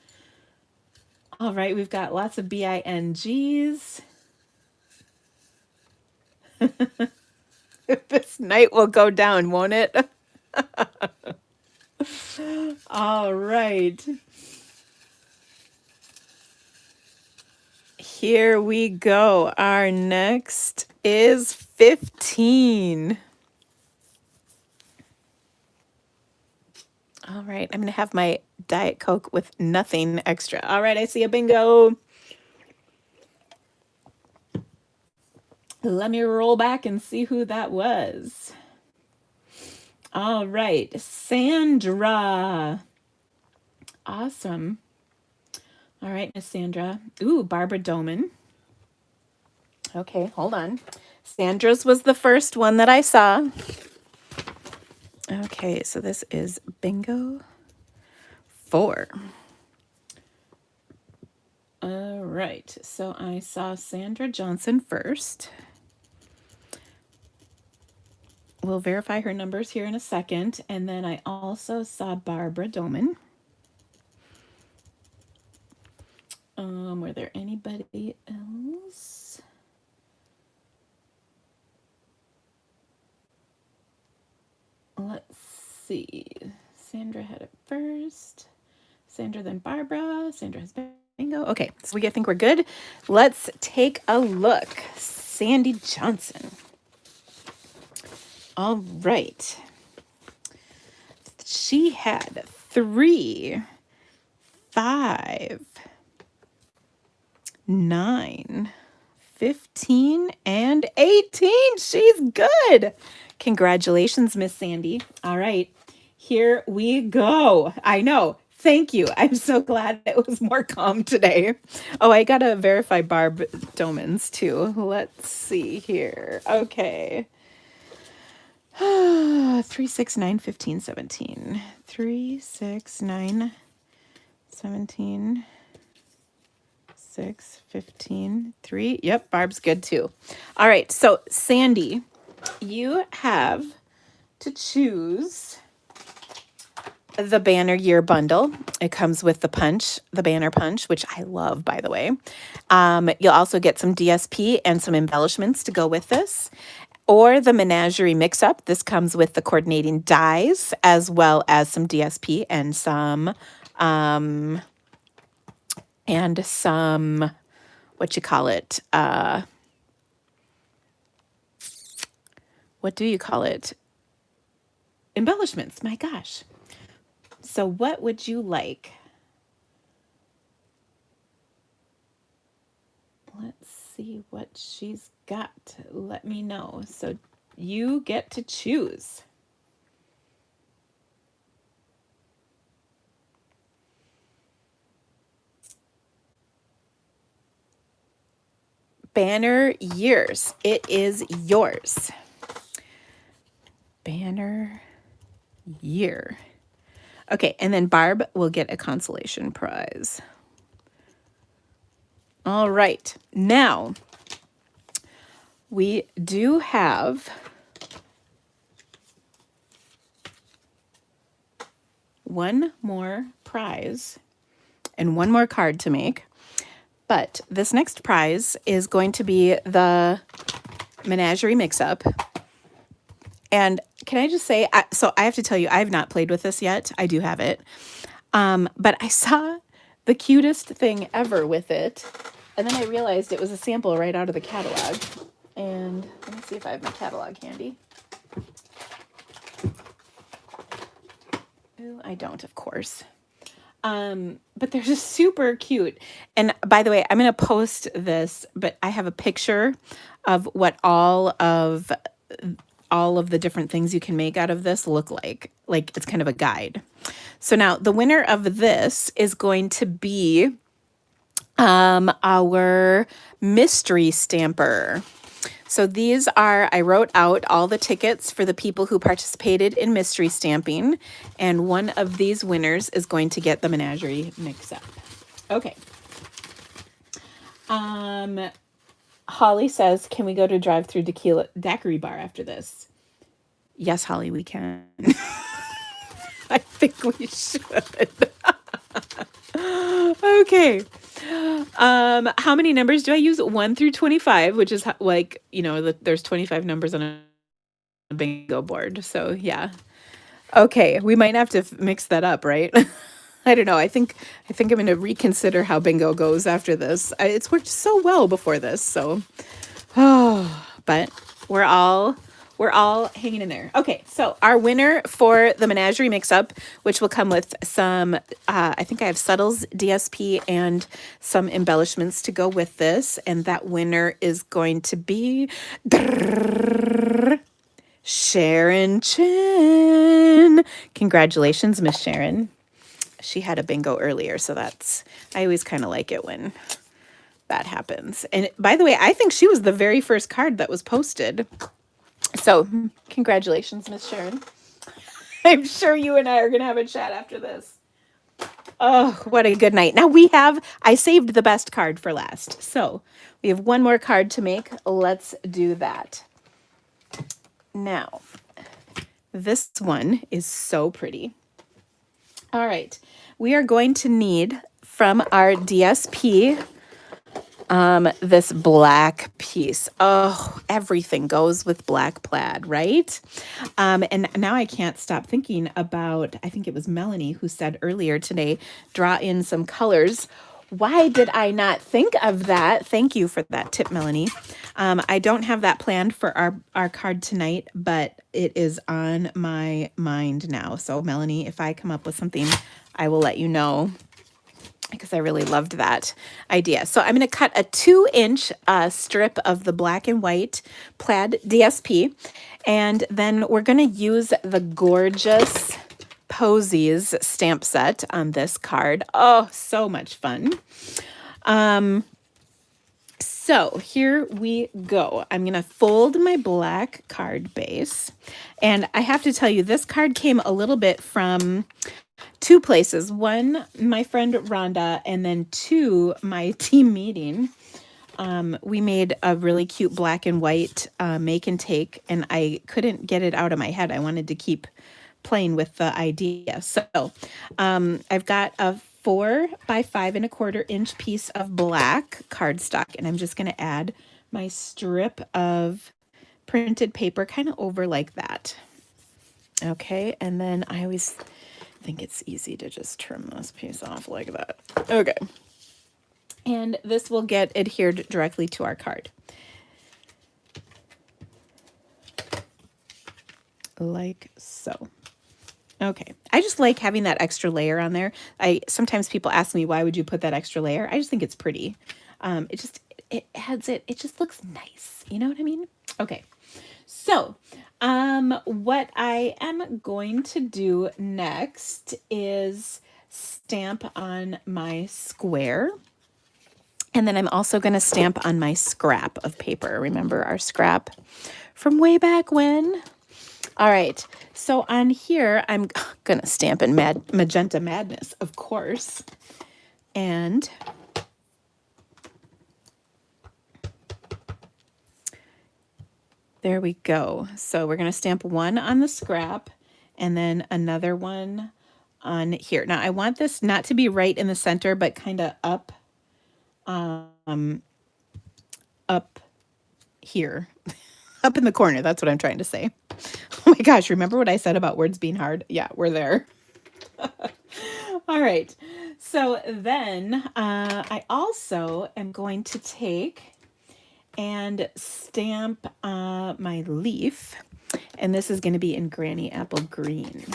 All right, we've got lots of BINGs. This night will go down, won't it? All right. Here we go. Our next is 15. All right, I'm going to have my Diet Coke with nothing extra. All right, I see a bingo. Let me roll back and see who that was. All right, Sandra. Awesome. All right, Miss Sandra. Ooh, Barbara Doman. Okay, hold on. Sandra's was the first one that I saw. Okay, so this is bingo 4. All right, so I saw Sandra Johnson first. We'll verify her numbers here in a second. And then I also saw Barbara Doman. Were there anybody else? Let's see. Sandra had it first. Sandra, then Barbara. Sandra has bingo. Okay, so I think we're good. Let's take a look. Sandy Johnson. All right. She had 3, 5, 9, 15, and 18. She's good. Congratulations, Miss Sandy. All right, here we go. I know. Thank you. I'm so glad it was more calm today. Oh, I got to verify Barb Domans too. Let's see here. Okay. 3, 6, 9, 15, 17. 3, 6, 9, 17, 6, 15, 3. Yep, Barb's good too. All right, so Sandy, you have to choose the banner year bundle. It comes with the punch, the banner punch, which I love, by the way. You'll also get some DSP and some embellishments to go with this. Or the menagerie mix-up. This comes with the coordinating dies as well as some DSP and some what you call it? What do you call it? Embellishments. My gosh. So what would you like? Let's see what she's got. Let me know. So you get to choose. Banner years. It is yours. Banner year. Okay, and then Barb will get a consolation prize. All right, now we do have one more prize and one more card to make. But this next prize is going to be the menagerie mix-up. And can I just say, so I have to tell you, I have not played with this yet. I do have it. But I saw the cutest thing ever with it. And then I realized it was a sample right out of the catalog. And let me see if I have my catalog handy. Oh, I don't, of course. But they're just super cute. And by the way, I'm going to post this, but I have a picture of what all all of the different things you can make out of this look like. Like it's kind of a guide. So now the winner of this is going to be our mystery stamper. So these are, I wrote out all the tickets for the people who participated in mystery stamping, and one of these winners is going to get the menagerie mix-up. Okay. Holly says, can we go to drive-through tequila daiquiri bar after this? Yes, Holly, we can. I think we should. Okay. How many numbers do I use? 1 through 25, which is like, there's 25 numbers on a bingo board. So yeah. Okay, we might have to mix that up, right? I don't know. I think I'm going to reconsider how bingo goes after this. It's worked so well before this, so but we're all hanging in there. Okay, so our winner for the menagerie mix-up, which will come with some, I think I have Subtle's DSP and some embellishments to go with this, and that winner is going to be Sharon Chin. Congratulations, Miss Sharon. She had a bingo earlier, so I always kind of like it when that happens. And by the way, I think she was the very first card that was posted. So congratulations, Miss Sharon. I'm sure you and I are going to have a chat after this. Oh, what a good night. Now I saved the best card for last. So we have one more card to make. Let's do that. Now, this one is so pretty. All right. We are going to need from our DSP this black piece. Oh, everything goes with black plaid, right? And now I can't stop thinking about, I think it was Melanie who said earlier today, draw in some colors. Why did I not think of that? Thank you for that tip, Melanie. I don't have that planned for our card tonight, but it is on my mind now. So Melanie, if I come up with something, I will let you know, because I really loved that idea. So I'm going to cut a 2-inch strip of the black and white plaid DSP, and then we're going to use the gorgeous Posies stamp set on this card. Oh, so much fun. So here we go. I'm going to fold my black card base, and I have to tell you, this card came a little bit from two places. One, my friend Rhonda, and then two, my team meeting. We made a really cute black and white make and take, and I couldn't get it out of my head. I wanted to keep playing with the idea. So I've got a 4 by 5 1/4 inch piece of black cardstock, and I'm just going to add my strip of printed paper kind of over like that. Okay, and then I always think it's easy to just trim this piece off like that. Okay, and this will get adhered directly to our card. Like so. Okay, I just like having that extra layer on there. Sometimes people ask me, why would you put that extra layer? I just think it's pretty. It adds it just looks nice. You know what I mean? Okay, so what I am going to do next is stamp on my square. And then I'm also going to stamp on my scrap of paper. Remember our scrap from way back when? All right, so on here, I'm going to stamp in Magenta Madness, of course. And there we go. So we're going to stamp one on the scrap and then another one on here. Now, I want this not to be right in the center, but kind of up here. Up in the corner, that's what I'm trying to say. Oh my gosh, remember what I said about words being hard? Yeah, we're there. All right, so then I also am going to take and stamp my leaf, and this is going to be in Granny Apple Green.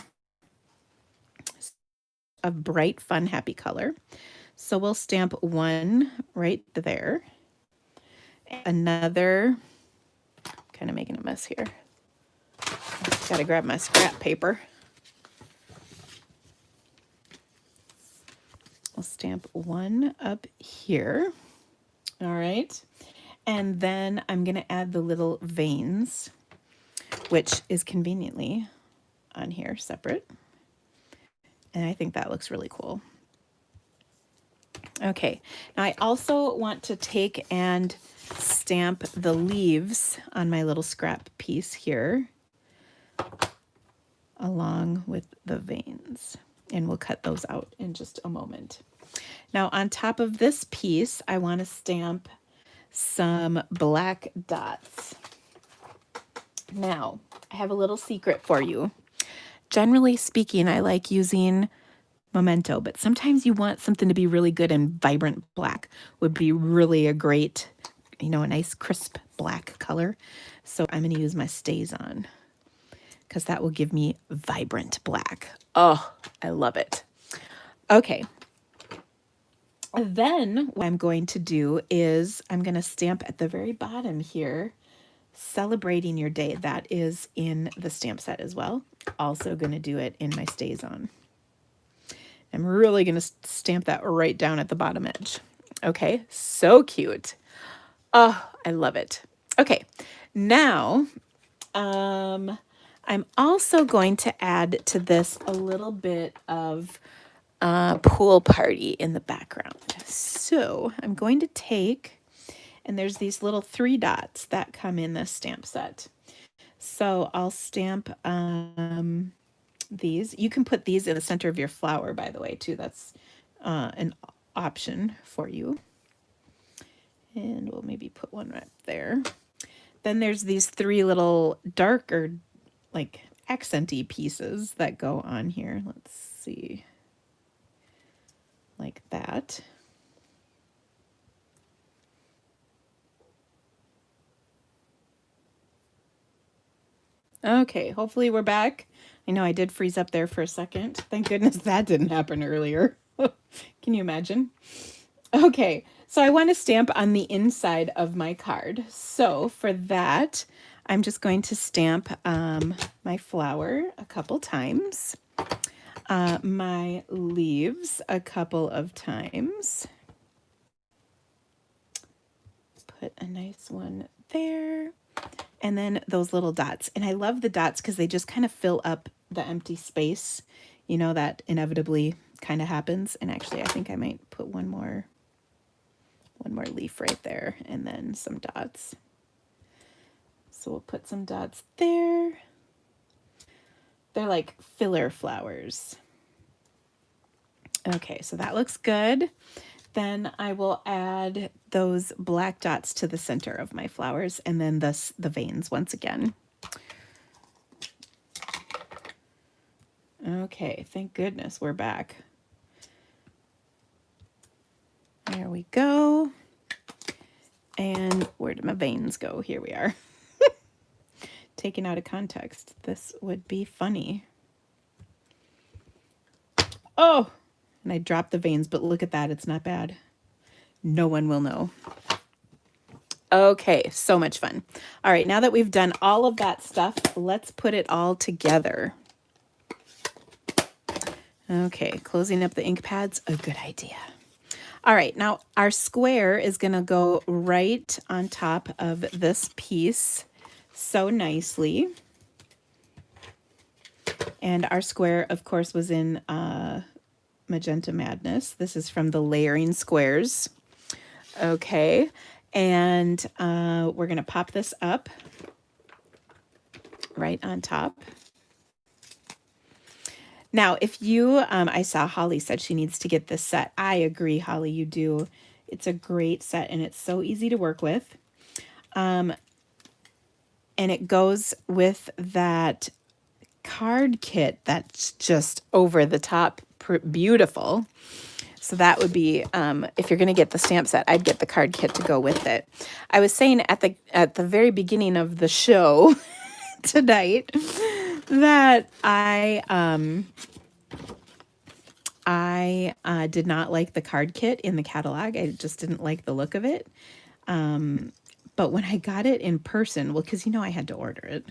A bright, fun, happy color. So we'll stamp one right there. Another, kind of making a mess here. Gotta grab my scrap paper. I'll stamp one up here. All right. And then I'm going to add the little veins, which is conveniently on here separate. And I think that looks really cool. Okay. Now I also want to take and stamp the leaves on my little scrap piece here along with the veins. And we'll cut those out in just a moment. Now on top of this piece, I want to stamp some black dots. Now, I have a little secret for you. Generally speaking, I like using Memento, but sometimes you want something to be really good, and vibrant black would be really a great, a nice crisp black color. So I'm going to use my StazOn because that will give me vibrant black. Oh, I love it. Okay. Then what I'm going to do is I'm going to stamp at the very bottom here, celebrating your day. That is in the stamp set as well. Also going to do it in my StazOn. I'm really going to stamp that right down at the bottom edge. Okay, so cute. Oh, I love it. Okay, now I'm also going to add to this a little bit of pool party in the background. So I'm going to take, and there's these little 3 dots that come in this stamp set. So I'll stamp these. You can put these in the center of your flower, by the way, too. That's an option for you. And we'll maybe put one right there. Then there's these 3 little darker, like accenty pieces that go on here. Let's see. Like that. Okay, hopefully we're back. I know I did freeze up there for a second. Thank goodness that didn't happen earlier. Can you imagine? Okay, so I want to stamp on the inside of my card. So for that, I'm just going to stamp my flower a couple times, my leaves a couple of times. Put a nice one there. And then those little dots. And I love the dots because they just kind of fill up the empty space, that inevitably kind of happens. And actually, I think I might put one more leaf right there, and then some dots. So we'll put some dots there. They're like filler flowers. Okay, so that looks good. Then I will add those black dots to the center of my flowers, and then the veins once again. Okay, thank goodness we're back. There we go. And where did my veins go? Here we are. Taken out of context, this would be funny. Oh! And I dropped the veins, but look at that. It's not bad. No one will know. Okay, so much fun. All right, now that we've done all of that stuff, let's put it all together. Okay, closing up the ink pads, a good idea. All right, now our square is going to go right on top of this piece so nicely. And our square, of course, was in Magenta Madness. This is from the Layering Squares. Okay, and we're going to pop this up right on top. Now, if you, I saw Holly said she needs to get this set. I agree, Holly, you do. It's a great set, and it's so easy to work with. And it goes with that card kit that's just over the top beautiful. So that would be, if you're going to get the stamp set, I'd get the card kit to go with it. I was saying at the very beginning of the show tonight that I did not like the card kit in the catalog. I just didn't like the look of it. But when I got it in person, well, because I had to order it.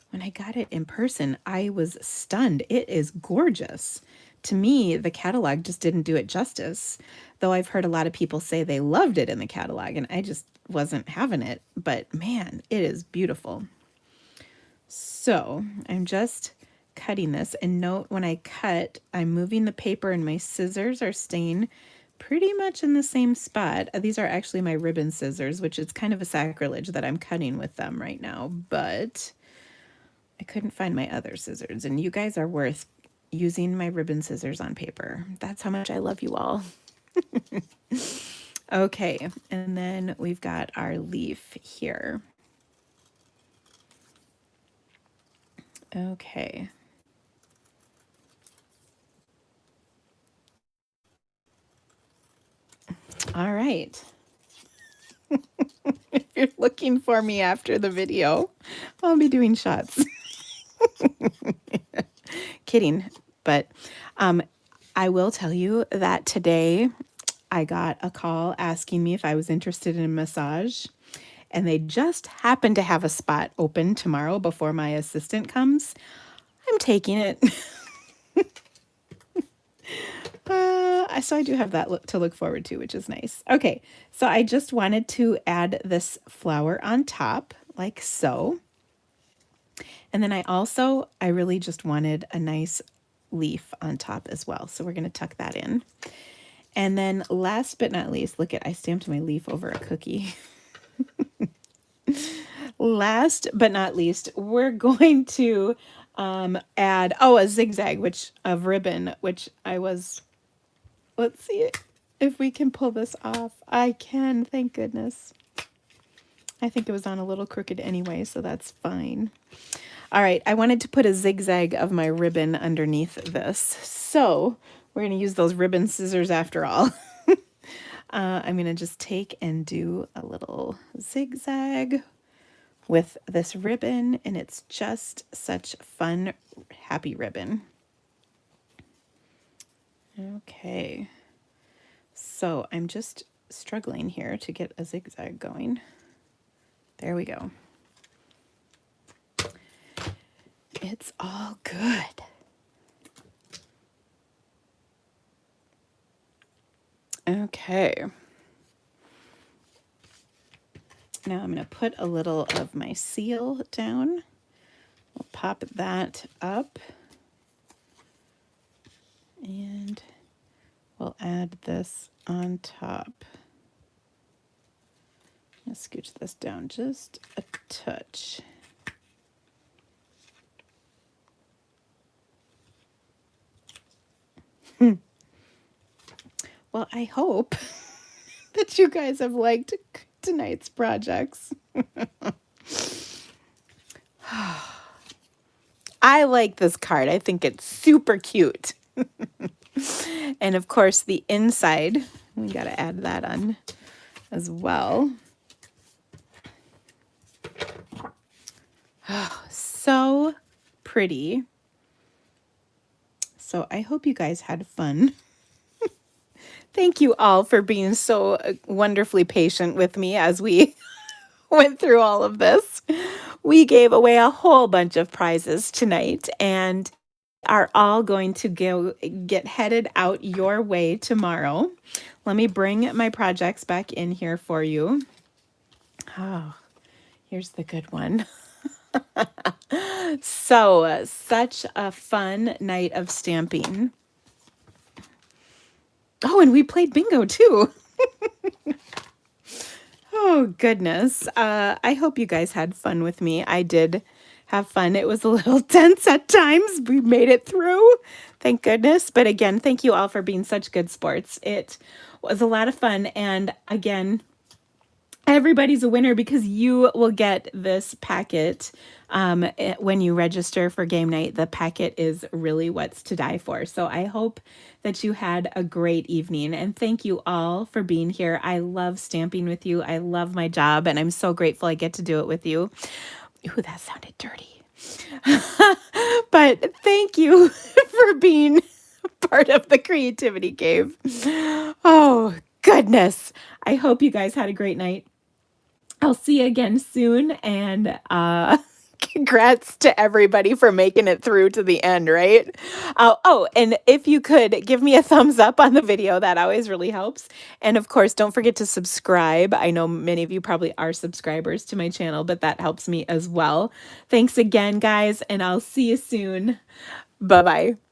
when I got it in person, I was stunned. It is gorgeous. To me, the catalog just didn't do it justice, though I've heard a lot of people say they loved it in the catalog, and I just wasn't having it. But man, it is beautiful. So I'm just cutting this, and note when I cut, I'm moving the paper and my scissors are staying pretty much in the same spot. These are actually my ribbon scissors, which is kind of a sacrilege that I'm cutting with them right now, but I couldn't find my other scissors, and you guys are worth using my ribbon scissors on paper. That's how much I love you all. Okay, and then we've got our leaf here. Okay. All right. If you're looking for me after the video, I'll be doing shots. Kidding. But I will tell you that today I got a call asking me if I was interested in a massage. And they just happen to have a spot open tomorrow before my assistant comes. I'm taking it. So I do have that to look forward to, which is nice. Okay, so I just wanted to add this flower on top, like so. And then I really just wanted a nice leaf on top as well. So we're going to tuck that in. And then last but not least, look at, I stamped my leaf over a cookie. Last but not least, we're going to add, a zigzag of ribbon, which let's see if we can pull this off. I can, thank goodness. I think it was on a little crooked anyway, so that's fine. All right, I wanted to put a zigzag of my ribbon underneath this. So we're going to use those ribbon scissors after all. I'm going to just take and do a little zigzag with this ribbon, and it's just such fun, happy ribbon. Okay, so I'm just struggling here to get a zigzag going. There we go. It's all good. Okay. Now I'm going to put a little of my seal down. We'll pop that up. And we'll add this on top. Let's scooch this down just a touch. Well, I hope that you guys have liked tonight's projects. I like this card. I think it's super cute. And of course, the inside, we got to add that on as well. Oh, so pretty. So I hope you guys had fun. Thank you all for being so wonderfully patient with me as we went through all of this. We gave away a whole bunch of prizes tonight and are all going to get headed out your way tomorrow. Let me bring my projects back in here for you. Oh, here's the good one. So, such a fun night of stamping. Oh, and we played bingo too. Oh, goodness. I hope you guys had fun with me. I did have fun. It was a little tense at times. We made it through. Thank goodness. But again, thank you all for being such good sports. It was a lot of fun. And again, everybody's a winner because you will get this packet when you register for game night. The packet is really what's to die for. So I hope that you had a great evening, and thank you all for being here. I love stamping with you. I love my job, and I'm so grateful I get to do it with you. Ooh, that sounded dirty. But thank you for being part of the Creativity Cave. Oh, goodness. I hope you guys had a great night. I'll see you again soon, and Congrats to everybody for making it through to the end, right? Oh, and if you could give me a thumbs up on the video, that always really helps. And of course, don't forget to subscribe. I know many of you probably are subscribers to my channel, but that helps me as well. Thanks again, guys, and I'll see you soon. Bye-bye.